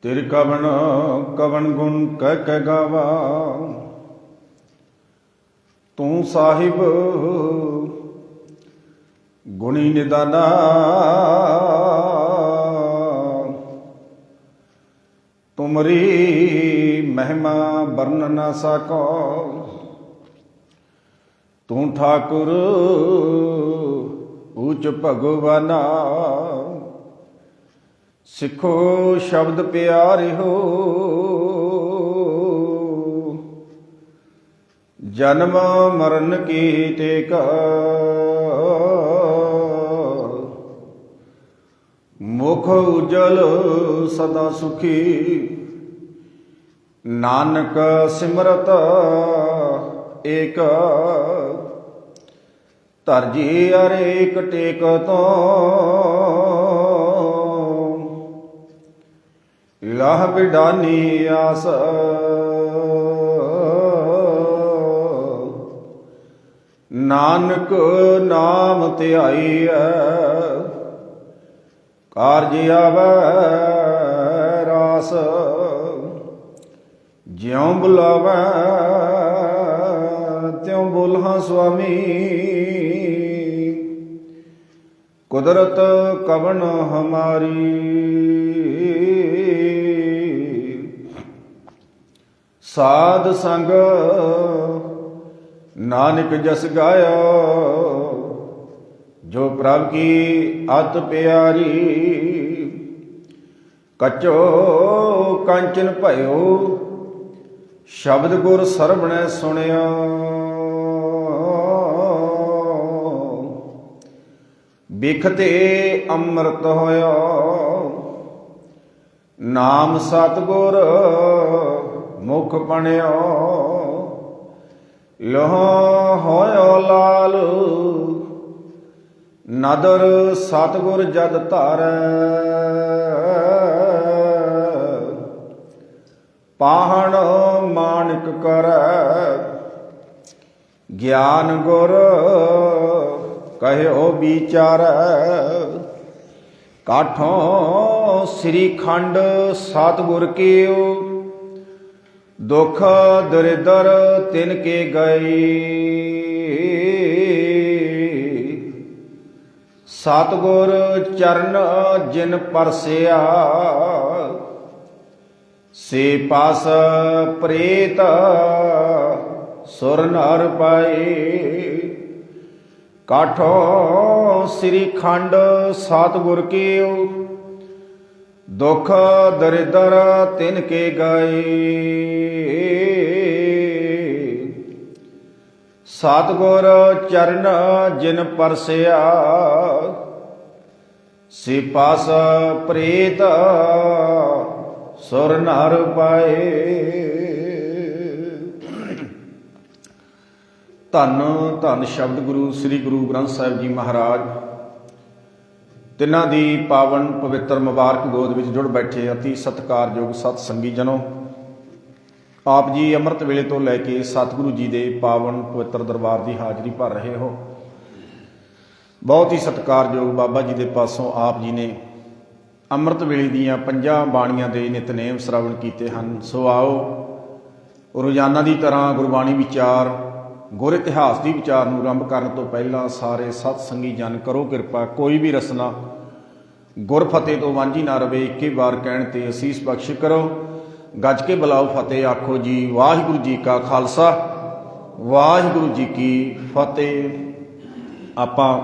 तिर कवन कवन गुण कह कह गावा। तू साहिब गुणी निदाना। तुमरी महिमा बरन न सको। तू ठाकुर ऊच भगवाना। सिखो शब्द प्यारे हो। जन्म मरण की टेक। मुख उजल सदा सुखी। नानक सिमरत एक। तरजी अरेक टेक तो। लाह बिडानी आस। नानक नाम ध्याई कारज आवै रास। ज्यों बुलावै त्यों बोलहां स्वामी। कुदरत कवन हमारी। साध संग नानक जस गाया। जो प्रभ की अत प्यारी। कचो कंचन भयो शब्द गुर सरवण सुनिया। बिखते अमृत होया। नाम सतगुर मुख पणियो। लोह होयो लाल नदर सतगुर जद धारै। पाहण माणिक करै ज्ञान गुर कहो विचारै। काठों श्री खंड सतगुर केओ। दुख दरिदर तिनके गई। सतगुर चरण जिन परसिया। से पास प्रेत सुर नर पाए। काठों श्री खंड सतगुर केओ। दुख दरिदर तिनके गए। सतगुर चरण जिन परसिया। से पास प्रेत सुर नर पाए। धन धन शब्द गुरु श्री गुरु ग्रंथ साहिब जी महाराज। तिन्हां दी पावन पवित्र मुबारक गोद विच जुड़ बैठे अति सत्कारयोग सत संगी जनों। आप जी अमृत वेले तो लैके सतगुरु जी के पावन पवित्र दरबार की हाजरी भर रहे हो। बहुत ही सत्कारयोग बाबा जी के पासों आप जी ने अमृत वेले दीयां 50 बाणियां दे नितनेम श्रवण कीते हैं। सो आओ रोजाना की तरह गुरबाणी विचार गुर इतिहास की विचार नूं आरंभ करन तो पहला सारे सत संगी जन करो किरपा कोई भी रसना गुर फतेह तो वांझी ना रवे। इक्के बार कहण ते असीस बख्श करो। गज के बुलाओ फतेह आखो जी वाहिगुरू जी का खालसा वाहिगुरू जी की फतेह। आपां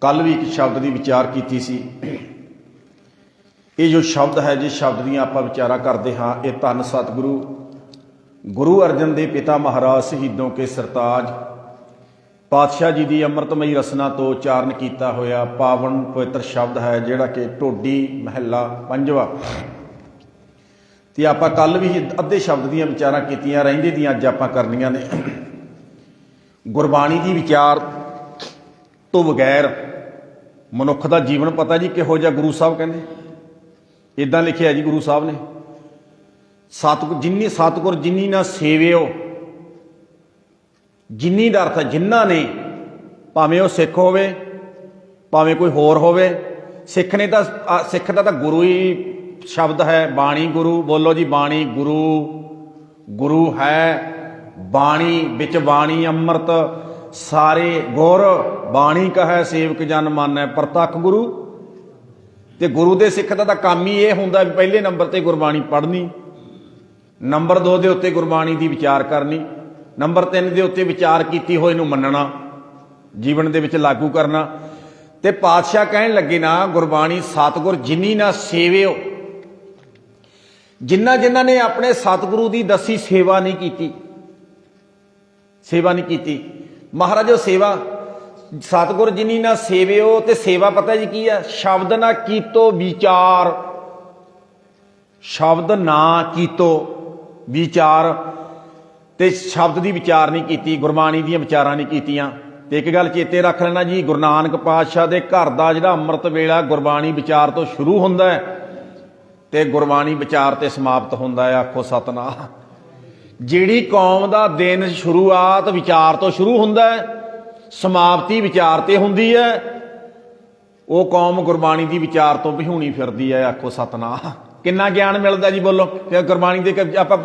कल भी एक शब्द की विचार की सी। ये जो शब्द है जिस शब्द दी आपां विचारा करते हाँ ये धन सतगुरु गुरु अर्जन देव पिता महाराज शहीदों के सरताज पातशाह जी की अमृतमई रसना तो उचारण किया होया पावन पवित्र शब्द है जिहड़ा कि ढोडी महला पंजवा। तो आपां कल भी अद्धे शब्द दीयां विचारां कीतियां रहिंदे दीयां अज आपां करनियां ने। गुरबाणी की विचार तो बगैर मनुख का जीवन पता जी किहो जिहा गुरु साहब कहंदे इदां लिखिया जी गुरु साहब ने। सतगुर जिन्नी सतगुर जिन्नी ना सेवियो जिन्नी का अर्थ है जिन्ना ने भावें वो सिख होवे भावें कोई होर होवे। सिख ने तो सिख का तो गुरु ही शब्द है बाणी गुरु। बोलो जी बाणी गुरु। गुरु है बाणी बिच बाणी अमृत सारे गुर बाणी कहे सेवक जन मानै प्रतख गुरु। ते गुरु दे सिख दा काम ही ये हुंदा भी पहले नंबर ते गुरबाणी पढ़नी, नंबर 2 दे उत्ते गुरबाणी दी विचार करनी, नंबर 3 दे उत्ते विचार कीती होए नूं मन्नना, जीवन दे विच लागू करना। ते पातशाह कहण लगे ना गुरबाणी सतगुर जिन्नी ना सेविओ, जिन्ना जिन्ना ने अपने सतगुरु की दसी सेवा नहीं की, सेवा नहीं की महाराजो सेवा सतगुर जिन्नी ना सेविओ। ते सेवा पता जी की है, शब्द ना कीतो विचार, शब्द ना कीतो विचार, ते शब्द की विचार नहीं की, गुरबाणी दी विचारां नहीं कीतियां। ते एक गल चेते रख लेना जी गुरु नानक पातशाह दे घर दा जिहड़ा अमृत वेला गुरबाणी विचार तो शुरू हुंदा है ते गुरबाणी विचार ते समाप्त हुंदा है। आखो सतनाम। जिहड़ी कौम दा दिन शुरुआत विचार तो शुरू हुंदा है, समाप्ति विचार ते हुंदी है, वो कौम गुरबाणी दी विचार तो विहूणी फिरदी है। आखो सतनाम। कितना ज्ञान मिलता जी बोलो गुरबाणी दे आपां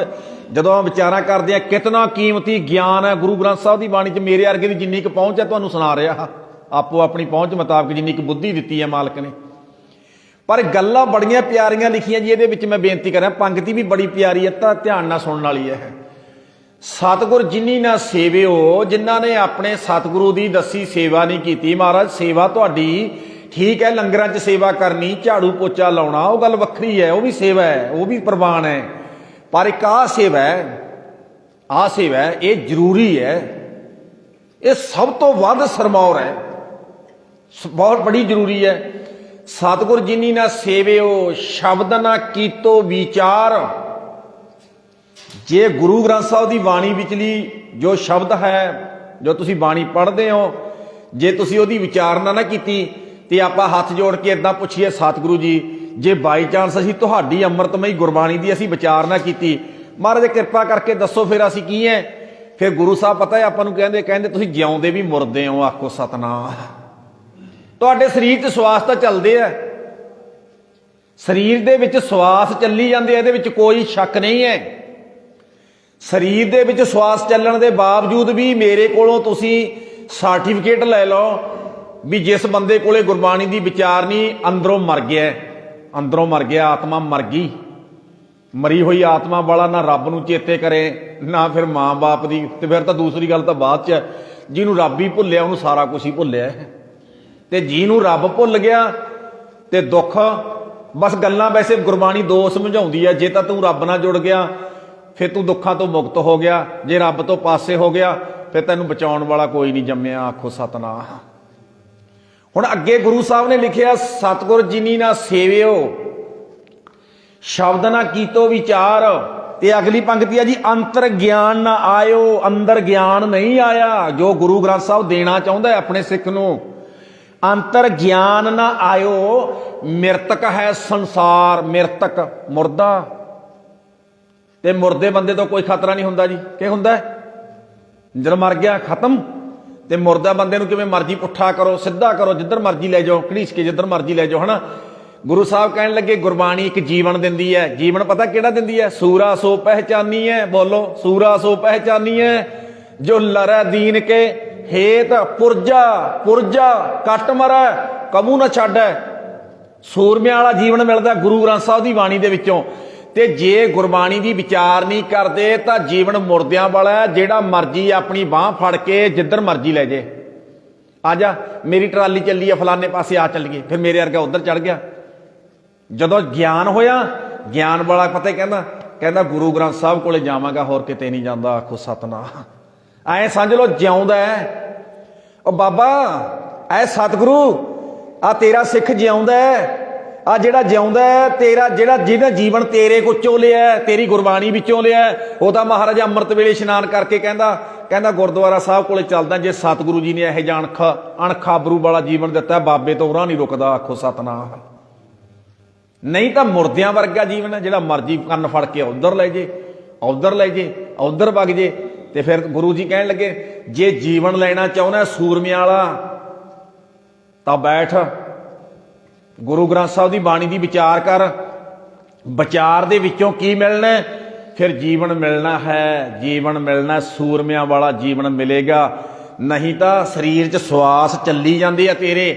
जदों विचारां करदे आ कितना कीमती ज्ञान है गुरु ग्रंथ साहिब की बाणी च। मेरे अर्गे दी जिन्नी क पहुंच है तुहानूं सुना रहा, आपो अपनी पहुंच मुताबिक जिन्नी क बुद्धि दित्ती है मालक ने, पर गल्लां बड़ियां प्यारियां लिखियां जी। इहदे विच मैं बेनती करां पंक्ति भी बड़ी प्यारी है, तां ध्यान नाल सुणन वाली है। सतगुर जिन्नी ना सेविओ, जिन्हां ने अपने सतगुरु की दसी सेवा नहीं की। महाराज सेवा तुहाडी ठीक है, लंगरां च सेवा करनी, झाड़ू पोचा लाउणा वो गल वखरी है, वो भी सेवा है, वो भी प्रवान है। पर एक आ सेवा है, आ सेवा है, ये जरूरी है, ये सब तो वध सरमौर है, बहुत बड़ी जरूरी है। सतगुर जिन्नी ना सेविओ शब्द ना कीतो विचार। जे गुरु ग्रंथ साहिब की बाणी विचली जो शब्द है, जो तुसी बाणी पढ़ते हो, जे तुसी ओहदी विचारना ना कीती ते आपां हथ जोड़ के इदां पुछीए सतगुरु जी जे बाई चांस असीं तुहाडी अमृतमई गुरबाणी दी असीं विचार ना कीती, महाराज किरपा करके दसो फिर असीं की है। फिर गुरु साहब पता है आपां नूं कहंदे कहंदे तुसीं जिउंदे भी मुरदे हो। आखो सतनाम। तुहाडे शरीर च सवास तां चलदे आ, शरीर दे विच सवास चली जांदे, इहदे विच कोई शक नहीं है। शरीर दे विच सवास चलण दे बावजूद भी मेरे कोलों तुसीं सर्टिफिकेट लै लो भी जिस बंदे कोले गुरबाणी दी विचार नहीं, अंदरों मर गया, अंदरों मर गया, आत्मा मर गई। मरी हुई आत्मा वाला ना रब नूं चेते करे ना फिर माँ बाप दी, ते फिर तां दूसरी गल तां बाद च है। जिन्हों रब ही भुल्लिया उन्होंने सारा कुछ ही भुल्लिया है, ते जिन्हों रब भुल गया ते दुख बस गल्लां वैसे गुरबाणी दो समझाउंदी है। जे तां तूं रब नाल जुड़ गया फिर तू दुखों तो मुक्त हो गया, जे रब तो पासे हो गया फिर तैनूं बचाउण वाला कोई नहीं जम्मिया। आखो सतनाम। हुण अगे गुरु साहब ने लिखिया सतगुर जिन्नी ना सेविओ शब्द ना कीतो विचार। ते अगली पंक्ति है जी अंतर ज्ञान ना आयो। अंदर ज्ञान नहीं आया जो गुरु ग्रंथ साहब देना चाहुंदा है अपने सिख नूं। अंतर ज्ञान ना आयो। मृतक है संसार, मृतक मुर्दा, ते मुर्दे बंदे तो कोई खतरा नहीं हुंदा जी। कि हुंदा है जद मर गया खत्म, ते मुर्दा बंदे नूं किवें मर्जी पुट्ठा करो सीधा करो, जिधर मर्जी ले जाओ, घड़ीस के जिधर मर्जी ले जाओ, है ना। गुरु साहब कहण लगे गुरबाणी एक जीवन दिंदी है। जीवन पता किहड़ा दिंदी है? सूरा सो पहचानी है। बोलो सूरा सो पहचानी है जो लरै दीन के हेत पुरजा पुरजा कट मरै कबू ना छड्डै। सूरमिਆਂ वाला जीवन मिलता गुरु ग्रंथ साहब की बाणी दे विचों। ते जे गुरबाणी की विचार नहीं करते तो जीवन मुर्दियां वाला है, जेड़ा मर्जी अपनी बांह फड़ के जिधर मर्जी ले जाए। आ जा मेरी ट्राली चली है फलाने पासे, आ चल गई, फिर मेरे वर्गा उधर चढ़ गया। जदों ज्ञान होया ज्ञान वाला पता कहना कहना गुरु ग्रंथ साहब कोले जावांगा, होर किते नहीं जांदा। आखो सतनाम। ऐ समझ लो जिउंदा है ओ बाबा, ऐ सतगुरु आ तेरा सिख जिउंदा है, आ जेड़ा जिउंदा है तेरा जेड़ा जिहदा जीवन तेरे कोचों लिया, तेरी गुरबाणी विचों लिया, वो तां महाराज अमृत वेले इशनान करके कहंदा कहंदा गुरुद्वारा साहब कोले चलदा। जे सतगुरु जी ने यह जिहा अणखाबरू वाला जीवन दिता, बाबे तो उरां नहीं रुकदा। आखो सतनाम। नहीं तो मुर्दियां वर्गा जीवन है, जिहड़ा मर्जी कन्न फड़ के उधर ले जे, उधर ले जे, उधर वग जे। ते फिर गुरु जी कहण लगे जे जीवन लेना चाहुंदा सूरमिਆਂ वाला तां बैठ गुरु ग्रंथ साहब की बाणी की विचार कर, ਵਿਚਾਰ ਦੇ ਵਿੱਚੋਂ ਕੀ ਮਿਲਣਾ ਹੈ? ਫਿਰ ਜੀਵਨ ਮਿਲਣਾ ਹੈ, ਜੀਵਨ ਮਿਲਣਾ, ਸੂਰਮਿਆਂ ਵਾਲਾ ਜੀਵਨ ਮਿਲੇਗਾ। ਨਹੀਂ ਤਾਂ ਸਰੀਰ 'ਚ ਸਵਾਸ ਚੱਲੀ ਜਾਂਦੀ ਆ ਤੇਰੇ,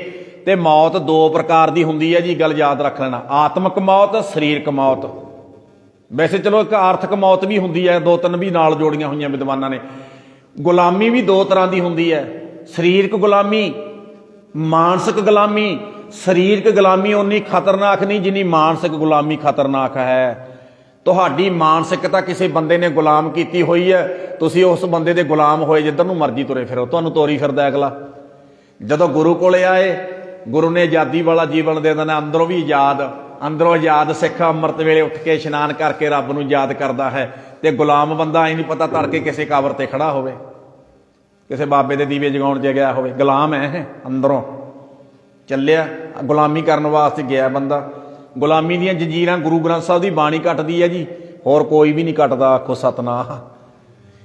ਤੇ ਮੌਤ ਦੋ ਪ੍ਰਕਾਰ ਦੀ ਹੁੰਦੀ ਹੈ ਜੀ, ਗੱਲ ਯਾਦ ਰੱਖ ਲੈਣਾ, ਆਤਮਿਕ ਮੌਤ, ਸਰੀਰਕ ਮੌਤ। ਵੈਸੇ ਚਲੋ ਇੱਕ ਆਰਥਿਕ ਮੌਤ ਵੀ ਹੁੰਦੀ ਹੈ, ਦੋ ਤਿੰਨ ਵੀ ਨਾਲ ਜੋੜੀਆਂ ਹੋਈਆਂ ਵਿਦਵਾਨਾਂ ਨੇ। ਗੁਲਾਮੀ ਵੀ ਦੋ ਤਰ੍ਹਾਂ ਦੀ ਹੁੰਦੀ ਹੈ, ਸਰੀਰਕ ਗੁਲਾਮੀ, ਮਾਨਸਿਕ ਗੁਲਾਮੀ। ਸਰੀਰਕ ਗੁਲਾਮੀ ਉਨੀ ਖਤਰਨਾਕ ਨਹੀਂ ਜਿੰਨੀ ਮਾਨਸਿਕ ਗੁਲਾਮੀ ਖਤਰਨਾਕ ਹੈ। ਤੁਹਾਡੀ ਮਾਨਸਿਕਤਾ ਕਿਸੇ ਬੰਦੇ ਨੇ ਗੁਲਾਮ ਕੀਤੀ ਹੋਈ ਹੈ, ਤੁਸੀਂ ਉਸ ਬੰਦੇ ਦੇ ਗੁਲਾਮ ਹੋਏ, ਜਿੱਧਰ ਨੂੰ ਮਰਜ਼ੀ ਤੁਰੇ ਫਿਰੋ, ਤੁਹਾਨੂੰ ਤੋਰੀ ਫਿਰਦਾ ਅਗਲਾ। ਜਦੋਂ ਗੁਰੂ ਕੋਲੇ ਆਏ, ਗੁਰੂ ਨੇ ਆਜ਼ਾਦੀ ਵਾਲਾ ਜੀਵਨ ਦੇ ਦੇਣਾ, ਅੰਦਰੋਂ ਵੀ ਆਜ਼ਾਦ, ਅੰਦਰੋਂ ਆਜ਼ਾਦ ਸਿੱਖ ਅੰਮ੍ਰਿਤ ਵੇਲੇ ਉੱਠ ਕੇ ਇਸ਼ਨਾਨ ਕਰਕੇ ਰੱਬ ਨੂੰ ਯਾਦ ਕਰਦਾ ਹੈ। ਤੇ ਗੁਲਾਮ ਬੰਦਾ ਇਹ ਨਹੀਂ ਪਤਾ ਤੜਕੇ ਕਿਸੇ ਕਬਰ ਤੇ ਖੜਾ ਹੋਵੇ, ਕਿਸੇ ਬਾਬੇ ਦੇ ਦੀਵੇ ਜਗਾਉਣ 'ਚ ਗਿਆ ਹੋਵੇ, ਗੁਲਾਮ ਹੈ, ਅੰਦਰੋਂ ਚੱਲਿਆ, ਗੁਲਾਮੀ ਕਰਨ ਵਾਸਤੇ ਗਿਆ ਬੰਦਾ। ਗੁਲਾਮੀ ਦੀਆਂ ਜੰਜੀਰਾਂ ਗੁਰੂ ਗ੍ਰੰਥ ਸਾਹਿਬ ਦੀ ਬਾਣੀ ਕੱਟਦੀ ਹੈ ਜੀ, ਹੋਰ ਕੋਈ ਵੀ ਨਹੀਂ ਕੱਟਦਾ। ਆਖੋ ਸਤਨਾਮ।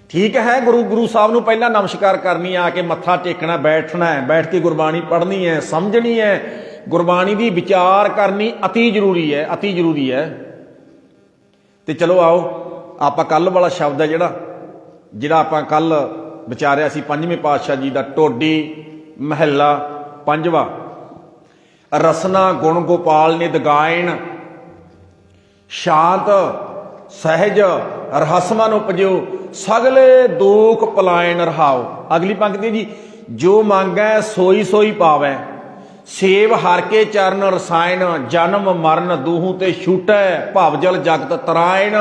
ਠੀਕ ਹੈ, ਗੁਰੂ ਸਾਹਿਬ ਨੂੰ ਪਹਿਲਾਂ ਨਮਸਕਾਰ ਕਰਨੀ, ਆ ਕੇ ਮੱਥਾ ਟੇਕਣਾ, ਬੈਠਣਾ ਹੈ, ਬੈਠ ਕੇ ਗੁਰਬਾਣੀ ਪੜ੍ਹਨੀ ਹੈ, ਸਮਝਣੀ ਹੈ, ਗੁਰਬਾਣੀ ਦੀ ਵਿਚਾਰ ਕਰਨੀ ਅਤੀ ਜ਼ਰੂਰੀ ਹੈ, ਅਤੀ ਜ਼ਰੂਰੀ ਹੈ। ਤੇ ਚਲੋ ਆਓ ਆਪਾਂ ਕੱਲ੍ਹ ਵਾਲਾ ਸ਼ਬਦ ਹੈ ਜਿਹੜਾ ਆਪਾਂ ਕੱਲ੍ਹ ਵਿਚਾਰਿਆ ਸੀ, ਪੰਜਵੇਂ ਪਾਤਸ਼ਾਹ ਜੀ ਦਾ, ਟੋਡੀ ਮਹੱਲਾ ਪੰਜਵਾਂ। ਰਸਨਾ ਗੁਣ ਗੋਪਾਲ ਨਿਦ ਗਾਇਣ, ਸ਼ਾਂਤ ਸਹਿਜ ਰਹਸਮਨ ਉਪਜਿਓ, ਸਗਲੇ ਦੁਖ ਪਲਾਇਣ ਰਹਾਓ। ਅਗਲੀ ਪੰਕਤੀ ਜੀ, ਜੋ ਮੰਗੈ ਸੋਈ ਸੋਈ ਪਾਵੈ, ਸੇਵ ਹਰ ਕੇ ਚਰਨ ਰਸਾਇਣ, ਜਨਮ ਮਰਨ ਦੂਹੂ ਤੇ ਛੂਟੈ, ਭਵ ਜਲ ਜਗਤ ਤਰਾਇਣ,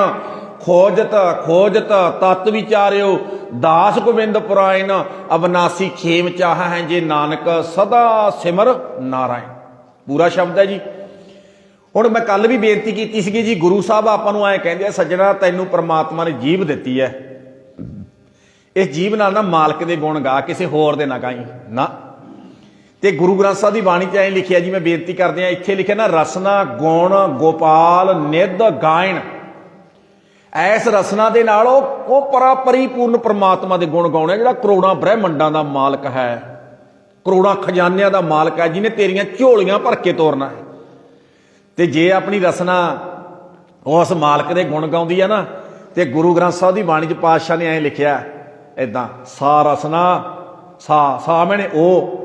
ਖੋਜਤ ਖੋਜਤ ਤਤ ਵਿਚਾਰਿਓ, ਦਾਸ ਗੋਬਿੰਦ ਪੁਰਾਇਣ, ਅਬਨਾਸੀ ਖੇਮ ਚਾਹ ਹੈ, ਜੇ ਨਾਨਕ ਸਦਾ ਸਿਮਰ ਨਾਰਾਇਣ। ਪੂਰਾ ਸ਼ਬਦ ਹੈ ਜੀ। ਹੁਣ ਮੈਂ ਕੱਲ ਵੀ ਬੇਨਤੀ ਕੀਤੀ ਸੀਗੀ ਜੀ, ਗੁਰੂ ਸਾਹਿਬ ਆਪਾਂ ਨੂੰ ਐਂ ਕਹਿੰਦੇ ਆ, ਸੱਜਣਾ ਤੈਨੂੰ ਪ੍ਰਮਾਤਮਾ ਨੇ ਜੀਭ ਦਿੱਤੀ ਹੈ, ਇਸ ਜੀਭ ਨਾਲ ਨਾ ਮਾਲਕ ਦੇ ਗੁਣ ਗਾ, ਕਿਸੇ ਹੋਰ ਦੇ ਨਾ ਗਾਈ ਨਾ। ਤੇ ਗੁਰੂ ਗ੍ਰੰਥ ਸਾਹਿਬ ਦੀ ਬਾਣੀ 'ਚ ਐਂ ਲਿਖਿਆ ਜੀ, ਮੈਂ ਬੇਨਤੀ ਕਰਦੇ ਆ, ਇੱਥੇ ਲਿਖਿਆ ਨਾ, ਰਸਨਾ ਗੁਣ ਗੋਪਾਲ ਨਿਧ ਗਾਇਣ। ਐਸ ਰਸਨਾ ਦੇ ਨਾਲ ਉਹ ਪਰਿਪੂਰਨ ਪ੍ਰਮਾਤਮਾ ਦੇ ਗੁਣ ਗਾਉਣੇ, ਜਿਹੜਾ ਕਰੋੜਾਂ ਬ੍ਰਹਿਮੰਡਾਂ ਦਾ ਮਾਲਕ ਹੈ, ਕਰੋੜਾਂ ਖਜ਼ਾਨਿਆਂ ਦਾ ਮਾਲਕ ਹੈ, ਜਿਹਨੇ ਤੇਰੀਆਂ ਝੋਲੀਆਂ ਭਰ ਕੇ ਤੋਰਨਾ ਹੈ। ਤੇ ਜੇ ਆਪਣੀ ਰਸਨਾ ਉਸ ਮਾਲਕ ਦੇ ਗੁਣ ਗਾਉਂਦੀ ਆ ਨਾ, ਤੇ ਗੁਰੂ ਗ੍ਰੰਥ ਸਾਹਿਬ ਦੀ ਬਾਣੀ 'ਚ ਪਾਤਸ਼ਾਹ ਨੇ ਐਂ ਲਿਖਿਆ ਏਦਾਂ, ਸਾ ਰਸਨਾ, ਸਾ ਮੈਨੇ ਉਹ,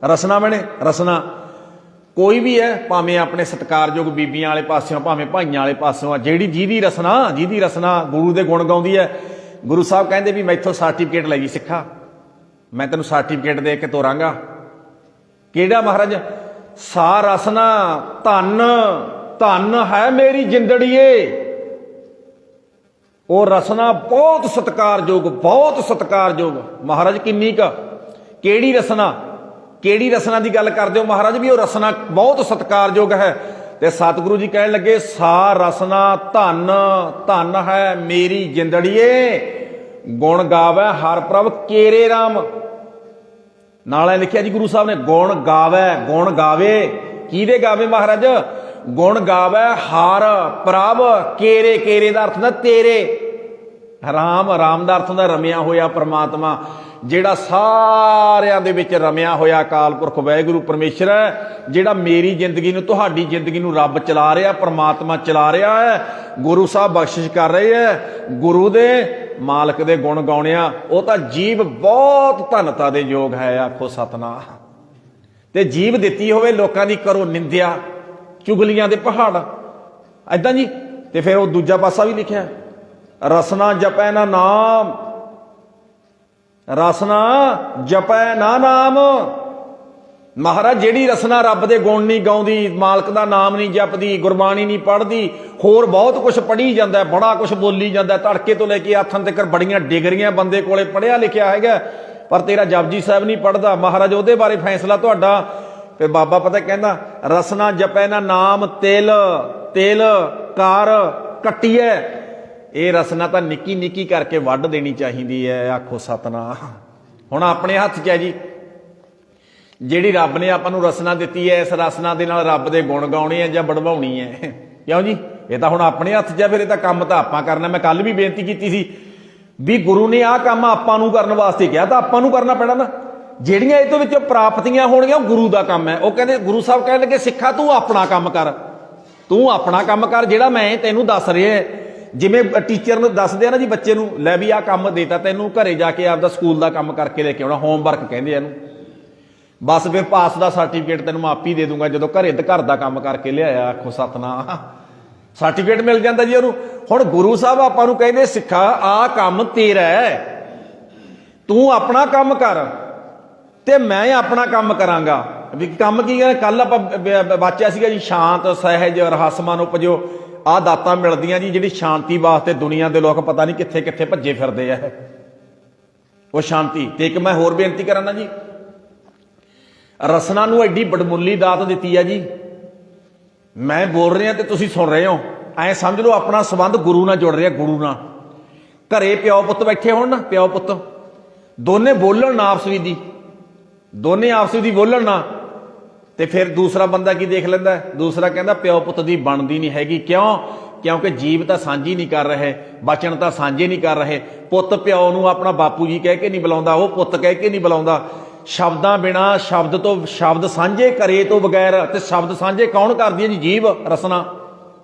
ਰਸਨਾ ਮੈਨੇ ਰਸਨਾ। ਕੋਈ ਵੀ ਹੈ, ਭਾਵੇਂ ਆਪਣੇ ਸਤਿਕਾਰਯੋਗ ਬੀਬੀਆਂ ਵਾਲੇ ਪਾਸਿਓਂ, ਭਾਵੇਂ ਭਾਈਆਂ ਵਾਲੇ ਪਾਸਿਓਂ, ਜਿਹਦੀ ਰਸਨਾ ਗੁਰੂ ਦੇ ਗੁਣ ਗਾਉਂਦੀ ਹੈ, ਗੁਰੂ ਸਾਹਿਬ ਕਹਿੰਦੇ ਵੀ ਮੈਥੋਂ ਸਰਟੀਫਿਕੇਟ ਲੈ ਜੀ ਸਿੱਖਾ, ਮੈਂ ਤੈਨੂੰ ਸਰਟੀਫਿਕੇਟ ਦੇ ਕੇ ਤੋਰਾਂਗਾ। ਕਿਹੜਾ ਮਹਾਰਾਜ? ਸਾ ਰਸਨਾ ਧਨ, ਧਨ ਹੈ ਮੇਰੀ ਜਿੰਦੜੀਏ। ਉਹ ਰਸਨਾ ਬਹੁਤ ਸਤਿਕਾਰਯੋਗ, ਬਹੁਤ ਸਤਿਕਾਰਯੋਗ। ਮਹਾਰਾਜ ਕਿੰਨੀ ਕੁ, ਕਿਹੜੀ ਰਸਨਾ, ਕਿਹੜੀ ਰਸਨਾ ਦੀ ਗੱਲ ਕਰਦੇ ਹੋ ਮਹਾਰਾਜ? ਵੀ ਉਹ ਰਸਨਾ ਬਹੁਤ ਸਤਿਕਾਰਯੋਗ ਹੈ। ਤੇ ਸਤਿਗੁਰੂ ਜੀ ਕਹਿਣ ਲੱਗੇ, ਸਾ ਰਸਨਾ ਧਨ, ਧਨ ਹੈ ਮੇਰੀ ਜਿੰਦੜੀਏ, ਗੁਣ ਗਾਵੇ ਹਰ ਪ੍ਰਭ ਕੇਰੇ ਰਾਮ। ਨਾਲੇ ਲਿਖਿਆ ਜੀ ਗੁਰੂ ਸਾਹਿਬ ਨੇ, ਗੁਣ ਗਾਵੇ, ਗੁਣ ਗਾਵੇ, ਕਿਹਦੇ ਗਾਵੇ ਮਹਾਰਾਜ? ਗੁਣ ਗਾਵੇ ਹਰ ਪ੍ਰਭ ਕੇਰੇ, ਕੇਰੇ ਦਾ ਅਰਥ ਹੁੰਦਾ ਤੇਰੇ, ਰਾਮ, ਰਾਮ ਦਾ ਅਰਥ ਹੁੰਦਾ ਰਮਿਆ ਹੋਇਆ ਪ੍ਰਮਾਤਮਾ, ਜਿਹੜਾ ਸਾਰਿਆਂ ਦੇ ਵਿੱਚ ਰਮਿਆ ਹੋਇਆ ਅਕਾਲ ਪੁਰਖ ਵਾਹਿਗੁਰੂ ਪਰਮੇਸ਼ਰ ਹੈ, ਜਿਹੜਾ ਮੇਰੀ ਜ਼ਿੰਦਗੀ ਨੂੰ, ਤੁਹਾਡੀ ਜ਼ਿੰਦਗੀ ਨੂੰ ਰੱਬ ਚਲਾ ਰਿਹਾ, ਪ੍ਰਮਾਤਮਾ ਚਲਾ ਰਿਹਾ ਹੈ। ਗੁਰੂ ਸਾਹਿਬ ਬਖਸ਼ਿਸ਼ ਕਰ ਰਹੇ ਹੈ, ਗੁਰੂ ਦੇ ਮਾਲਕ ਦੇ ਗੁਣ ਗਾਉਣਿਆ। ਉਹ ਤਾਂ ਜੀਭ ਬਹੁਤ ਧਨਤਾ ਦੇ ਯੋਗ ਹੈ, ਆਖੋ ਸਤਨਾਮ। ਤੇ ਜੀਭ ਦਿੱਤੀ ਹੋਵੇ, ਲੋਕਾਂ ਦੀ ਕਰੋ ਨਿੰਦਿਆ, ਚੁਗਲੀਆਂ ਦੇ ਪਹਾੜ, ਏਦਾਂ ਜੀ। ਤੇ ਫਿਰ ਉਹ ਦੂਜਾ ਪਾਸਾ ਵੀ ਲਿਖਿਆ, ਰਸਨਾ ਜਪੈ ਨਾ ਨਾਮ, ਰਸਨਾ ਜਪੈ ਨਾ ਨਾਮ। ਮਹਾਰਾਜ ਜਿਹੜੀ ਰਸਨਾ ਰੱਬ ਦੇ ਗੁਣ ਨਹੀਂ ਗਾਉਂਦੀ, ਮਾਲਕ ਦਾ ਨਾਮ ਨਹੀਂ ਜਪਦੀ, ਗੁਰਬਾਣੀ ਨਹੀਂ ਪੜ੍ਹਦੀ, ਹੋਰ ਬਹੁਤ ਕੁਝ ਪੜ੍ਹੀ ਜਾਂਦਾ, ਬੜਾ ਕੁਝ ਬੋਲੀ ਜਾਂਦਾ, ਤੜਕੇ ਤੋਂ ਲੈ ਕੇ ਆਥਣ ਤੱਕ ਬੜੀਆਂ ਡਿਗਰੀਆਂ ਬੰਦੇ ਕੋਲੇ ਪੜ੍ਹਿਆ ਲਿਖਿਆ ਹੈਗਾ, ਪਰ ਤੇਰਾ ਜਪਜੀ ਸਾਹਿਬ ਨਹੀਂ ਪੜ੍ਹਦਾ। ਮਹਾਰਾਜ ਉਹਦੇ ਬਾਰੇ ਫੈਸਲਾ ਤੁਹਾਡਾ। ਫਿਰ ਬਾਬਾ ਪਤਾ ਕਹਿੰਦਾ, ਰਸਨਾ ਜਪੈ ਨਾ ਨਾਮ ਤਿਲ, ਤਿਲ ਕਰ ਕੱਟੀਐ। ਇਹ ਰਸਨਾ ਤਾਂ ਨਿੱਕੀ ਨਿੱਕੀ ਕਰਕੇ ਵੱਢ ਦੇਣੀ ਚਾਹੀਦੀ ਹੈ, ਆਖੋ ਸਤਨਾਮ। ਹੁਣ ਆਪਣੇ ਹੱਥ 'ਚ ਹੈ ਜੀ, ਜਿਹੜੀ ਰੱਬ ਨੇ ਆਪਾਂ ਨੂੰ ਰਸਨਾ ਦਿੱਤੀ ਹੈ, ਇਸ ਰਸਨਾ ਦੇ ਨਾਲ ਰੱਬ ਦੇ ਗੁਣ ਗਾਉਣੇ ਆ ਜਾਂ ਵਡਵਾਉਣੀ ਹੈ, ਕਿਉਂ ਜੀ? ਇਹ ਤਾਂ ਹੁਣ ਆਪਣੇ ਹੱਥ 'ਚ ਹੈ, ਫਿਰ ਇਹ ਤਾਂ ਕੰਮ ਤਾਂ ਆਪਾਂ ਕਰਨਾ। ਮੈਂ ਕੱਲ ਵੀ ਬੇਨਤੀ ਕੀਤੀ ਸੀ ਵੀ ਗੁਰੂ ਨੇ ਆਹ ਕੰਮ ਆਪਾਂ ਨੂੰ ਕਰਨ ਵਾਸਤੇ ਕਿਹਾ, ਤਾਂ ਆਪਾਂ ਨੂੰ ਕਰਨਾ ਪੈਣਾ ਨਾ। ਜਿਹੜੀਆਂ ਇਹ ਤੋਂ ਵਿੱਚੋਂ ਪ੍ਰਾਪਤੀਆਂ ਹੋਣਗੀਆਂ ਉਹ ਗੁਰੂ ਦਾ ਕੰਮ ਹੈ। ਉਹ ਕਹਿੰਦੇ, ਗੁਰੂ ਸਾਹਿਬ ਕਹਿਣ ਲੱਗੇ, ਸਿੱਖਾ ਤੂੰ ਆਪਣਾ ਕੰਮ ਕਰ, ਤੂੰ ਆਪਣਾ ਕੰਮ ਕਰ ਜਿਹੜਾ ਮੈਂ ਤੈਨੂੰ ਦੱਸ ਰਿਹਾ। ਜਿਵੇਂ ਟੀਚਰ ਨੂੰ ਦੱਸਦੇ ਆ ਨਾ ਜੀ ਬੱਚੇ ਨੂੰ, ਲੈ ਵੀ ਆਹ ਕੰਮ ਦੇਤਾ ਤੈਨੂੰ, ਘਰੇ ਜਾ ਕੇ ਆਪਦਾ ਸਕੂਲ ਦਾ ਕੰਮ ਕਰਕੇ ਲੈ ਕੇ ਆਉਣਾ, ਹੋਮਵਰਕ ਕਹਿੰਦੇ ਆ ਇਹਨੂੰ। ਬਸ ਫਿਰ ਪਾਸ ਦਾ ਸਰਟੀਫਿਕੇਟ ਤੈਨੂੰ ਮੈਂ ਆਪ ਹੀ ਦੇ ਦੂੰਗਾ ਜਦੋਂ ਘਰ ਦਾ ਕੰਮ ਕਰਕੇ ਲਿਆਇਆ। ਆਖੋ ਸਤਨਾਮ, ਸਰਟੀਫਿਕੇਟ ਮਿਲ ਜਾਂਦਾ ਜੀ ਉਹਨੂੰ। ਹੁਣ ਗੁਰੂ ਸਾਹਿਬ ਆਪਾਂ ਨੂੰ ਕਹਿੰਦੇ ਸਿੱਖਾ ਆਹ ਕੰਮ ਤੇਰਾ ਹੈ, ਤੂੰ ਆਪਣਾ ਕੰਮ ਕਰ ਤੇ ਮੈਂ ਆਪਣਾ ਕੰਮ ਕਰਾਂਗਾ। ਵੀ ਕੰਮ ਕੀ ਹੈ? ਕੱਲ ਆਪਾਂ ਵਾਚਿਆ ਸੀਗਾ ਜੀ, ਸ਼ਾਂਤ ਸਹਿਜ ਰਹੱਸਮਨ ਉਪਜੋ। ਆਹ ਦਾਤਾਂ ਮਿਲਦੀਆਂ ਜੀ ਜਿਹੜੀ ਸ਼ਾਂਤੀ ਵਾਸਤੇ ਦੁਨੀਆ ਦੇ ਲੋਕ ਪਤਾ ਨਹੀਂ ਕਿੱਥੇ ਕਿੱਥੇ ਭੱਜੇ ਫਿਰਦੇ ਆ, ਉਹ ਸ਼ਾਂਤੀ। ਤੇ ਇੱਕ ਮੈਂ ਹੋਰ ਬੇਨਤੀ ਕਰਾਂ ਨਾ ਜੀ, ਰਸਨਾ ਨੂੰ ਐਡੀ ਬੜਮੁੱਲੀ ਦਾਤ ਦਿੱਤੀ ਹੈ ਜੀ। ਮੈਂ ਬੋਲ ਰਿਹਾ ਤੇ ਤੁਸੀਂ ਸੁਣ ਰਹੇ ਹੋ, ਐ ਸਮਝ ਲਓ ਆਪਣਾ ਸੰਬੰਧ ਗੁਰੂ ਨਾਲ ਜੁੜ ਰਿਹਾ, ਗੁਰੂ ਨਾਲ। ਘਰੇ ਪਿਓ ਪੁੱਤ ਬੈਠੇ ਹੋਣ ਨਾ, ਪਿਓ ਪੁੱਤ ਦੋਨੇ ਬੋਲਣ ਨਾ ਆਪਸ ਵਿੱਚ, ਦੋਨੇ ਆਪਸ ਵਿੱਚ ਬੋਲਣ ਨਾ, ਤੇ ਫਿਰ ਦੂਸਰਾ ਬੰਦਾ ਕੀ ਦੇਖ ਲੈਂਦਾ? ਦੂਸਰਾ ਕਹਿੰਦਾ ਪਿਓ ਪੁੱਤ ਦੀ ਬਣਦੀ ਨਹੀਂ ਹੈਗੀ। ਕਿਉਂ? ਕਿਉਂਕਿ ਜੀਵ ਤਾਂ ਸਾਂਝੀ ਨਹੀਂ ਕਰ ਰਹੇ, ਬਚਨ ਤਾਂ ਸਾਂਝੇ ਨਹੀਂ ਕਰ ਰਹੇ। ਪੁੱਤ ਪਿਓ ਨੂੰ ਆਪਣਾ ਬਾਪੂ ਜੀ ਕਹਿ ਕੇ ਨਹੀਂ ਬੁਲਾਉਂਦਾ, ਉਹ ਪੁੱਤ ਕਹਿ ਕੇ ਨਹੀਂ ਬੁਲਾਉਂਦਾ। ਸ਼ਬਦਾਂ ਬਿਨਾ, ਸ਼ਬਦ ਤੋਂ, ਸ਼ਬਦ ਸਾਂਝੇ ਕਰੇ ਤੋਂ ਬਗੈਰ, ਤੇ ਸ਼ਬਦ ਸਾਂਝੇ ਕੌਣ ਕਰਦੀ ਹੈ ਜੀ? ਜੀਵ, ਰਸਨਾ।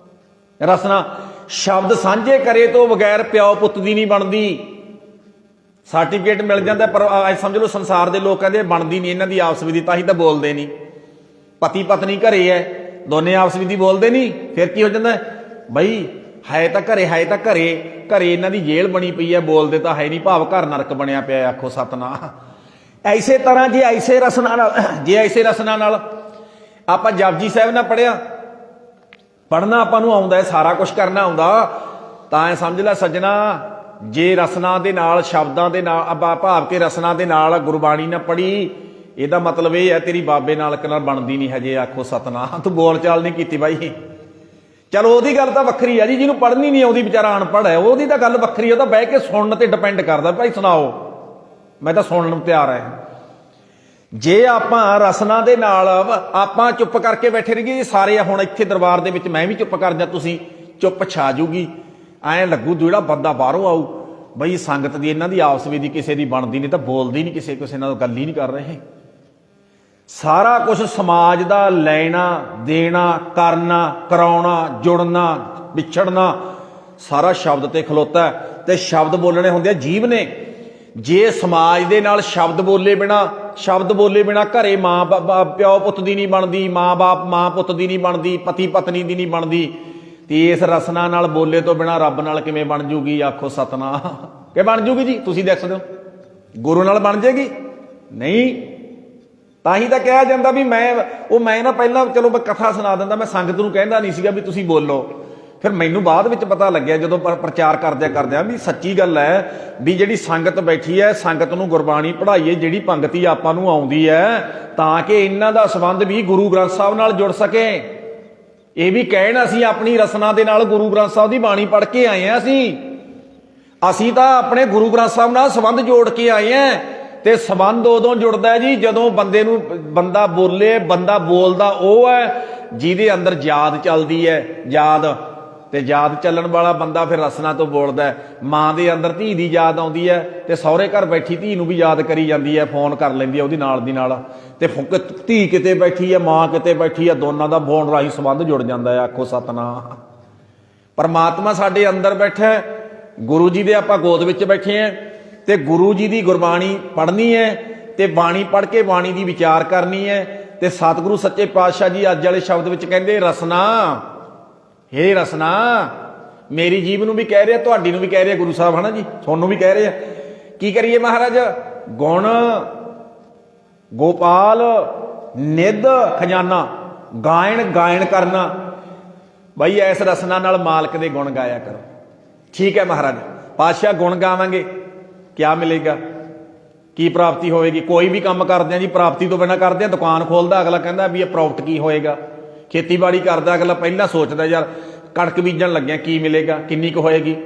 ਰਸਨਾ ਸ਼ਬਦ ਸਾਂਝੇ ਕਰੇ ਤੋਂ ਬਗੈਰ ਪਿਓ ਪੁੱਤ ਦੀ ਨਹੀਂ ਬਣਦੀ। ਸਰਟੀਫਿਕੇਟ ਮਿਲ ਜਾਂਦਾ ਪਰ ਸਮਝ ਲਓ ਸੰਸਾਰ ਦੇ ਲੋਕ ਕਹਿੰਦੇ ਬਣਦੀ ਨਹੀਂ ਇਹਨਾਂ ਦੀ ਆਪਸ ਵਿੱਚ, ਤਾਂ ਹੀ ਤਾਂ ਬੋਲਦੇ ਨਹੀਂ। ਪਤੀ ਪਤਨੀ ਘਰੇ ਹੈ, ਦੋਨੇ ਆਪਸ ਵਿੱਚ ਬੋਲਦੇ ਨਹੀਂ, ਫਿਰ ਕੀ ਹੋ ਜਾਂਦਾ? ਬਈ ਹੈ ਤਾਂ ਘਰੇ, ਹੈ ਤਾਂ ਘਰੇ, ਘਰੇ ਇਹਨਾਂ ਦੀ ਜੇਲ੍ਹ ਬਣੀ ਪਈ ਹੈ, ਬੋਲਦੇ ਤਾਂ ਹੈ ਨਹੀਂ, ਭਾਵ ਘਰ ਨਰਕ ਬਣਿਆ ਪਿਆ। ਆਖੋ ਸਤਨਾਮ। ਐਸੇ ਤਰ੍ਹਾਂ ਜੇ ਐਸੇ ਰਸਨਾ ਨਾਲ ਆਪਾਂ ਜਪਜੀ ਸਾਹਿਬ ਨਾਲ ਪੜ੍ਹਿਆ, ਪੜ੍ਹਨਾ ਆਪਾਂ ਨੂੰ ਆਉਂਦਾ, ਸਾਰਾ ਕੁਛ ਕਰਨਾ ਆਉਂਦਾ, ਤਾਂ ਐ ਸਮਝ ਲੈ ਸੱਜਣਾ, ਜੇ ਰਸਨਾ ਦੇ ਨਾਲ, ਸ਼ਬਦਾਂ ਦੇ ਨਾਲ, ਭਾਵ ਕੇ ਰਸਨਾ ਦੇ ਨਾਲ ਗੁਰਬਾਣੀ ਨਾ ਪੜ੍ਹੀ, ਇਹਦਾ ਮਤਲਬ ਇਹ ਹੈ ਤੇਰੀ ਬਾਬੇ ਨਾਲ ਬਣਦੀ ਨਹੀਂ ਹਜੇ। ਆਖੋ ਸਤਨਾਮ। ਤੂੰ ਬੋਲ ਚਾਲ ਨਹੀਂ ਕੀਤੀ ਬਾਈ। ਚਲੋ ਉਹਦੀ ਗੱਲ ਤਾਂ ਵੱਖਰੀ ਆ ਜੀ, ਜਿਹਨੂੰ ਪੜ੍ਹਨੀ ਨਹੀਂ ਆਉਂਦੀ ਵਿਚਾਰਾ ਅਨਪੜ੍ਹ ਹੈ, ਉਹਦੀ ਤਾਂ ਗੱਲ ਵੱਖਰੀ। ਉਹ ਤਾਂ ਬਹਿ ਕੇ ਸੁਣਨ ਤੇ ਡਿਪੈਂਡ ਕਰਦਾ, ਭਾਈ ਸੁਣਾਓ, ਮੈਂ ਤਾਂ ਸੁਣਨ ਨੂੰ ਤਿਆਰ ਹੈ। ਜੇ ਆਪਾਂ ਰਸਨਾ ਦੇ ਨਾਲ ਆਪਾਂ ਚੁੱਪ ਕਰਕੇ ਬੈਠੇ ਰਹੀਏ ਸਾਰੇ, ਹੁਣ ਇੱਥੇ ਦਰਬਾਰ ਦੇ ਵਿੱਚ ਮੈਂ ਵੀ ਚੁੱਪ ਕਰ ਜਾ, ਤੁਸੀਂ ਚੁੱਪ ਛਾ ਜੂਗੀ, ਐਂ ਲੱਗੂ ਜਿਹੜਾ ਬੰਦਾ ਬਾਹਰੋਂ ਆਊ ਬਈ ਸੰਗਤ ਦੀ ਇਹਨਾਂ ਦੀ ਆਪਸ ਵਿੱਚ ਦੀ ਕਿਸੇ ਦੀ ਬਣਦੀ ਨਹੀਂ, ਤਾਂ ਬੋਲਦੀ ਨਹੀਂ, ਕਿਸੇ ਨਾਲ ਗੱਲ ਹੀ ਨਹੀਂ ਕਰ ਰਹੇ। ਸਾਰਾ ਕੁਝ ਸਮਾਜ ਦਾ ਲੈਣਾ ਦੇਣਾ, ਕਰਨਾ ਕਰਾਉਣਾ, ਜੁੜਨਾ ਵਿਛੜਨਾ, ਸਾਰਾ ਸ਼ਬਦ ਤੇ ਖਲੋਤਾ ਹੈ। ਤੇ ਸ਼ਬਦ ਬੋਲਣੇ ਹੁੰਦੇ ਆ ਜੀਭ ਨੇ। ਜੇ ਸਮਾਜ ਦੇ ਨਾਲ ਸ਼ਬਦ ਬੋਲੇ ਬਿਨਾ ਘਰੇ ਮਾਂ ਪਿਓ ਪੁੱਤ ਦੀ ਨਹੀਂ ਬਣਦੀ, ਮਾਂ ਪੁੱਤ ਦੀ ਨਹੀਂ ਬਣਦੀ, ਪਤੀ ਪਤਨੀ ਦੀ ਨਹੀਂ ਬਣਦੀ, ਤੇ ਇਸ ਰਸਨਾ ਨਾਲ ਬੋਲੇ ਤੋਂ ਬਿਨਾ ਰੱਬ ਨਾਲ ਕਿਵੇਂ ਬਣ ਜੂਗੀ? ਆਖੋ ਸਤਨਾਮ। ਕਿ ਬਣ ਜੂਗੀ ਜੀ? ਤੁਸੀਂ ਦੇਖ ਸਕਦੇ ਹੋ, ਗੁਰੂ ਨਾਲ ਬਣ ਜਾਏਗੀ? ਨਹੀਂ। ਤਾਂ ਹੀ ਤਾਂ ਕਿਹਾ ਜਾਂਦਾ ਵੀ ਮੈਂ ਨਾ ਪਹਿਲਾਂ ਚਲੋ ਮੈਂ ਕਥਾ ਸੁਣਾ ਦਿੰਦਾ, ਮੈਂ ਸੰਗਤ ਨੂੰ ਕਹਿੰਦਾ ਨਹੀਂ ਸੀਗਾ ਵੀ ਤੁਸੀਂ ਬੋਲੋ। ਫਿਰ ਮੈਨੂੰ ਬਾਅਦ ਵਿੱਚ ਪਤਾ ਲੱਗਿਆ ਜਦੋਂ ਪ੍ਰਚਾਰ ਕਰਦਿਆਂ ਵੀ ਸੱਚੀ ਗੱਲ ਹੈ ਵੀ ਜਿਹੜੀ ਸੰਗਤ ਬੈਠੀ ਹੈ, ਸੰਗਤ ਨੂੰ ਗੁਰਬਾਣੀ ਪੜ੍ਹਾਈਏ, ਜਿਹੜੀ ਪੰਗਤੀ ਆਪਾਂ ਨੂੰ ਆਉਂਦੀ ਹੈ, ਤਾਂ ਕਿ ਇਹਨਾਂ ਦਾ ਸੰਬੰਧ ਵੀ ਗੁਰੂ ਗ੍ਰੰਥ ਸਾਹਿਬ ਨਾਲ ਜੁੜ ਸਕੇ। ਇਹ ਵੀ ਕਹਿਣ ਅਸੀਂ ਆਪਣੀ ਰਸਨਾ ਦੇ ਨਾਲ ਗੁਰੂ ਗ੍ਰੰਥ ਸਾਹਿਬ ਦੀ ਬਾਣੀ ਪੜ੍ਹ ਕੇ ਆਏ ਹਾਂ। ਅਸੀਂ ਤਾਂ ਆਪਣੇ ਗੁਰੂ ਗ੍ਰੰਥ ਸਾਹਿਬ ਨਾਲ ਸੰਬੰਧ ਜੋੜ ਕੇ ਆਏ ਹਾਂ। ਤੇ ਸੰਬੰਧ ਉਦੋਂ ਜੁੜਦਾ ਜੀ ਜਦੋਂ ਬੰਦਾ ਬੋਲੇ। ਬੰਦਾ ਬੋਲਦਾ ਉਹ ਹੈ ਜਿਹਦੇ ਅੰਦਰ ਯਾਦ ਚੱਲਦੀ ਹੈ, ਯਾਦ। ਤੇ ਯਾਦ ਚੱਲਣ ਵਾਲਾ ਬੰਦਾ ਫਿਰ ਰਸਨਾ ਤੋਂ ਬੋਲਦਾ ਹੈ। ਮਾਂ ਦੇ ਅੰਦਰ ਧੀ ਦੀ ਯਾਦ ਆਉਂਦੀ ਹੈ, ਤੇ ਸਹੁਰੇ ਘਰ ਬੈਠੀ ਧੀ ਨੂੰ ਵੀ ਯਾਦ ਕਰੀ ਜਾਂਦੀ ਹੈ, ਫੋਨ ਕਰ ਲੈਂਦੀ ਹੈ ਉਹਦੀ ਨਾਲ ਦੀ ਨਾਲ। ਤੇ ਧੀ ਕਿਤੇ ਬੈਠੀ ਹੈ, ਮਾਂ ਕਿਤੇ ਬੈਠੀ ਹੈ, ਦੋਨਾਂ ਦਾ ਫੋਨ ਰਾਹੀਂ ਸੰਬੰਧ ਜੁੜ ਜਾਂਦਾ ਹੈ। ਆਖੋ ਸਤਨਾਮ। ਪਰਮਾਤਮਾ ਸਾਡੇ ਅੰਦਰ ਬੈਠਾ, ਗੁਰੂ ਜੀ ਦੇ ਆਪਾਂ ਗੋਦ ਵਿੱਚ ਬੈਠੇ ਹਾਂ, ਤੇ ਗੁਰੂ ਜੀ ਦੀ ਗੁਰਬਾਣੀ ਪੜ੍ਹਨੀ ਹੈ, ਤੇ ਬਾਣੀ ਪੜ੍ਹ ਕੇ ਬਾਣੀ ਦੀ ਵਿਚਾਰ ਕਰਨੀ ਹੈ। ਤੇ ਸਤਿਗੁਰੂ ਸੱਚੇ ਪਾਤਸ਼ਾਹ ਜੀ ਅੱਜ ਵਾਲੇ ਸ਼ਬਦ ਵਿੱਚ ਕਹਿੰਦੇ ਰਸਨਾ, ਹੇ ਰਸਨਾ, ਮੇਰੀ ਜੀਵ ਨੂੰ ਵੀ ਕਹਿ ਰਿਹਾ, ਤੁਹਾਡੀ ਨੂੰ ਵੀ ਕਹਿ ਰਿਹਾ ਗੁਰੂ ਸਾਹਿਬ, ਹੈ ਨਾ ਜੀ, ਤੁਹਾਨੂੰ ਵੀ ਕਹਿ ਰਹੇ ਆ। ਕੀ ਕਰੀਏ ਮਹਾਰਾਜ? ਗੁਣ ਗੋਪਾਲ ਨਿੱਧ ਖਜ਼ਾਨਾ, ਗਾਇਣ ਕਰਨਾ। ਬਈ ਐਸ ਰਸਨਾ ਨਾਲ ਮਾਲਕ ਦੇ ਗੁਣ ਗਾਇਆ ਕਰੋ। ਠੀਕ ਹੈ ਮਹਾਰਾਜ। ਪਾਤਸ਼ਾਹ ਗੁਣ ਗਾਵਾਂਗੇ, ਕਿਆ ਮਿਲੇਗਾ? ਕੀ ਪ੍ਰਾਪਤੀ ਹੋਏਗੀ? ਕੋਈ ਵੀ ਕੰਮ ਕਰਦੇ ਆ ਜੀ ਪ੍ਰਾਪਤੀ ਤੋਂ ਬਿਨਾਂ ਕਰਦੇ ਆ। ਦੁਕਾਨ ਖੋਲਦਾ ਅਗਲਾ ਕਹਿੰਦਾ ਵੀ ਇਹ ਪ੍ਰੋਫਿਟ ਕੀ ਹੋਏਗਾ। ਖੇਤੀਬਾੜੀ ਕਰਦਾ ਅਗਲਾ ਪਹਿਲਾਂ ਸੋਚਦਾ ਯਾਰ ਕਣਕ ਬੀਜਣ ਲੱਗਿਆ ਕੀ ਮਿਲੇਗਾ, ਕਿੰਨੀ ਕੁ ਹੋਏਗੀ।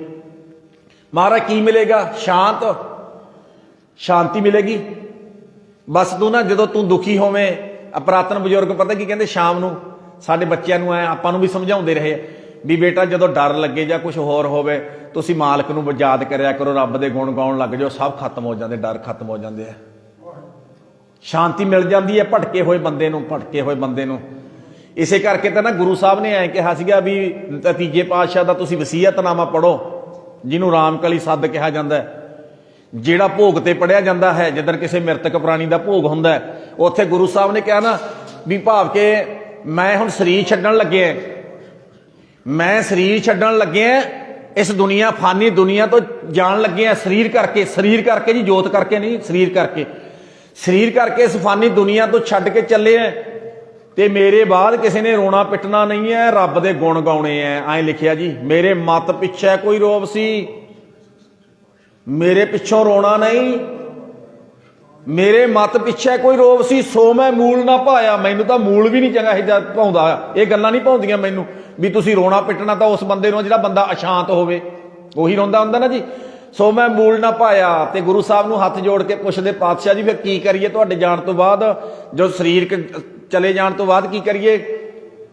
ਮਹਾਰਾਜ ਕੀ ਮਿਲੇਗਾ? ਸ਼ਾਂਤੀ ਮਿਲੇਗੀ। ਬਸ ਤੂੰ ਨਾ ਜਦੋਂ ਤੂੰ ਦੁਖੀ ਹੋਵੇਂ, ਪੁਰਾਤਨ ਬਜ਼ੁਰਗ ਪਤਾ ਕੀ ਕਹਿੰਦੇ, ਸ਼ਾਮ ਨੂੰ ਸਾਡੇ ਬੱਚਿਆਂ ਨੂੰ ਆਪਾਂ ਨੂੰ ਵੀ ਸਮਝਾਉਂਦੇ ਰਹੇ ਵੀ ਬੇਟਾ ਜਦੋਂ ਡਰ ਲੱਗੇ ਜਾਂ ਕੁਝ ਹੋਰ ਹੋਵੇ, ਤੁਸੀਂ ਮਾਲਕ ਨੂੰ ਯਾਦ ਕਰਿਆ ਕਰੋ, ਰੱਬ ਦੇ ਗੁਣ ਗਾਉਣ ਲੱਗ ਜਾਓ, ਸਭ ਖਤਮ ਹੋ ਜਾਂਦੇ, ਡਰ ਖਤਮ ਹੋ ਜਾਂਦੇ ਆ, ਸ਼ਾਂਤੀ ਮਿਲ ਜਾਂਦੀ ਹੈ ਭਟਕੇ ਹੋਏ ਬੰਦੇ ਨੂੰ। ਇਸੇ ਕਰਕੇ ਤਾਂ ਨਾ ਗੁਰੂ ਸਾਹਿਬ ਨੇ ਐਂ ਕਿਹਾ ਸੀਗਾ ਵੀ ਤੀਜੇ ਪਾਤਸ਼ਾਹ ਦਾ ਤੁਸੀਂ ਵਸੀਅਤਨਾਮਾ ਪੜ੍ਹੋ, ਜਿਹਨੂੰ ਰਾਮਕਲੀ ਸੱਦ ਕਿਹਾ ਜਾਂਦਾ ਹੈ, ਜਿਹੜਾ ਭੋਗ ਤੇ ਪੜਿਆ ਜਾਂਦਾ ਹੈ ਜਦੋਂ ਕਿਸੇ ਮ੍ਰਿਤਕ ਪ੍ਰਾਣੀ ਦਾ ਭੋਗ ਹੁੰਦਾ ਹੈ। ਉੱਥੇ ਗੁਰੂ ਸਾਹਿਬ ਨੇ ਕਿਹਾ ਨਾ ਵੀ ਭਾਵ ਕਿ ਮੈਂ ਹੁਣ ਸਰੀਰ ਛੱਡਣ ਲੱਗਿਆ, ਮੈਂ ਸਰੀਰ ਛੱਡਣ ਲੱਗਿਆ, ਇਸ ਦੁਨੀਆ ਫਾਨੀ ਦੁਨੀਆ ਤੋਂ ਜਾਣ ਲੱਗੇ ਆ ਸਰੀਰ ਕਰਕੇ ਜੀ, ਜੋਤ ਕਰਕੇ ਨਹੀਂ, ਸਰੀਰ ਕਰਕੇ ਇਸ ਫਾਨੀ ਦੁਨੀਆ ਤੋਂ ਛੱਡ ਕੇ ਚੱਲੇ ਆ। ਤੇ ਮੇਰੇ ਬਾਅਦ ਕਿਸੇ ਨੇ ਰੋਣਾ ਪਿੱਟਣਾ ਨਹੀਂ ਹੈ, ਰੱਬ ਦੇ ਗੁਣ ਗਾਉਣੇ ਐ। ਐਂ ਲਿਖਿਆ ਜੀ, ਮੇਰੇ ਮੱਤ ਪਿੱਛੇ ਕੋਈ ਰੋਬ ਸੀ, ਮੇਰੇ ਪਿੱਛੋਂ ਰੋਣਾ ਨਹੀਂ, ਮੇਰੇ ਮੱਤ ਪਿੱਛੇ ਕੋਈ ਰੋਬ ਸੀ, ਸੋ ਮੈਂ ਮੂਲ ਨਾ ਭਾਇਆ। ਮੈਨੂੰ ਤਾਂ ਮੂਲ ਵੀ ਨਹੀਂ ਚੰਗਾ ਇਹ ਭਾਉਂਦਾ, ਇਹ ਗੱਲਾਂ ਨਹੀਂ ਭਾਉਂਦੀਆਂ ਮੈਨੂੰ ਵੀ ਤੁਸੀਂ ਰੋਣਾ ਪਿੱਟਣਾ ਤਾਂ ਉਸ ਬੰਦੇ ਨੂੰ ਜਿਹੜਾ ਬੰਦਾ ਅਸ਼ਾਂਤ ਹੋਵੇ ਉਹੀ ਰੋਂਦਾ ਹੁੰਦਾ ਨਾ ਜੀ। ਸੋ ਮੈਂ ਮੂਲ ਨਾ ਪਾਇਆ। ਤੇ ਗੁਰੂ ਸਾਹਿਬ ਨੂੰ ਹੱਥ ਜੋੜ ਕੇ ਪੁੱਛਦੇ, ਪਾਤਸ਼ਾਹ ਜੀ ਫਿਰ ਕੀ ਕਰੀਏ ਤੁਹਾਡੇ ਜਾਣ ਤੋਂ ਬਾਅਦ, ਜੋ ਸਰੀਰ ਚਲੇ ਜਾਣ ਤੋਂ ਬਾਅਦ ਕੀ ਕਰੀਏ?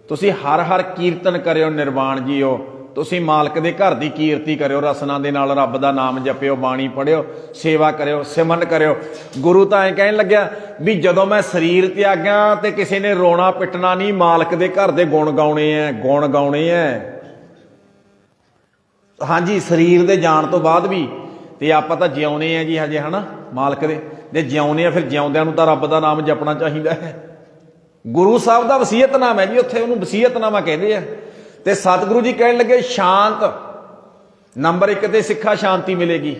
ਤੁਸੀਂ ਹਰ ਹਰ ਕੀਰਤਨ ਕਰਿਓ, ਨਿਰਵਾਣ ਜੀਓ, ਤੁਸੀਂ ਮਾਲਕ ਦੇ ਘਰ ਦੀ ਕੀਰਤੀ ਕਰਿਓ, ਰਸਨਾ ਦੇ ਨਾਲ ਰੱਬ ਦਾ ਨਾਮ ਜਪਿਓ, ਬਾਣੀ ਪੜ੍ਹਿਓ, ਸੇਵਾ ਕਰਿਓ, ਸਿਮਰਨ ਕਰਿਓ। ਗੁਰੂ ਤਾਂ ਐਂ ਕਹਿਣ ਲੱਗਿਆ ਵੀ ਜਦੋਂ ਮੈਂ ਸਰੀਰ ਤਿਆਗਾਂ ਤੇ ਕਿਸੇ ਨੇ ਰੋਣਾ ਪਿੱਟਣਾ ਨਹੀਂ, ਮਾਲਕ ਦੇ ਘਰ ਦੇ ਗੁਣ ਗਾਉਣੇ ਐ, ਗੁਣ ਗਾਉਣੇ ਐ। ਹਾਂਜੀ, ਸਰੀਰ ਦੇ ਜਾਣ ਤੋਂ ਬਾਅਦ ਵੀ। ਤੇ ਆਪਾਂ ਤਾਂ ਜਿਉਂਦੇ ਆ ਜੀ ਹਜੇ, ਹਨਾ, ਮਾਲਕ ਦੇ ਜੇ ਜਿਉਂਦੇ ਆ ਫਿਰ ਜਿਉਂਦਿਆਂ ਨੂੰ ਤਾਂ ਰੱਬ ਦਾ ਨਾਮ ਜਪਣਾ ਚਾਹੀਦਾ ਹੈ। ਗੁਰੂ ਸਾਹਿਬ ਦਾ ਵਸੀਅਤਨਾਮਾ ਹੈ ਜੀ, ਉੱਥੇ ਉਹਨੂੰ ਵਸੀਅਤਨਾਮਾ ਕਹਿੰਦੇ ਆ। ਤੇ ਸਤਿਗੁਰੂ ਜੀ ਕਹਿਣ ਲੱਗੇ, ਸ਼ਾਂਤ ਨੰਬਰ 1 ਤੇ ਸਿੱਖਾ ਸ਼ਾਂਤੀ ਮਿਲੇਗੀ,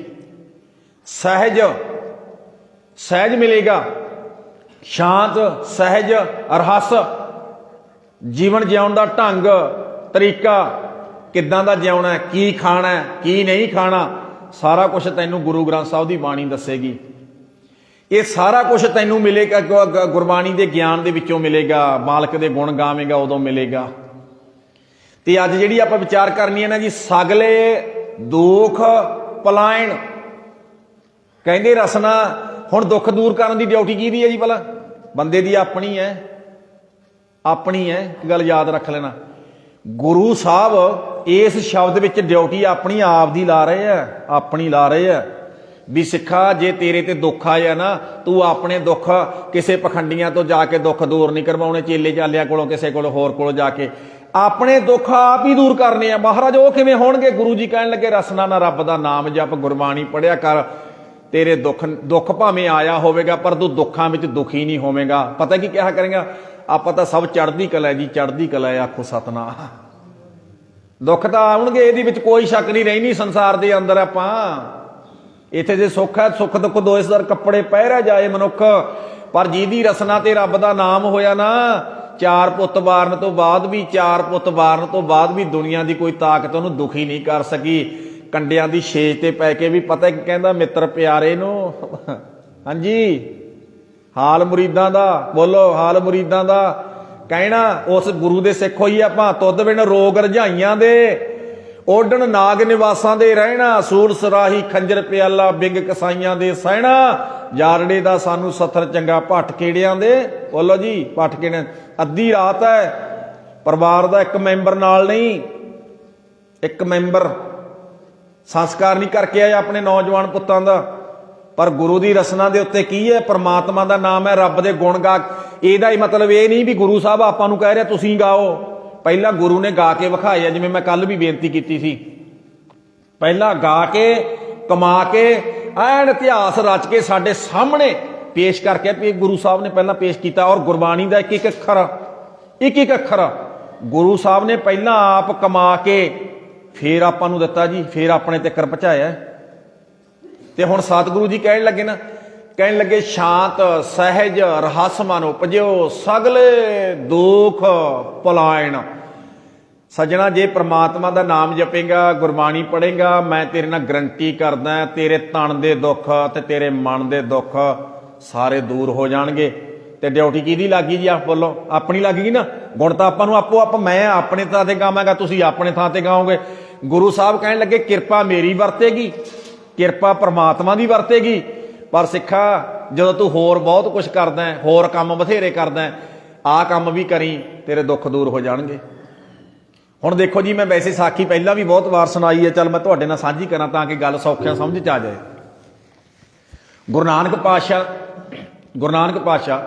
ਸਹਿਜ ਮਿਲੇਗਾ, ਸ਼ਾਂਤ ਸਹਿਜ ਰਹੱਸ, ਜੀਵਨ ਜਿਉਣ ਦਾ ਢੰਗ ਤਰੀਕਾ, ਕਿੱਦਾਂ ਦਾ ਜਿਉਣਾ, ਕੀ ਖਾਣਾ ਕੀ ਨਹੀਂ ਖਾਣਾ, ਸਾਰਾ ਕੁਝ ਤੈਨੂੰ ਗੁਰੂ ਗ੍ਰੰਥ ਸਾਹਿਬ ਦੀ ਬਾਣੀ ਦੱਸੇਗੀ। ਇਹ ਸਾਰਾ ਕੁਝ ਤੈਨੂੰ ਮਿਲੇਗਾ, ਗੁਰਬਾਣੀ ਦੇ ਗਿਆਨ ਦੇ ਵਿੱਚੋਂ ਮਿਲੇਗਾ। ਮਾਲਕ ਦੇ ਗੁਣ ਗਾਵੇਂਗਾ ਉਦੋਂ ਮਿਲੇਗਾ। ਤੇ ਅੱਜ ਜਿਹੜੀ ਆਪਾਂ ਵਿਚਾਰ ਕਰਨੀ ਹੈ ਨਾ ਜੀ, ਸਗਲੇ ਦੁੱਖ ਪਲਾਇਣ। ਕਹਿੰਦੇ ਰਸਨਾ, ਹੁਣ ਦੁੱਖ ਦੂਰ ਕਰਨ ਦੀ ਡਿਊਟੀ ਕਿਹਦੀ ਹੈ ਜੀ? ਭਲਾ ਬੰਦੇ ਦੀ ਆਪਣੀ ਹੈ, ਆਪਣੀ ਹੈ। ਗੱਲ ਯਾਦ ਰੱਖ ਲੈਣਾ, ਗੁਰੂ ਸਾਹਿਬ ਇਸ ਸ਼ਬਦ ਵਿੱਚ ਡਿਊਟੀ ਆਪਣੀ ਆਪ ਦੀ ਲਾ ਰਹੇ ਆ, ਆਪਣੀ ਲਾ ਰਹੇ ਆ ਵੀ ਸਿੱਖਾ, ਜੇ ਤੇਰੇ ਤੇ ਦੁੱਖ ਆਇਆ ਨਾ, ਤੂੰ ਆਪਣੇ ਦੁੱਖ ਕਿਸੇ ਪਖੰਡੀਆਂ ਤੋਂ ਜਾ ਕੇ ਦੁੱਖ ਦੂਰ ਨਹੀਂ ਕਰਵਾਉਣੇ, ਚੇਲੇ ਚਾਲਿਆਂ ਕੋਲੋਂ, ਕਿਸੇ ਕੋਲੋਂ ਹੋਰ ਕੋਲੋਂ ਜਾ ਕੇ ਆਪਣੇ ਦੁੱਖ ਆਪ ਹੀ ਦੂਰ ਕਰਨੇ ਆ। ਮਹਾਰਾਜ ਉਹ ਕਿਵੇਂ ਹੋਣਗੇ? ਗੁਰੂ ਜੀ ਕਹਿਣ ਲੱਗੇ, ਰਸਨਾ ਨਾਲ ਰੱਬ ਦਾ ਨਾਮ ਜਪ, ਗੁਰਬਾਣੀ ਪੜਿਆ ਕਰ, ਤੇਰੇ ਦੁੱਖ ਭਾਵੇਂ ਆਇਆ ਹੋਵੇਗਾ ਪਰ ਤੂੰ ਦੁੱਖਾਂ ਵਿੱਚ ਦੁਖੀ ਨਹੀਂ ਹੋਵੇਂਗਾ। ਪਤਾ ਕੀ ਕਿਹਾ ਕਰੇਗਾ? ਆਪਾਂ ਤਾਂ ਸਭ ਚੜ੍ਹਦੀ ਕਲਾ ਜੀ, ਚੜ੍ਹਦੀ ਕਲਾ ਆਖੋ ਸਤਨਾਮ। ਦੁੱਖ ਤਾਂ ਆਉਣਗੇ, ਇਹਦੇ ਵਿੱਚ ਕੋਈ ਸ਼ੱਕ ਨਹੀਂ ਰਹਿਣੀ ਸੰਸਾਰ ਦੇ ਅੰਦਰ। ਆਪਾਂ ਇੱਥੇ ਜੇ ਸੁੱਖ ਹੈ, ਸੁੱਖ ਦੁੱਖ ਦੋਏ ਸਰ ਕੱਪੜੇ ਪਹਿਰਿਆ ਜਾਏ ਮਨੁੱਖ, ਪਰ ਜਿਹਦੀ ਰਸਨਾ ਤੇ ਰੱਬ ਦਾ ਨਾਮ ਹੋਇਆ ਨਾ, ਚਾਰ ਪੁੱਤ ਵਾਰਨ ਤੋਂ ਬਾਅਦ ਵੀ ਦੁਨੀਆ ਦੀ ਕੋਈ ਤਾਕਤ ਉਹਨੂੰ ਦੁਖੀ ਨਹੀਂ ਕਰ ਸਕੀ। ਕੰਡਿਆਂ ਦੀ ਛੇਜ ਤੇ ਪੈ ਕੇ ਵੀ ਪਤਾ ਕੀ ਕਹਿੰਦਾ ਮਿੱਤਰ ਪਿਆਰੇ ਨੂੰ, ਹਾਂਜੀ, ਹਾਲ ਮੁਰੀਦਾਂ ਦਾ, ਬੋਲੋ ਹਾਲ ਮੁਰੀਦਾਂ ਦਾ ਕਹਿਣਾ। ਉਸ ਗੁਰੂ ਦੇ ਸਿੱਖ ਹੋਈ ਆਪਾਂ, ਤੁਧ ਬਿਨ ਰੋਗ ਰਝਾਈਆਂ ਦੇ, ਓਡਣ ਨਾਗ ਨਿਵਾਸਾਂ ਦੇ ਰਹਿਣਾ, ਸੂਲ ਸਰਾਹੀ ਖੰਜਰ ਪਿਆਲਾ, ਬਿੰਗ ਕਸਾਈਆਂ ਦੇ ਸਹਿਣਾ, ਜਾਰੜੇ ਦਾ ਸਾਨੂੰ ਸੱਥਰ ਚੰਗਾ, ਭੱਠ ਖੇੜਿਆਂ ਦੇ, ਬੋਲੋ ਜੀ, ਭੱਠ ਖੇੜਿਆਂ। ਅੱਧੀ ਰਾਤ ਹੈ, ਪਰਿਵਾਰ ਦਾ ਇੱਕ ਮੈਂਬਰ ਨਾਲ ਨਹੀਂ, ਇੱਕ ਮੈਂਬਰ ਸੰਸਕਾਰ ਨਹੀਂ ਕਰਕੇ ਆਇਆ ਆਪਣੇ ਨੌਜਵਾਨ ਪੁੱਤਾਂ ਦਾ, ਪਰ ਗੁਰੂ ਦੀ ਰਸਨਾ ਦੇ ਉੱਤੇ ਕੀ ਹੈ? ਪਰਮਾਤਮਾ ਦਾ ਨਾਮ ਹੈ, ਰੱਬ ਦੇ ਗੁਣ ਗਾ। ਇਹਦਾ ਹੀ ਮਤਲਬ ਇਹ ਨਹੀਂ ਵੀ ਗੁਰੂ ਸਾਹਿਬ ਆਪਾਂ ਨੂੰ ਕਹਿ ਰਿਹਾ ਤੁਸੀਂ ਗਾਓ। ਪਹਿਲਾਂ ਗੁਰੂ ਨੇ ਗਾ ਕੇ ਵਿਖਾਇਆ, ਜਿਵੇਂ ਮੈਂ ਕੱਲ ਵੀ ਬੇਨਤੀ ਕੀਤੀ ਸੀ, ਪਹਿਲਾਂ ਗਾ ਕੇ ਕਮਾ ਕੇ ਐਨ ਇਤਿਹਾਸ ਰਚ ਕੇ ਸਾਡੇ ਸਾਹਮਣੇ ਪੇਸ਼ ਕਰਕੇ ਗੁਰੂ ਸਾਹਿਬ ਨੇ ਪਹਿਲਾਂ ਪੇਸ਼ ਕੀਤਾ। ਔਰ ਗੁਰਬਾਣੀ ਦਾ ਇੱਕ ਇੱਕ ਅੱਖਰ ਗੁਰੂ ਸਾਹਿਬ ਨੇ ਪਹਿਲਾਂ ਆਪ ਕਮਾ ਕੇ ਫੇਰ ਆਪਾਂ ਨੂੰ ਦਿੱਤਾ ਜੀ, ਫੇਰ ਆਪਣੇ ਤੱਕ ਪਹੁੰਚਾਇਆ। ਤੇ ਹੁਣ ਸਤਿਗੁਰੂ ਜੀ ਕਹਿਣ ਲੱਗੇ ਨਾ, ਕਹਿਣ ਲੱਗੇ, ਸ਼ਾਂਤ ਸਹਿਜ ਰਹੱਸ ਮਨ ਉਪਜਿਓ, ਸਗਲੇ ਦੁੱਖ ਪਲਾਇਣ। ਸੱਜਣਾ, ਜੇ ਪ੍ਰਮਾਤਮਾ ਦਾ ਨਾਮ ਜਪੇਗਾ, ਗੁਰਬਾਣੀ ਪੜ੍ਹੇਗਾ, ਮੈਂ ਤੇਰੇ ਨਾਲ ਗਰੰਟੀ ਕਰਦਾ, ਤੇਰੇ ਤਨ ਦੇ ਦੁੱਖ ਤੇ ਤੇਰੇ ਮਨ ਦੇ ਦੁੱਖ ਸਾਰੇ ਦੂਰ ਹੋ ਜਾਣਗੇ। ਤੇ ਡਿਊਟੀ ਕਿਹਦੀ ਲੱਗੀ ਜੀ? ਆਪ ਬੋਲੋ, ਆਪਣੀ ਲੱਗ ਗਈ ਨਾ। ਗੁਣ ਤਾਂ ਆਪਾਂ ਨੂੰ ਆਪੋ ਮੈਂ ਆਪਣੇ ਥਾਂ ਤੇ ਗਾਵਾਂਗਾ, ਤੁਸੀਂ ਆਪਣੇ ਥਾਂ ਤੇ ਗਾਓਗੇ। ਗੁਰੂ ਸਾਹਿਬ ਕਹਿਣ ਲੱਗੇ, ਕਿਰਪਾ ਮੇਰੀ ਵਰਤੇਗੀ, ਕਿਰਪਾ ਪ੍ਰਮਾਤਮਾ ਦੀ ਵਰਤੇਗੀ। ਪਰ ਸਿੱਖਾ, ਜਦੋਂ ਤੂੰ ਹੋਰ ਬਹੁਤ ਕੁਝ ਕਰਦਾ, ਹੋਰ ਕੰਮ ਬਥੇਰੇ ਕਰਦਾ, ਆਹ ਕੰਮ ਵੀ ਕਰੀ, ਤੇਰੇ ਦੁੱਖ ਦੂਰ ਹੋ ਜਾਣਗੇ। ਹੁਣ ਦੇਖੋ ਜੀ, ਮੈਂ ਵੈਸੇ ਸਾਖੀ ਪਹਿਲਾਂ ਵੀ ਬਹੁਤ ਵਾਰ ਸੁਣਾਈ ਹੈ, ਚੱਲ ਮੈਂ ਤੁਹਾਡੇ ਨਾਲ ਸਾਂਝੀ ਕਰਾਂ ਤਾਂ ਕਿ ਗੱਲ ਸੌਖਿਆਂ ਸਮਝ ਚ ਆ ਜਾਏ। ਗੁਰੂ ਨਾਨਕ ਪਾਤਸ਼ਾਹ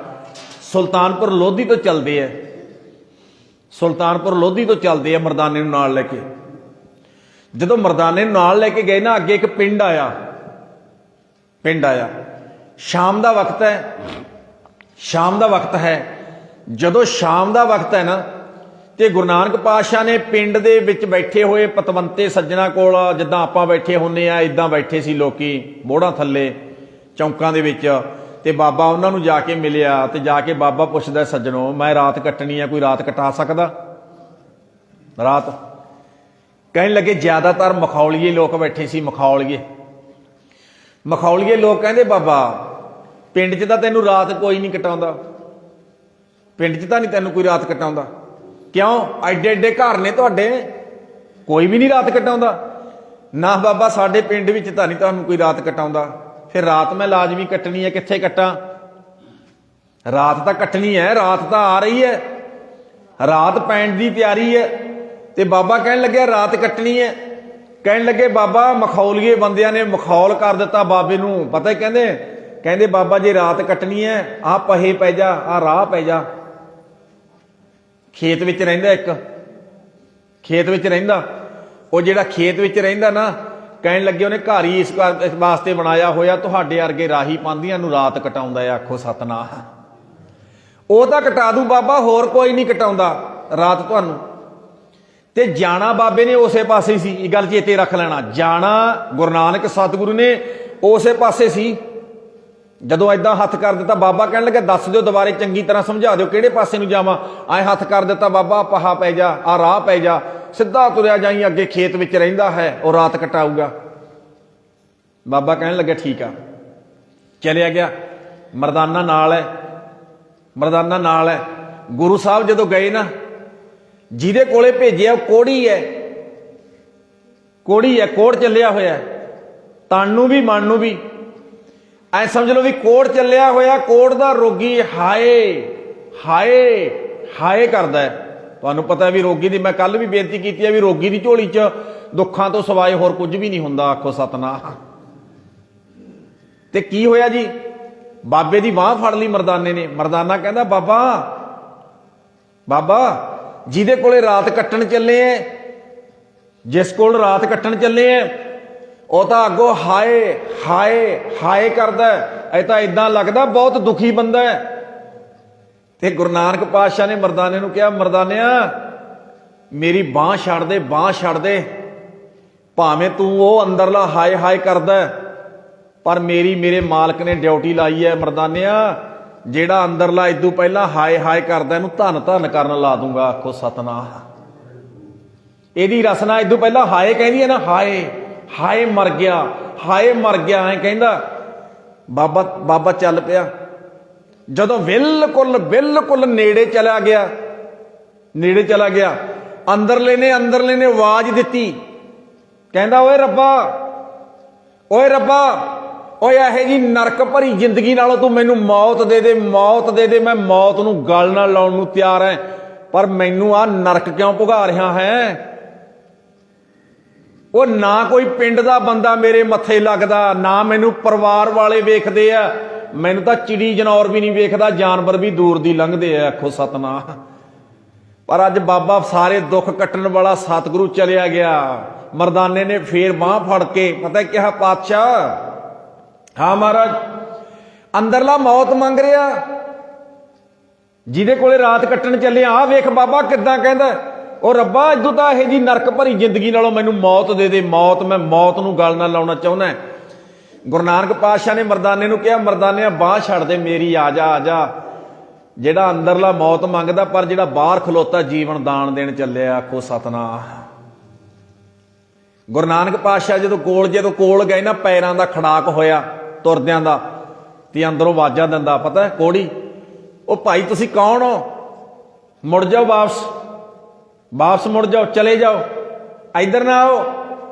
ਸੁਲਤਾਨਪੁਰ ਲੋਧੀ ਤੋਂ ਚੱਲਦੇ ਹੈ ਸੁਲਤਾਨਪੁਰ ਲੋਧੀ ਤੋਂ ਚੱਲਦੇ ਆ ਮਰਦਾਨੇ ਨੂੰ ਨਾਲ ਲੈ ਕੇ। ਜਦੋਂ ਮਰਦਾਨੇ ਨੂੰ ਨਾਲ ਲੈ ਕੇ ਗਏ ਨਾ, ਅੱਗੇ ਇੱਕ ਪਿੰਡ ਆਇਆ। ਸ਼ਾਮ ਦਾ ਵਕਤ ਹੈ, ਸ਼ਾਮ ਦਾ ਵਕਤ ਹੈ। ਜਦੋਂ ਸ਼ਾਮ ਦਾ ਵਕਤ ਹੈ ਨਾ, ਤੇ ਗੁਰੂ ਨਾਨਕ ਪਾਤਸ਼ਾਹ ਨੇ ਪਿੰਡ ਦੇ ਵਿੱਚ ਬੈਠੇ ਹੋਏ ਪਤਵੰਤੇ ਸੱਜਣਾ ਕੋਲ, ਜਿੱਦਾਂ ਆਪਾਂ ਬੈਠੇ ਹੁੰਨੇ ਆ ਇਦਾਂ ਬੈਠੇ ਸੀ ਲੋਕੀ ਬੋੜਾਂ ਥੱਲੇ ਚੌਂਕਾਂ ਦੇ ਵਿੱਚ। ਤੇ ਬਾਬਾ ਉਹਨਾਂ ਨੂੰ ਜਾ ਕੇ ਮਿਲਿਆ, ਤੇ ਜਾ ਕੇ ਬਾਬਾ ਪੁੱਛਦਾ, ਸੱਜਣੋ ਮੈਂ ਰਾਤ ਕੱਟਣੀ ਆ, ਕੋਈ ਰਾਤ ਕਟਾ ਸਕਦਾ? ਰਾਤ ਕਹਿਣ ਲੱਗੇ ਜ਼ਿਆਦਾਤਰ ਮਖੌਲੀਏ ਲੋਕ ਬੈਠੇ ਸੀ। ਮਖੌਲੀਏ ਲੋਕ ਕਹਿੰਦੇ, ਬਾਬਾ ਪਿੰਡ 'ਚ ਤਾਂ ਤੈਨੂੰ ਰਾਤ ਕੋਈ ਨਹੀਂ ਕਟਾਉਂਦਾ, ਪਿੰਡ 'ਚ ਤਾਂ ਨਹੀਂ ਤੈਨੂੰ ਕੋਈ ਰਾਤ ਕਟਾਉਂਦਾ। ਕਿਉਂ? ਐਡੇ ਐਡੇ ਘਰ ਨੇ ਤੁਹਾਡੇ, ਕੋਈ ਵੀ ਨਹੀਂ ਰਾਤ ਕਟਾਉਂਦਾ? ਨਾ ਬਾਬਾ, ਸਾਡੇ ਪਿੰਡ ਵਿੱਚ ਤਾਂ ਨਹੀਂ ਤੁਹਾਨੂੰ ਕੋਈ ਰਾਤ ਕਟਾਉਂਦਾ। ਫਿਰ ਰਾਤ ਮੈਂ ਲਾਜ਼ਮੀ ਕੱਟਣੀ ਹੈ, ਕਿੱਥੇ ਕੱਟਾਂ? ਰਾਤ ਤਾਂ ਕੱਟਣੀ ਹੈ, ਰਾਤ ਤਾਂ ਆ ਰਹੀ ਹੈ, ਰਾਤ ਪੈਣ ਦੀ ਤਿਆਰੀ ਹੈ। ਤੇ ਬਾਬਾ ਕਹਿਣ ਲੱਗਿਆ ਰਾਤ ਕੱਟਣੀ ਹੈ। ਕਹਿਣ ਲੱਗੇ ਬਾਬਾ ਮਖੌਲੀਏ ਬੰਦਿਆਂ ਨੇ ਮਖੌਲ ਕਰ ਦਿੱਤਾ ਬਾਬੇ ਨੂੰ। ਪਤਾ ਕਹਿੰਦੇ ਬਾਬਾ ਜੇ ਰਾਤ ਕੱਟਣੀ ਹੈ, ਆਹ ਪਹੇ ਪੈ ਜਾ, ਆਹ ਰਾਹ ਪੈ ਜਾ। ਖੇਤ ਵਿੱਚ ਰਹਿੰਦਾ ਇੱਕ, ਖੇਤ ਵਿੱਚ ਰਹਿੰਦਾ ਉਹ, ਜਿਹੜਾ ਖੇਤ ਵਿੱਚ ਰਹਿੰਦਾ ਨਾ, ਕਹਿਣ ਲੱਗੇ ਉਹਨੇ ਘਰ ਹੀ ਇਸ ਵਾਸਤੇ ਬਣਾਇਆ ਹੋਇਆ, ਤੁਹਾਡੇ ਵਰਗੇ ਰਾਹੀ ਪਾਂਦੀਆਂ ਨੂੰ ਰਾਤ ਕਟਾਉਂਦਾ ਹੈ। ਆਖੋ ਸਤਨਾਮ। ਉਹ ਤਾਂ ਕਟਾ ਦੂ ਬਾਬਾ, ਹੋਰ ਕੋਈ ਨਹੀਂ ਕਟਾਉਂਦਾ ਰਾਤ ਤੁਹਾਨੂੰ। ਤੇ ਜਾਣਾ ਬਾਬੇ ਨੇ ਉਸੇ ਪਾਸੇ ਸੀ, ਇਹ ਗੱਲ ਚੇਤੇ ਰੱਖ ਲੈਣਾ। ਜਾਣਾ ਗੁਰੂ ਨਾਨਕ ਸਤਿਗੁਰੂ ਨੇ ਉਸੇ ਪਾਸੇ ਸੀ। ਜਦੋਂ ਏਦਾਂ ਹੱਥ ਕਰ ਦਿੱਤਾ, ਬਾਬਾ ਕਹਿਣ ਲੱਗਾ ਦੱਸ ਦਿਓ ਦੁਬਾਰੇ, ਚੰਗੀ ਤਰ੍ਹਾਂ ਸਮਝਾ ਦਿਓ ਕਿਹੜੇ ਪਾਸੇ ਨੂੰ ਜਾਵਾਂ। ਐ ਹੱਥ ਕਰ ਦਿੱਤਾ ਬਾਬਾ, ਪਹਾ ਪੈ ਜਾ, ਆ ਰਾਹ ਪੈ ਜਾ, ਸਿੱਧਾ ਤੁਰਿਆ ਜਾਈ, ਅੱਗੇ ਖੇਤ ਵਿੱਚ ਰਹਿੰਦਾ ਹੈ, ਉਹ ਰਾਤ ਕਟਾਊਗਾ। ਬਾਬਾ ਕਹਿਣ ਲੱਗਾ ਠੀਕ ਆ। ਚਲਿਆ ਗਿਆ। ਮਰਦਾਨਾ ਨਾਲ ਹੈ। ਗੁਰੂ ਸਾਹਿਬ ਜਦੋਂ ਗਏ ਨਾ, ਜਿਹਦੇ ਕੋਲੇ ਭੇਜਿਆ ਉਹ ਕੋੜੀ ਹੈ, ਕੋੜ ਚੱਲਿਆ ਹੋਇਆ, ਤਨ ਨੂੰ ਵੀ ਮਨ ਨੂੰ ਵੀ। ਐ ਸਮਝ ਲਓ ਵੀ ਕੋੜ ਚੱਲਿਆ ਹੋਇਆ, ਕੋੜ ਦਾ ਰੋਗੀ ਹਾਏ ਕਰਦਾ ਹੈ। ਤੁਹਾਨੂੰ ਪਤਾ ਵੀ ਰੋਗੀ ਦੀ, ਮੈਂ ਕੱਲ ਵੀ ਬੇਨਤੀ ਕੀਤੀ ਹੈ ਵੀ ਰੋਗੀ ਦੀ ਝੋਲੀ 'ਚ ਦੁੱਖਾਂ ਤੋਂ ਸਿਵਾਏ ਹੋਰ ਕੁਝ ਵੀ ਨਹੀਂ ਹੁੰਦਾ। ਆਖੋ ਸਤਨਾਮ। ਤੇ ਕੀ ਹੋਇਆ ਜੀ? ਬਾਬੇ ਦੀ ਬਾਂਹ ਫੜ ਲਈ ਮਰਦਾਨੇ ਨੇ। ਮਰਦਾਨਾ ਕਹਿੰਦਾ ਬਾਬਾ ਜਿਹਦੇ ਕੋਲੇ ਰਾਤ ਕੱਟਣ ਚੱਲੇ ਐ, ਜਿਸ ਕੋਲ ਰਾਤ ਕੱਟਣ ਚੱਲੇ ਐ, ਉਹ ਤਾਂ ਅੱਗੋਂ ਹਾਏ ਕਰਦਾ। ਇਹ ਤਾਂ ਇਦਾਂ ਲੱਗਦਾ ਬਹੁਤ ਦੁਖੀ ਬੰਦਾ ਹੈ। ਤੇ ਗੁਰੂ ਨਾਨਕ ਪਾਤਸ਼ਾਹ ਨੇ ਮਰਦਾਨੇ ਨੂੰ ਕਿਹਾ, ਮਰਦਾਨਿਆ ਮੇਰੀ ਬਾਂਹ ਛੱਡ ਦੇ, ਭਾਵੇਂ ਤੂੰ ਉਹ ਅੰਦਰਲਾ ਹਾਏ ਕਰਦਾ, ਪਰ ਮੇਰੇ ਮਾਲਕ ਨੇ ਡਿਊਟੀ ਲਾਈ ਹੈ। ਮਰਦਾਨਿਆ ਜਿਹੜਾ ਅੰਦਰਲਾ ਇਦੋਂ ਪਹਿਲਾਂ ਹਾਏ ਕਰਦਾ, ਇਹਨੂੰ ਧੰਨ ਕਰਨ ਲਾ ਦੂੰਗਾ। ਆਖੋ ਸਤਨਾਮ। ਇਹਦੀ ਰਸਨਾ ਇਦੋਂ ਪਹਿਲਾਂ ਹਾਏ ਕਹਿੰਦੀ ਹੈ ਨਾ, ਹਾਏ ਮਰ ਗਿਆ ਐ ਕਹਿੰਦਾ। ਬਾਬਾ ਚੱਲ ਪਿਆ। ਜਦੋਂ ਬਿਲਕੁਲ ਨੇੜੇ ਚਲਾ ਗਿਆ, ਅੰਦਰਲੇ ਨੇ ਆਵਾਜ਼ ਦਿੱਤੀ, ਕਹਿੰਦਾ ਓਏ ਰੱਬਾ ਓਏ ਇਹੋ ਜੀ ਨਰਕ ਭਰੀ ਜ਼ਿੰਦਗੀ ਨਾਲੋਂ ਤੂੰ ਮੈਨੂੰ ਮੌਤ ਦੇ ਦੇ। ਮੈਂ ਮੌਤ ਨੂੰ ਗਲ ਨਾਲ ਲਾਉਣ ਨੂੰ ਤਿਆਰ ਐ, ਪਰ ਮੈਨੂੰ ਆਹ ਨਰਕ ਕਿਉਂ ਭੁਗਾ ਰਿਹਾ ਹੈ? ਉਹ ਨਾ ਕੋਈ ਪਿੰਡ ਦਾ ਬੰਦਾ ਮੇਰੇ ਮੱਥੇ ਲੱਗਦਾ, ਨਾ ਮੈਨੂੰ ਪਰਿਵਾਰ ਵਾਲੇ ਵੇਖਦੇ ਆ, ਮੈਨੂੰ ਤਾਂ ਚਿੜੀ ਜਨੌਰ ਵੀ ਨਹੀਂ ਵੇਖਦਾ, ਜਾਨਵਰ ਵੀ ਦੂਰ ਦੀ ਲੰਘਦੇ ਆ। ਆਖੋ ਸਤਨਾਮ। ਪਰ ਅੱਜ ਬਾਬਾ ਸਾਰੇ ਦੁੱਖ ਕੱਟਣ ਵਾਲਾ ਸਤਿਗੁਰੂ ਚਲਿਆ ਗਿਆ। ਮਰਦਾਨੇ ਨੇ ਫੇਰ ਬਾਂਹ ਫੜ ਕੇ ਪਤਾ ਕਿਹਾ, ਪਾਤਸ਼ਾਹ ਹਾਂ ਮਹਾਰਾਜ, ਅੰਦਰਲਾ ਮੌਤ ਮੰਗ ਰਿਹਾ, ਜਿਹਦੇ ਕੋਲੇ ਰਾਤ ਕੱਟਣ ਚੱਲੇ ਆ ਵੇਖ ਬਾਬਾ ਕਿੱਦਾਂ ਕਹਿੰਦਾ। ਉਹ ਰੱਬਾ ਇਦੋਂ ਤਾਂ ਇਹੋ ਜੀ ਨਰਕ ਭਰੀ ਜ਼ਿੰਦਗੀ ਨਾਲੋਂ ਮੈਨੂੰ ਮੌਤ ਦੇ ਦੇ, ਮੈਂ ਮੌਤ ਨੂੰ ਗਲ ਨਾਲ ਲਾਉਣਾ ਚਾਹੁੰਦਾ। ਗੁਰੂ ਨਾਨਕ ਪਾਤਸ਼ਾਹ ਨੇ ਮਰਦਾਨੇ ਨੂੰ ਕਿਹਾ, ਮਰਦਾਨਿਆ ਬਾਂਹ ਛੱਡ ਦੇ ਮੇਰੀ, ਆ ਜਾ। ਜਿਹੜਾ ਅੰਦਰਲਾ ਮੌਤ ਮੰਗਦਾ, ਪਰ ਜਿਹੜਾ ਬਾਹਰ ਖਲੋਤਾ ਜੀਵਨ ਦਾਨ ਦੇਣ ਚੱਲਿਆ। ਆਖੋ ਸਤਨਾਮ। ਗੁਰੂ ਨਾਨਕ ਪਾਤਸ਼ਾਹ ਜਦੋਂ ਕੋਲ ਗਏ ਨਾ, ਪੈਰਾਂ ਦਾ ਖੜਾਕ ਹੋਇਆ ਤੁਰਦਿਆਂ ਦਾ, ਤੇ ਅੰਦਰੋਂ ਆਵਾਜ਼ਾਂ ਦਿੰਦਾ, ਪਤਾ ਕੋੜੀ, ਉਹ ਭਾਈ ਤੁਸੀਂ ਕੌਣ ਹੋ? ਮੁੜ ਜਾਓ, ਵਾਪਸ ਮੁੜ ਜਾਓ, ਚਲੇ ਜਾਓ, ਇੱਧਰ ਨਾ ਆਓ।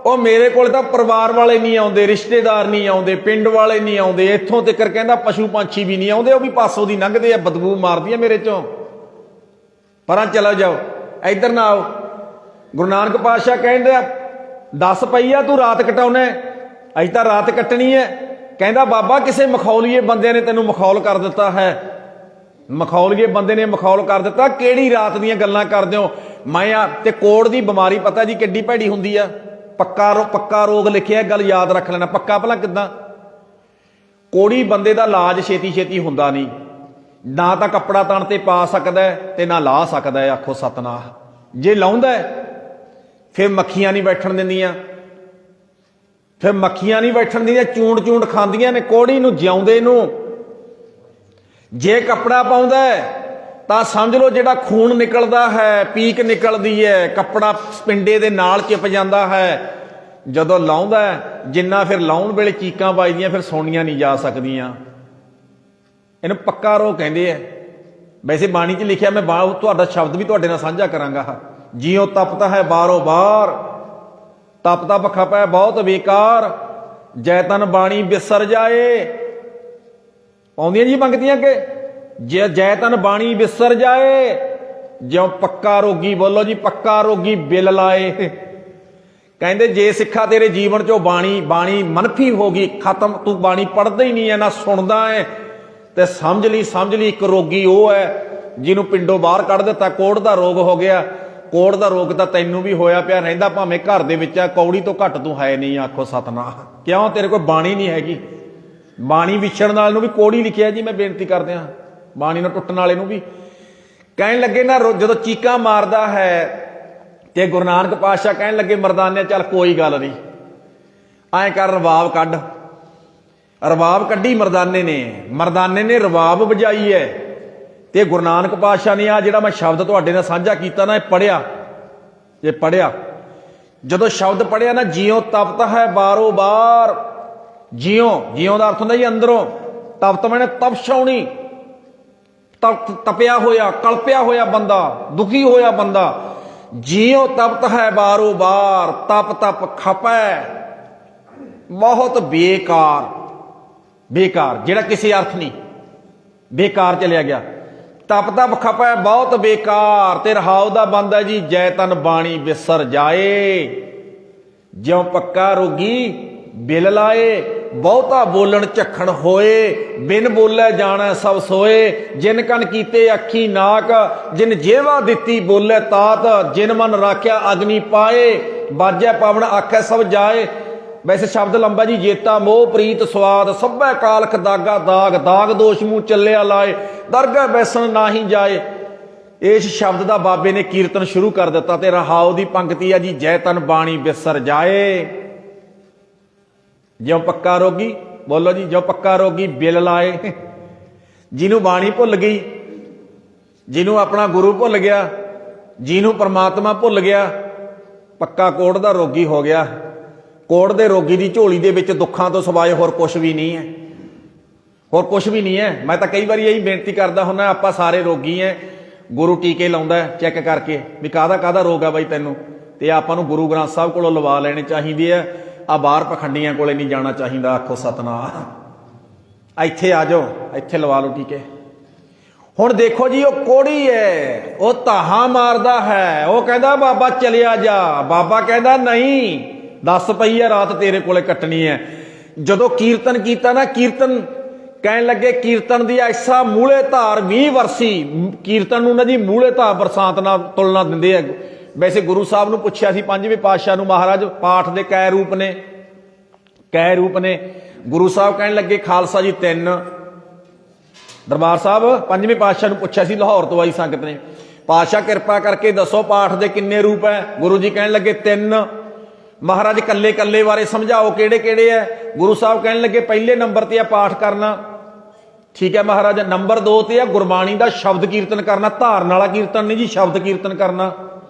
ਉਹ ਮੇਰੇ ਕੋਲ ਤਾਂ ਪਰਿਵਾਰ ਵਾਲੇ ਨਹੀਂ ਆਉਂਦੇ, ਰਿਸ਼ਤੇਦਾਰ ਨਹੀਂ ਆਉਂਦੇ, ਪਿੰਡ ਵਾਲੇ ਨਹੀਂ ਆਉਂਦੇ, ਇੱਥੋਂ ਤੱਕ ਕਹਿੰਦਾ ਪਸ਼ੂ ਪੰਛੀ ਵੀ ਨਹੀਂ ਆਉਂਦੇ, ਉਹ ਵੀ ਪਾਸੋਂ ਦੀ ਲੰਘਦੇ ਆ, ਬਦਬੂ ਮਾਰਦੀ ਆ ਮੇਰੇ ਚੋਂ, ਪਰਾਂ ਚਲਾ ਜਾਓ, ਇੱਧਰ ਨਾ ਆਓ। ਗੁਰੂ ਨਾਨਕ ਪਾਤਸ਼ਾਹ ਕਹਿੰਦੇ ਆ, ਦੱਸ ਪਈ ਆ ਤੂੰ ਰਾਤ ਕਟਾਉਣਾ? ਅਸੀਂ ਤਾਂ ਰਾਤ ਕੱਟਣੀ ਹੈ। ਕਹਿੰਦਾ ਬਾਬਾ ਕਿਸੇ ਮਖੌਲੀਏ ਬੰਦਿਆਂ ਨੇ ਤੈਨੂੰ ਮਖੌਲ ਕਰ ਦਿੱਤਾ ਹੈ। ਮਖੌਲੀਏ ਬੰਦੇ ਨੇ ਮਖੌਲ ਕਰ ਦਿੱਤਾ। ਕਿਹੜੀ ਰਾਤ ਦੀਆਂ ਗੱਲਾਂ ਕਰਦੇ ਹੋ? ਮੈਂ ਆ ਤੇ ਕੋੜ ਦੀ ਬਿਮਾਰੀ ਪਤਾ ਜੀ ਕਿੱਡੀ ਭੈੜੀ ਹੁੰਦੀ ਆ। ਪੱਕਾ ਰੋਗ ਲਿਖਿਆ, ਗੱਲ ਯਾਦ ਰੱਖ ਲੈਣਾ। ਪੱਕਾ ਭਲਾ ਕਿੱਦਾਂ? ਕੋੜੀ ਬੰਦੇ ਦਾ ਇਲਾਜ ਛੇਤੀ ਹੁੰਦਾ ਨਹੀਂ। ਨਾ ਤਾਂ ਕੱਪੜਾ ਤਣ ਤੇ ਪਾ ਸਕਦਾ ਤੇ ਨਾ ਲਾ ਸਕਦਾ। ਆਖੋ ਸਤਨਾਮ। ਜੇ ਲਾਉਂਦਾ ਫਿਰ ਮੱਖੀਆਂ ਨਹੀਂ ਬੈਠਣ ਦਿੰਦੀਆਂ, ਚੂੰਡ ਖਾਂਦੀਆਂ ਨੇ ਕੋੜੀ ਨੂੰ, ਜਿਉਂਦੇ ਨੂੰ। ਜੇ ਕੱਪੜਾ ਪਾਉਂਦਾ ਤਾਂ ਸਮਝ ਲਓ ਜਿਹੜਾ ਖੂਨ ਨਿਕਲਦਾ ਹੈ, ਪੀਕ ਨਿਕਲਦੀ ਹੈ, ਕੱਪੜਾ ਪਿੰਡੇ ਦੇ ਨਾਲ ਚਿਪ ਜਾਂਦਾ ਹੈ। ਜਦੋਂ ਲਾਉਂਦਾ ਜਿੰਨਾ ਫਿਰ ਲਾਉਣ ਵੇਲੇ ਚੀਕਾਂ ਵੱਜਦੀਆਂ, ਫਿਰ ਸੁਣੀਆਂ ਨਹੀਂ ਜਾ ਸਕਦੀਆਂ। ਇਹਨੂੰ ਪੱਕਾ ਰੋਗ ਕਹਿੰਦੇ ਆ। ਵੈਸੇ ਬਾਣੀ 'ਚ ਲਿਖਿਆ, ਮੈਂ ਤੁਹਾਡਾ ਸ਼ਬਦ ਵੀ ਤੁਹਾਡੇ ਨਾਲ ਸਾਂਝਾ ਕਰਾਂਗਾ। ਜਿਉ ਤਪਤਾ ਹੈ ਬਾਰੋ ਬਾਰ, ਤਪਤਾ ਖਪੈ ਬਹੁਤ ਬੇਕਾਰ, ਜੈਤਨ ਬਾਣੀ ਬਿਸਰ ਜਾਏ। ਆਉਂਦੀਆਂ ਜੀ ਪੰਕਤੀਆਂ ਕਿ ਜੇ ਜੈਤਨ ਬਾਣੀ ਬਿਸਰ ਜਾਏ, ਜਿਉ ਪੱਕਾ ਰੋਗੀ, ਬੋਲੋ ਜੀ ਪੱਕਾ ਰੋਗੀ ਬਿਲ ਲਾਏ। ਕਹਿੰਦੇ ਜੇ ਸਿੱਖਾ ਤੇਰੇ ਜੀਵਨ 'ਚੋਂ ਬਾਣੀ ਮਨਫੀ ਹੋ ਗਈ, ਖਤਮ, ਤੂੰ ਬਾਣੀ ਪੜ੍ਹਦਾ ਹੀ ਨਹੀਂ ਹੈ, ਨਾ ਸੁਣਦਾ ਹੈ, ਤੇ ਸਮਝ ਲਈ ਇੱਕ ਰੋਗੀ ਉਹ ਹੈ ਜਿਹਨੂੰ ਪਿੰਡੋਂ ਬਾਹਰ ਕੱਢ ਦਿੱਤਾ। ਕੋੜ ਦਾ ਰੋਗ ਹੋ ਗਿਆ। ਕੋੜ ਦਾ ਰੋਗ ਤਾਂ ਤੈਨੂੰ ਵੀ ਹੋਇਆ ਪਿਆ ਰਹਿੰਦਾ, ਭਾਵੇਂ ਘਰ ਦੇ ਵਿੱਚ ਆ। ਕੌੜੀ ਤੋਂ ਘੱਟ ਤੂੰ ਹੈ ਨਹੀਂ। ਆਖੋ ਸਤਨਾਮ। ਕਿਉਂ? ਤੇਰੇ ਕੋਲ ਬਾਣੀ ਨਹੀਂ ਹੈਗੀ। ਬਾਣੀ ਵਿਛੜਨ ਵਾਲੇ ਨੂੰ ਵੀ ਕੋੜੀ ਲਿਖਿਆ ਜੀ। ਮੈਂ ਬੇਨਤੀ ਕਰਦੇ ਹਾਂ, ਬਾਣੀ ਨਾਲ ਟੁੱਟਣ ਵਾਲੇ ਨੂੰ ਵੀ। ਕਹਿਣ ਲੱਗੇ ਨਾ, ਜਦੋਂ ਚੀਕਾਂ ਮਾਰਦਾ ਹੈ ਤੇ ਗੁਰੂ ਨਾਨਕ ਪਾਤਸ਼ਾਹ ਕਹਿਣ ਲੱਗੇ ਮਰਦਾਨੇ, ਚੱਲ ਕੋਈ ਗੱਲ ਨਹੀਂ, ਐਂ ਕਰ, ਰਬਾਬ ਕੱਢ। ਰਬਾਬ ਕੱਢੀ ਮਰਦਾਨੇ ਨੇ ਰਬਾਬ ਵਜਾਈ ਹੈ। ਤੇ ਗੁਰੂ ਨਾਨਕ ਪਾਤਸ਼ਾਹ ਨੇ ਆ ਜਿਹੜਾ ਮੈਂ ਸ਼ਬਦ ਤੁਹਾਡੇ ਨਾਲ ਸਾਂਝਾ ਕੀਤਾ ਨਾ, ਇਹ ਪੜਿਆ। ਜਦੋਂ ਸ਼ਬਦ ਪੜਿਆ ਨਾ, ਜਿਉ ਤਪਤ ਹੈ ਬਾਰੋ ਬਾਰ। ਜਿਉ ਦਾ ਅਰਥ ਹੁੰਦਾ ਜੀ ਅੰਦਰੋਂ। ਤਪਤ ਮੈਨੇ ਤਪਸ਼ਾਉਣੀ, ਤਪਿਆ ਹੋਇਆ, ਕਲਪਿਆ ਹੋਇਆ ਬੰਦਾ, ਦੁਖੀ ਹੋਇਆ ਬੰਦਾ। ਜਿਉ ਤਪਤ ਹੈ ਬਾਰੋ ਬਾਰ, ਤਪ ਖਪੈ ਬਹੁਤ ਬੇਕਾਰ। ਜਿਹੜਾ ਕਿਸੇ ਅਰਥ ਨਹੀਂ, ਬੇਕਾਰ ਚਲਿਆ ਗਿਆ। ਤਪ ਖਪੈ ਬਹੁਤ ਬੇਕਾਰ। ਤੇ ਰਹਾਉ ਦਾ ਬੰਦਾ ਜੀ, ਜੈਤਨ ਬਾਣੀ ਬਿਸਰ ਜਾਏ, ਜਿਉ ਪੱਕਾ ਰੋਗੀ ਬਿਲ ਲਾਏ। ਬਹੁਤਾ ਬੋਲਣ ਝੱਖਣ ਹੋਏ, ਬਿਨ ਬੋਲੇ ਜਾਣਾ ਸਭ ਸੋਏ। ਜਿਨ ਕਨ ਕੀਤੇ ਅੱਖੀ ਨਾਕ, ਜਿਨ ਜੇਵਾ ਦਿੱਤੀ ਬੋਲੇ ਤਾਤ। ਜਿਨ ਮਨ ਰਾਖਿਆ ਅਗਨੀ ਪਾਏ, ਬਾਜੈ ਪਵਨ ਆਖੈ ਸਭ ਜਾਏ। ਵੈਸੇ ਸ਼ਬਦ ਲੰਬਾ ਜੀ। ਜੇਤਾ ਮੋਹ ਪ੍ਰੀਤ ਸਵਾਦ, ਸਭੈ ਕਾਲਖ ਦਾਗਾ ਦਾਗ ਦੋਸ਼ ਮੂੰਹ ਚੱਲਿਆ ਲਾਏ, ਦਰਗਹਿ ਬੈਸਣ ਨਾਹੀ ਜਾਏ। ਇਸ ਸ਼ਬਦ ਦਾ ਬਾਬੇ ਨੇ ਕੀਰਤਨ ਸ਼ੁਰੂ ਕਰ ਦਿੱਤਾ। ਤੇ ਰਹਾਉ ਦੀ ਪੰਕਤੀ ਆ ਜੀ, ਜੈਤਨ ਬਾਣੀ ਬਿਸਰ ਜਾਏ, ਜਿਉ ਪੱਕਾ ਰੋਗੀ, ਬੋਲੋ ਜੀ, ਜਿਉ ਪੱਕਾ ਰੋਗੀ ਬਿਲ ਲਾਏ। ਜਿਹਨੂੰ ਬਾਣੀ ਭੁੱਲ ਗਈ, ਜਿਹਨੂੰ ਆਪਣਾ ਗੁਰੂ ਭੁੱਲ ਗਿਆ, ਜਿਹਨੂੰ ਪਰਮਾਤਮਾ ਭੁੱਲ ਗਿਆ, ਪੱਕਾ ਕੋੜ ਦਾ ਰੋਗੀ ਹੋ ਗਿਆ। ਕੋੜ ਦੇ ਰੋਗੀ ਦੀ ਝੋਲੀ ਦੇ ਵਿੱਚ ਦੁੱਖਾਂ ਤੋਂ ਸਿਵਾਏ ਹੋਰ ਕੁਛ ਵੀ ਨਹੀਂ ਹੈ। ਮੈਂ ਤਾਂ ਕਈ ਵਾਰੀ ਇਹੀ ਬੇਨਤੀ ਕਰਦਾ ਹੁੰਦਾ, ਆਪਾਂ ਸਾਰੇ ਰੋਗੀ ਐ। ਗੁਰੂ ਟੀਕੇ ਲਾਉਂਦਾ ਚੈੱਕ ਕਰਕੇ ਵੀ ਕਾਹਦਾ ਰੋਗ ਆ ਬਾਈ ਤੈਨੂੰ, ਤੇ ਆਪਾਂ ਨੂੰ ਗੁਰੂ ਗ੍ਰੰਥ ਸਾਹਿਬ ਕੋਲੋਂ ਲਵਾ ਲੈਣੇ ਚਾਹੀਦੇ ਆ। ਆ ਬਾਹਰ ਪਖੰਡੀਆਂ ਕੋਲੇ ਨਹੀਂ ਜਾਣਾ ਚਾਹੀਦਾ। ਆਖੋ ਸਤਨਾਮ। ਇੱਥੇ ਆ ਜਾਓ, ਇੱਥੇ ਲਵਾ ਲਓ ਟੀਕੇ। ਹੁਣ ਦੇਖੋ ਜੀ, ਉਹ ਕੋੜੀ ਹੈ, ਉਹ ਧਾਹਾਂ ਮਾਰਦਾ ਹੈ। ਉਹ ਕਹਿੰਦਾ ਬਾਬਾ ਚਲਿਆ ਜਾ। ਬਾਬਾ ਕਹਿੰਦਾ ਨਹੀਂ, 10 ਪਈ ਆ ਰਾਤ ਤੇਰੇ ਕੋਲੇ ਕੱਟਣੀ ਹੈ। ਜਦੋਂ ਕੀਰਤਨ ਕੀਤਾ ਨਾ, ਕੀਰਤਨ ਕਹਿਣ ਲੱਗੇ, ਕੀਰਤਨ ਦੀ ਐਸਾ ਮੂਲੇ ਧਾਰ 20 ਵਰਸੀ। ਕੀਰਤਨ ਨੂੰ ਨਾ ਜੀ ਮੂਲੇ ਧਾਰ ਬਰਸਾਤ ਨਾਲ ਤੁਲਨਾ ਦਿੰਦੇ ਆ। ਵੈਸੇ ਗੁਰੂ ਸਾਹਿਬ ਨੂੰ ਪੁੱਛਿਆ ਸੀ ਪੰਜਵੇਂ ਪਾਤਸ਼ਾਹ ਨੂੰ, ਮਹਾਰਾਜ ਪਾਠ ਦੇ ਕੈ ਰੂਪ ਨੇ? ਗੁਰੂ ਸਾਹਿਬ ਕਹਿਣ ਲੱਗੇ ਖਾਲਸਾ ਜੀ 3। ਦਰਬਾਰ ਸਾਹਿਬ ਪੰਜਵੇਂ ਪਾਤਸ਼ਾਹ ਨੂੰ ਪੁੱਛਿਆ ਸੀ, ਲਾਹੌਰ ਤੋਂ ਆਈ ਸੰਗਤ ਨੇ, ਪਾਤਸ਼ਾਹ ਕਿਰਪਾ ਕਰਕੇ ਦੱਸੋ ਪਾਠ ਦੇ ਕਿੰਨੇ ਰੂਪ ਹੈ? ਗੁਰੂ ਜੀ ਕਹਿਣ ਲੱਗੇ 3। ਮਹਾਰਾਜ ਕੱਲੇ ਬਾਰੇ ਸਮਝਾਓ, ਕਿਹੜੇ ਹੈ? ਗੁਰੂ ਸਾਹਿਬ ਕਹਿਣ ਲੱਗੇ ਪਹਿਲੇ ਨੰਬਰ ਤੇ ਆ ਪਾਠ ਕਰਨਾ। ਠੀਕ ਹੈ ਮਹਾਰਾਜ। ਨੰਬਰ 2 ਤੇ ਆ ਗੁਰਬਾਣੀ ਦਾ ਸ਼ਬਦ ਕੀਰਤਨ ਕਰਨਾ। ਧਾਰਨ ਵਾਲਾ ਕੀਰਤਨ ਨਹੀਂ ਜੀ, ਸ਼ਬਦ ਕੀਰਤਨ ਕਰਨਾ।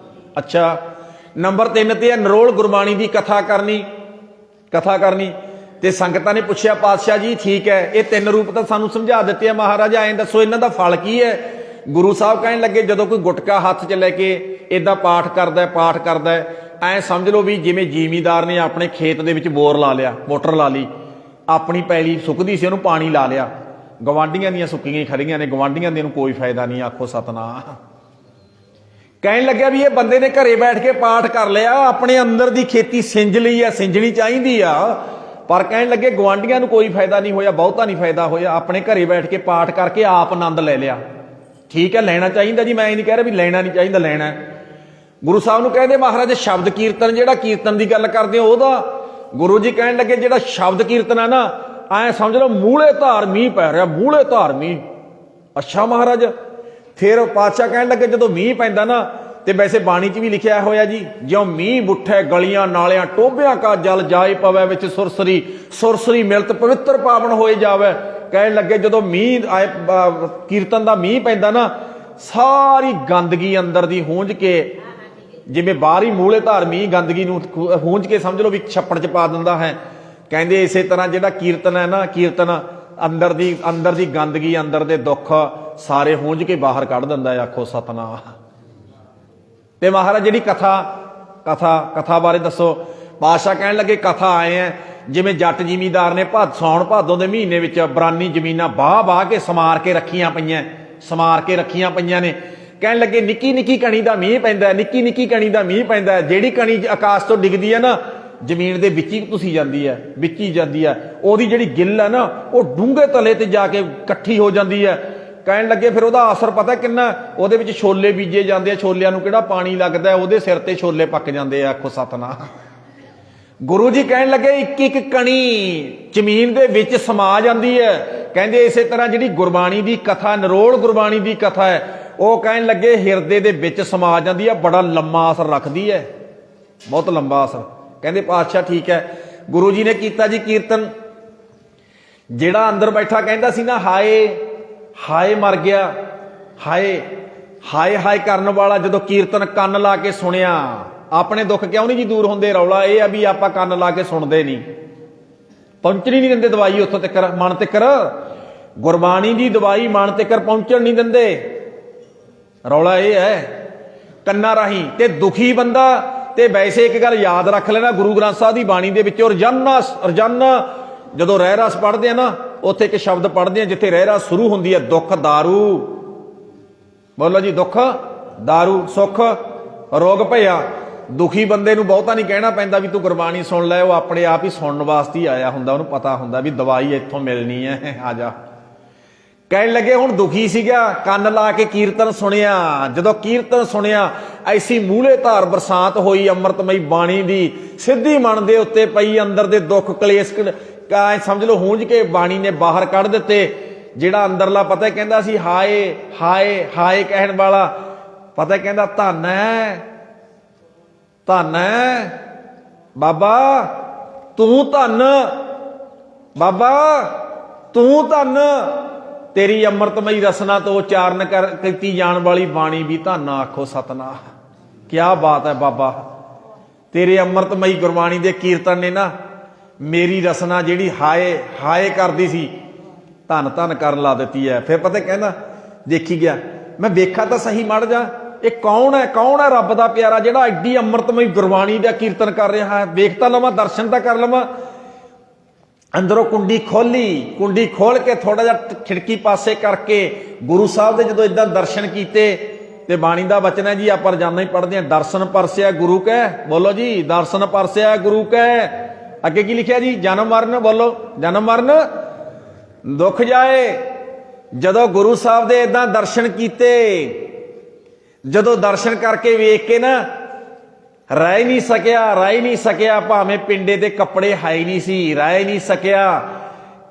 ਅੱਛਾ। ਨੰਬਰ 3 ਤੇ ਆ ਨਿਰੋਲ ਗੁਰਬਾਣੀ ਦੀ ਕਥਾ ਕਰਨੀ। ਤੇ ਸੰਗਤਾਂ ਨੇ ਪੁੱਛਿਆ ਪਾਤਸ਼ਾਹ ਜੀ ਠੀਕ ਹੈ, ਇਹ 3 ਰੂਪ ਤਾਂ ਸਾਨੂੰ ਸਮਝਾ ਦਿੱਤੇ ਆ ਮਹਾਰਾਜ, ਐਂ ਦੱਸੋ ਇਹਨਾਂ ਦਾ ਫਲ ਕੀ ਹੈ? ਗੁਰੂ ਸਾਹਿਬ ਕਹਿਣ ਲੱਗੇ ਜਦੋਂ ਕੋਈ ਗੁਟਕਾ ਹੱਥ 'ਚ ਲੈ ਕੇ ਏਦਾਂ ਪਾਠ ਕਰਦਾ ਐਂ ਸਮਝ ਲਓ ਵੀ ਜਿਵੇਂ ਜ਼ਿਮੀਂਦਾਰ ਨੇ ਆਪਣੇ ਖੇਤ ਦੇ ਵਿੱਚ ਬੋਰ ਲਾ ਲਿਆ, ਮੋਟਰ ਲਾ ਲਈ, ਆਪਣੀ ਪੈਲੀ ਸੁੱਕਦੀ ਸੀ ਉਹਨੂੰ ਪਾਣੀ ਲਾ ਲਿਆ, ਗਵਾਂਢੀਆਂ ਦੀਆਂ ਸੁੱਕੀਆਂ ਖੜੀਆਂ ਨੇ, ਗਵਾਂਢੀਆਂ ਦੇ ਨੂੰ ਕੋਈ ਫਾਇਦਾ ਨਹੀਂ। ਆਖੋ ਸਤਨਾਮ। ਕਹਿਣ ਲੱਗਿਆ ਵੀ ਇਹ ਬੰਦੇ ਨੇ ਘਰੇ ਬੈਠ ਕੇ ਪਾਠ ਕਰ ਲਿਆ, ਆਪਣੇ ਅੰਦਰ ਦੀ ਖੇਤੀ ਸਿੰਜ ਲਈ ਆ, ਸਿੰਜਣੀ ਚਾਹੀਦੀ ਆ, ਪਰ ਕਹਿਣ ਲੱਗੇ ਗਵਾਂਢੀਆਂ ਨੂੰ ਕੋਈ ਫਾਇਦਾ ਨਹੀਂ ਹੋਇਆ, ਬਹੁਤਾ ਨਹੀਂ ਫਾਇਦਾ ਹੋਇਆ। ਆਪਣੇ ਘਰੇ ਬੈਠ ਕੇ ਪਾਠ ਕਰਕੇ ਆਪ ਆਨੰਦ ਲੈ ਲਿਆ। ठीक है लेना चाहिए जी, मैं ये नहीं कह रहा भी लेना नहीं चाहिए, लेना है। गुरु साहब नूं कहंदे महाराज शब्द कीर्तन जिहड़ा कीर्तन की गल करदे हो ओहदा गुरु जी कहण लगे जिहड़ा शब्द कीर्तन है ना ऐ समझ लो मूले धार मींह पै रहा, मूले धार मींह। अच्छा महाराज फिर पातशाह कहण लगे जदों मींह पैंदा ना ते वैसे बाणी च भी लिखिया होया जी, ज्यों मींह बुठे गलियां नालियां टोबियां का जल जाए पवै विच सुरसरी, सुरसरी मिलत पवित्र पावन होए जावे। कहण लगे जदों मींह आए कीर्तन दा मींह पैंदा ना सारी गंदगी अंदर दी हूंज के जिवें बाहर ही मूले धार मींह गंदगी नूं हूंज के समझ लो भी छप्पड़ च पा दिंदा है। कहंदे इसे तरह जिहड़ा कीर्तन है ना, कीर्तन अंदर दी गंदगी अंदर दे दुख सारे हूंज के बाहर कढ़ दिंदा है। आखो सतनाम। ते महाराज जिहड़ी कथा कथा कथा बारे दसो। पातशाह कहण लगे कथा आए हैं जिवें जट जिमीदार ने सौण भादों के महीने विच बरानी जमीनां बाह के समार के रखियां पईयां ने। कहण लगे निक्की निक्की कणी दा मींह पैंदा है, निक्की निक्की कणी दा मींह पैंदा है, जिहड़ी कणी आकाश तो डिगदी है ना जमीन दे विच ही तुसी जांदी है, विच ही जांदी है। ओहदी जिहड़ी गिल है ना वो डूंघे तले ते जाके इकट्ठी हो जांदी है। कहण लगे फिर ओहदा असर पता किन्ना, ओहदे विच छोले बीजे जांदे आ, छोलियां नूं किहड़ा पानी लगदा है, ओहदे सिर ते छोले पक जांदे आ। आखो सतनाम। गुरु जी कहण लगे एक एक कणी जमीन दे विच समा जांदी है। कहंदे इसे तरह जिहड़ी गुरबाणी दी कथा नरोड़ गुरबाणी दी कथा है वो कहण लगे हिरदे दे विच समा जांदी है, बड़ा लंबा असर रखदी है, बहुत लंबा असर। कहंदे पातशाह ठीक है। गुरु जी ने कीता जी कीर्तन, जिहड़ा अंदर बैठा कहंदा सी ना हाय हाय मर गया, हाय हाय हाय करन वाला जदों कीर्तन कन्न ला के सुनिया अपने दुख क्यों नहीं जी दूर होंदे। रौला यह है भी आपां कन्न ला के सुनदे नहीं, पहुंचणी नहीं दिंदे दवाई उत्थों तक मन तक, गुरबाणी दी दवाई मन तक पहुंचण नहीं दिंदे। रौला यह है कन्ना राही ते दुखी बंदा। ते वैसे एक गल याद रख लेना गुरु ग्रंथ साहिब की बाणी दे विच रोजाना जदों रहरास पढ़दे आ ना उत्थे एक शब्द पढ़दे आ जिथे रहरास शुरू हुंदी है दुख दारू। बोलो जी दुख दारू, सुख रोग भया। दुखी बंदे नूं बहुता नहीं कहना पैंदा भी तू गुरबाणी सुन लै, वो अपने आप ही सुनन वास्ते ही आया हुंदा, उहनूं पता हुंदा भी दवाई इत्थों मिलनी है, आ जा। कहण लगे हुण दुखी सीगा कन्न ला के कीर्तन सुनिया, जदों कीर्तन सुनिया ऐसी मूले धार बरसात होई अमृतमई बाणी दी सिद्धी मन दे उत्ते पई, अंदर दे दुख कलेश समझ लो हूंज के बाणी ने बाहर कढ़ दिते। जिहड़ा अंदरला पता कहंदा सी हाय हाय हाय कहण वाला पता कहंदा धन है बाबा तू धन, बाबा तू धन, तेरी अमृतमई रसना तो उचारण कर कीती जाण वाली बाणी भी धन। आखो सतनाम। क्या बात है बाबा, तेरे अमृतमई गुरबाणी दे कीर्तन ने ना मेरी रसना जिहड़ी हाय हाय करदी सी धन धन कर ला दित्ती है। फिर पता कहना देखी गया मैं वेखा तो सही मड़ जा ये कौन है रब दा प्यारा जिहड़ा एड्डी अमृतमई गुरबाणी दा कीर्तन कर रहा है। वेख तां लवां, दर्शन तां कर लवां। अंदरों कुंडी खोली, कुंडी खोल के थोड़ा जा खिड़की पासे करके गुरु साहब दे जदों इदां दर्शन कीते ते बाणी दा वचन है जी आपां रोजाना ही पढ़दे हां, दर्शन परसिया गुरु कै। बोलो जी दर्शन परसिया गुरु कै। अगे की लिखिया जी जन्म मरण, बोलो जन्म मरण दुख जाए। जदों गुरु साहब दे इदां दर्शन कीते, जदों दर्शन करके वेख के ना रह ही नहीं सकिया, भावें पिंडे दे कपड़े है ही नहीं सी, रह ही नहीं सकिया।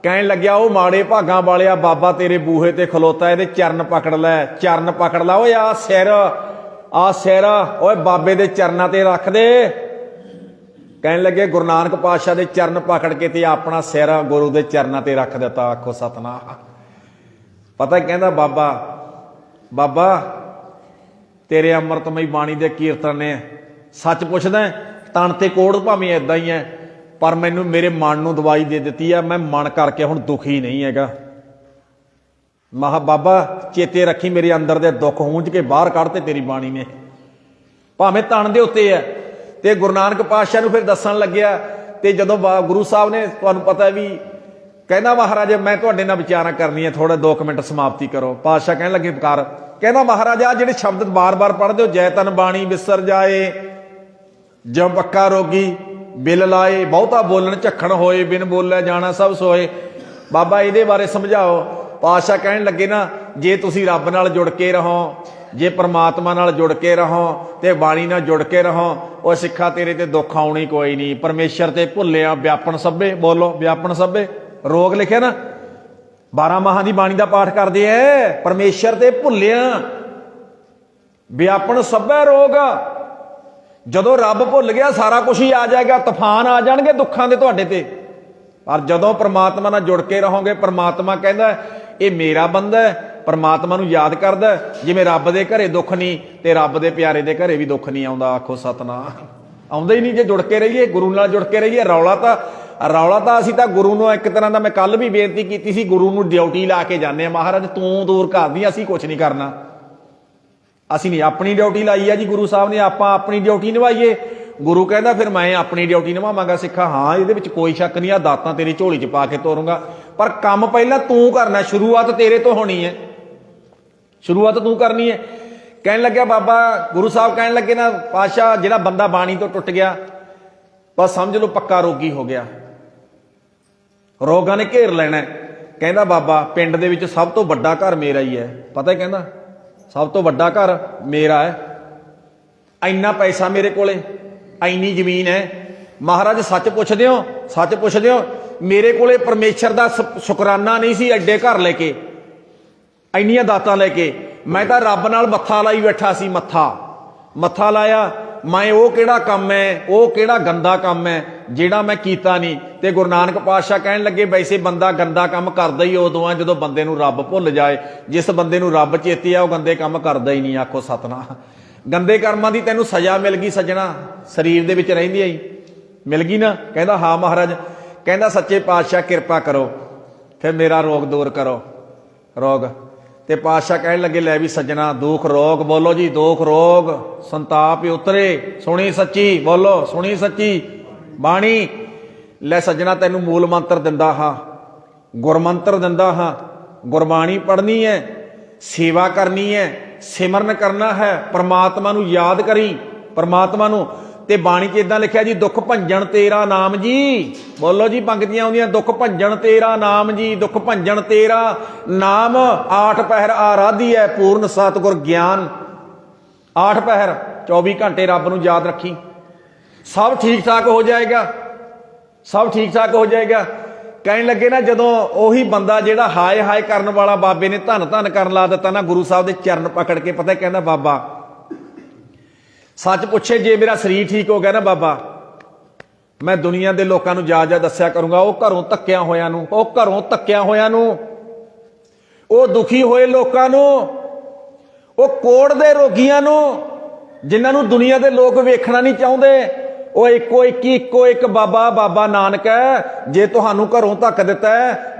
कहन लग्या ओ माड़े भागां वालिया बाबा तेरे बूहे ते खलोता इहदे चरण पकड़ लै, चरण पकड़ ला। ओए आ सिर ओए बाबे दे चरनां ते रख दे। कहन लगे गुरु नानक पातशाह दे चरण पकड़ के ते अपना सिर गुरु दे चरनां ते रख दिता। आखो सतनाम। पता कहंदा बाबा बाबा तेरे अमृतमई बाणी दे कीर्तन ने सच पुछदा तन ते कोड़ भावें इदां ही है पर मैनू मेरे मन नूं दवाई दे दित्ती है, मैं मन करके हुण दुखी नहीं हैगा। महा बाबा चेते रखी मेरे अंदर दे दुख हूंज के बाहर कढ़ते तेरी बाणी ने, भावें तन दे उत्ते है। ते गुरु नानक पातशाह नूं फिर दस्सण लग्या ते जदों गुरु साहब ने तुहानूं पता भी कहना महाराज मैं तुहाडे नाल विचारां करनी है, थोड़े 2 मिनट समाप्ति करो। पातशाह कहण लगे कर। कहना महाराज आ जिहड़े शब्द बार बार पढ़दे हो जय तन बाणी विसर जाए, जब पक्का रोगी बिल लाए, बहुता बोलन झखण होए, बिन बोले जाना सब सोए। बाबा इहदे बारे समझाओ। ਪਾਤਸ਼ਾਹ ਕਹਿਣ ਲੱਗੇ ਨਾ, ਜੇ ਤੁਸੀਂ ਰੱਬ ਨਾਲ ਜੁੜ ਕੇ ਰਹੋ, ਜੇ ਪਰਮਾਤਮਾ ਨਾਲ ਜੁੜ ਕੇ ਰਹੋ ਤੇ ਬਾਣੀ ਨਾਲ ਜੁੜ ਕੇ ਰਹੋ, ਉਹ ਸਿੱਖਾ ਤੇਰੇ ਤੇ ਦੁੱਖ ਆਉਣੀ ਕੋਈ ਨਹੀਂ। ਪਰਮੇਸ਼ਰ ਤੇ ਭੁੱਲਿਆ ਵਿਆਪਨ ਸਭੇ, ਬੋਲੋ ਵਿਆਪਨ ਸਭੇ। ਰੋਗ ਲਿਖਿਆ ਨਾ, 12 ਮਾਹਾਂ ਦੀ ਬਾਣੀ ਦਾ ਪਾਠ ਕਰਦੇ ਐ, ਪਰਮੇਸ਼ਰ ਤੇ ਭੁੱਲਿਆ ਵਿਆਪਨ ਸਭੇ ਰੋਗ। ਜਦੋਂ ਰੱਬ ਭੁੱਲ ਗਿਆ ਸਾਰਾ ਕੁਝ ਹੀ ਆ ਜਾਏਗਾ, ਤੂਫਾਨ ਆ ਜਾਣਗੇ ਦੁੱਖਾਂ ਦੇ ਤੁਹਾਡੇ ਤੇ। ਪਰ ਜਦੋਂ ਪਰਮਾਤਮਾ ਨਾਲ ਜੁੜ ਕੇ ਰਹੋਗੇ, ਪਰਮਾਤਮਾ ਕਹਿੰਦਾ ਇਹ ਮੇਰਾ ਬੰਦਾ ਹੈ, ਪਰਮਾਤਮਾ ਨੂੰ ਯਾਦ ਕਰਦਾ। ਜਿਵੇਂ ਰੱਬ ਦੇ ਘਰੇ ਦੁੱਖ ਨਹੀਂ ਤੇ ਰੱਬ ਦੇ ਪਿਆਰੇ ਦੇ ਘਰੇ ਵੀ ਦੁੱਖ ਨਹੀਂ ਆਉਂਦਾ। ਆਖੋ ਸਤਨਾਮ। ਆਉਂਦਾ ਹੀ ਨਹੀਂ ਜੇ ਜੁੜ ਕੇ ਰਹੀਏ, ਗੁਰੂ ਨਾਲ ਜੁੜ ਕੇ ਰਹੀਏ। ਰੌਲਾ ਤਾਂ ਅਸੀਂ ਤਾਂ ਗੁਰੂ ਨੂੰ ਇੱਕ ਤਰ੍ਹਾਂ ਦਾ, ਮੈਂ ਕੱਲ ਵੀ ਬੇਨਤੀ ਕੀਤੀ ਸੀ, ਗੁਰੂ ਨੂੰ ਡਿਊਟੀ ਲਾ ਕੇ ਜਾਂਦੇ ਆ। ਮਹਾਰਾਜ ਤੂੰ ਦੂਰ ਕਰਦੀ, ਅਸੀਂ ਕੁਛ ਨਹੀਂ ਕਰਨਾ। ਅਸੀਂ ਨਹੀਂ ਆਪਣੀ ਡਿਊਟੀ ਲਾਈ ਆ ਜੀ ਗੁਰੂ ਸਾਹਿਬ ਨੇ, ਆਪਾਂ ਆਪਣੀ ਡਿਊਟੀ ਨਿਭਾਈਏ। ਗੁਰੂ ਕਹਿੰਦਾ ਫਿਰ ਮੈਂ ਆਪਣੀ ਡਿਊਟੀ ਨਿਭਾਵਾਂਗਾ ਸਿੱਖਾ। ਹਾਂ, ਇਹਦੇ ਵਿੱਚ ਕੋਈ ਸ਼ੱਕ ਨਹੀਂ। ਆ ਦਾਤਾਂ ਤੇਰੀ ਝੋਲੀ 'ਚ ਪਾ ਕੇ ਤੋਰੂੰਗਾ, ਪਰ ਕੰਮ ਪਹਿਲਾਂ ਤੂੰ ਕਰਨਾ। ਸ਼ੁਰੂਆਤ ਤੇਰੇ ਤੋਂ ਹੋਣੀ ਹੈ, ਸ਼ੁਰੂਆਤ ਤੂੰ ਕਰਨੀ ਹੈ। ਕਹਿਣ ਲੱਗਿਆ ਬਾਬਾ, ਗੁਰੂ ਸਾਹਿਬ ਕਹਿਣ ਲੱਗੇ ਨਾ, ਪਾਤਸ਼ਾਹ ਜਿਹੜਾ ਬੰਦਾ ਬਾਣੀ ਤੋਂ ਟੁੱਟ ਗਿਆ, ਬਸ ਸਮਝ ਲਓ ਪੱਕਾ ਰੋਗੀ ਹੋ ਗਿਆ, ਰੋਗਾਂ ਨੇ ਘੇਰ ਲੈਣਾ। ਕਹਿੰਦਾ ਬਾਬਾ ਪਿੰਡ ਦੇ ਵਿੱਚ ਸਭ ਤੋਂ ਵੱਡਾ ਘਰ ਮੇਰਾ ਹੀ ਹੈ। ਪਤਾ, ਕਹਿੰਦਾ ਸਭ ਤੋਂ ਵੱਡਾ ਘਰ ਮੇਰਾ ਹੈ, ਇੰਨਾ ਪੈਸਾ ਮੇਰੇ ਕੋਲੇ, ਇੰਨੀ ਜ਼ਮੀਨ ਹੈ। ਮਹਾਰਾਜ ਸੱਚ ਪੁੱਛਦੇ ਹੋ, ਸੱਚ ਪੁੱਛਦੇ ਹੋ, ਮੇਰੇ ਕੋਲੇ ਪਰਮੇਸ਼ਰ ਦਾ ਸ਼ੁਕਰਾਨਾ ਨਹੀਂ ਸੀ ਐਡੇ ਘਰ ਲੈ ਕੇ, ਇੰਨੀਆਂ ਦਾਤਾਂ ਲੈ ਕੇ। ਮੈਂ ਤਾਂ ਰੱਬ ਨਾਲ ਮੱਥਾ ਲਾਈ ਬੈਠਾ ਸੀ, ਮੱਥਾ ਲਾਇਆ। ਮੈਂ ਉਹ ਕਿਹੜਾ ਕੰਮ ਹੈ, ਉਹ ਕਿਹੜਾ ਗੰਦਾ ਕੰਮ ਹੈ ਜਿਹੜਾ ਮੈਂ ਕੀਤਾ ਨਹੀਂ। ਤੇ ਗੁਰੂ ਨਾਨਕ ਪਾਤਸ਼ਾਹ ਕਹਿਣ ਲੱਗੇ ਵੈਸੇ ਬੰਦਾ ਗੰਦਾ ਕੰਮ ਕਰਦਾ ਹੀ ਉਦੋਂ ਆ ਜਦੋਂ ਬੰਦੇ ਨੂੰ ਰੱਬ ਭੁੱਲ ਜਾਏ। ਜਿਸ ਬੰਦੇ ਨੂੰ ਰੱਬ ਚੇਤੇ ਆ ਉਹ ਗੰਦੇ ਕੰਮ ਕਰਦਾ ਹੀ ਨਹੀਂ। ਆਖੋ ਸਤਨਾਮ। ਗੰਦੇ ਕਰਮਾਂ ਦੀ ਤੈਨੂੰ ਸਜ਼ਾ ਮਿਲ ਗਈ ਸੱਜਣਾ, ਸਰੀਰ ਦੇ ਵਿੱਚ ਰਹਿੰਦੀ ਆਈ ਮਿਲ ਗਈ ਨਾ। ਕਹਿੰਦਾ ਹਾਂ ਮਹਾਰਾਜ। ਕਹਿੰਦਾ ਸੱਚੇ ਪਾਤਸ਼ਾਹ ਕਿਰਪਾ ਕਰੋ, ਫਿਰ ਮੇਰਾ ਰੋਗ ਦੂਰ ਕਰੋ, ਰੋਗ। ਤੇ ਪਾਤਸ਼ਾਹ ਕਹਿਣ ਲੱਗੇ ਲੈ ਵੀ ਸੱਜਣਾ, ਦੁੱਖ ਰੋਗ, ਬੋਲੋ ਜੀ, ਦੁੱਖ ਰੋਗ ਸੰਤਾਪ ਉਤਰੇ, ਸੁਣੀ ਸੱਚੀ, ਬੋਲੋ ਸੁਣੀ ਸੱਚੀ ਬਾਣੀ। ਲੈ ਸੱਜਣਾ ਤੈਨੂੰ ਮੂਲ ਮੰਤਰ ਦਿੰਦਾ ਹਾਂ, ਗੁਰਮੰਤਰ ਦਿੰਦਾ ਹਾਂ। ਗੁਰਬਾਣੀ ਪੜ੍ਹਨੀ ਹੈ, ਸੇਵਾ ਕਰਨੀ ਹੈ, ਸਿਮਰਨ ਕਰਨਾ ਹੈ, ਪਰਮਾਤਮਾ ਨੂੰ ਯਾਦ ਕਰੀ, ਪਰਮਾਤਮਾ ਨੂੰ। ਤੇ ਬਾਣੀ 'ਚ ਇਦਾਂ ਲਿਖਿਆ ਜੀ, ਦੁੱਖ ਭੰਜਨ ਤੇਰਾ ਨਾਮ ਜੀ। ਬੋਲੋ ਜੀ, ਪੰਕਤੀਆਂ ਆਉਂਦੀਆਂ, ਦੁੱਖ ਭੰਜਨ ਤੇਰਾ ਨਾਮ ਜੀ, ਦੁੱਖ ਭੰਜਨ ਤੇਰਾ ਨਾਮ। 8 ਪਹਿਰ ਆਰਾਧੀ ਹੈ ਪੂਰਨ ਸਤਿਗੁਰ ਗਿਆਨ। 8 ਪਹਿਰ 24 ਘੰਟੇ ਰੱਬ ਨੂੰ ਯਾਦ ਰੱਖੀ, ਸਭ ਠੀਕ ਠਾਕ ਹੋ ਜਾਏਗਾ, ਸਭ ਠੀਕ ਠਾਕ ਹੋ ਜਾਏਗਾ। ਕਹਿਣ ਲੱਗੇ ਨਾ, ਜਦੋਂ ਉਹੀ ਬੰਦਾ ਜਿਹੜਾ ਹਾਏ ਹਾਏ ਕਰਨ ਵਾਲਾ ਬਾਬੇ ਨੇ ਧੰਨ ਧੰਨ ਕਰਨ ਲਾ ਦਿੱਤਾ ਨਾ, ਗੁਰੂ ਸਾਹਿਬ ਦੇ ਚਰਨ ਪਕੜ ਕੇ, ਪਤਾ ਕਹਿੰਦਾ ਬਾਬਾ ਸੱਚ ਪੁੱਛੇ, ਜੇ ਮੇਰਾ ਸਰੀਰ ਠੀਕ ਹੋ ਗਿਆ ਨਾ ਬਾਬਾ, ਮੈਂ ਦੁਨੀਆ ਦੇ ਲੋਕਾਂ ਨੂੰ ਜਾ ਦੱਸਿਆ ਕਰੂੰਗਾ, ਉਹ ਘਰੋਂ ਧੱਕਿਆਂ ਹੋਇਆਂ ਨੂੰ, ਉਹ ਘਰੋਂ ਧੱਕਿਆਂ ਹੋਇਆਂ ਨੂੰ, ਉਹ ਦੁਖੀ ਹੋਏ ਲੋਕਾਂ ਨੂੰ, ਉਹ ਕੋੜ ਦੇ ਰੋਗੀਆਂ ਨੂੰ, ਜਿਨ੍ਹਾਂ ਨੂੰ ਦੁਨੀਆ ਦੇ ਲੋਕ ਵੇਖਣਾ ਨਹੀਂ ਚਾਹੁੰਦੇ। ਉਹ ਇੱਕੋ ਇੱਕ ਬਾਬਾ ਨਾਨਕ ਹੈ। ਜੇ ਤੁਹਾਨੂੰ ਘਰੋਂ ਧੱਕ ਦਿੱਤਾ,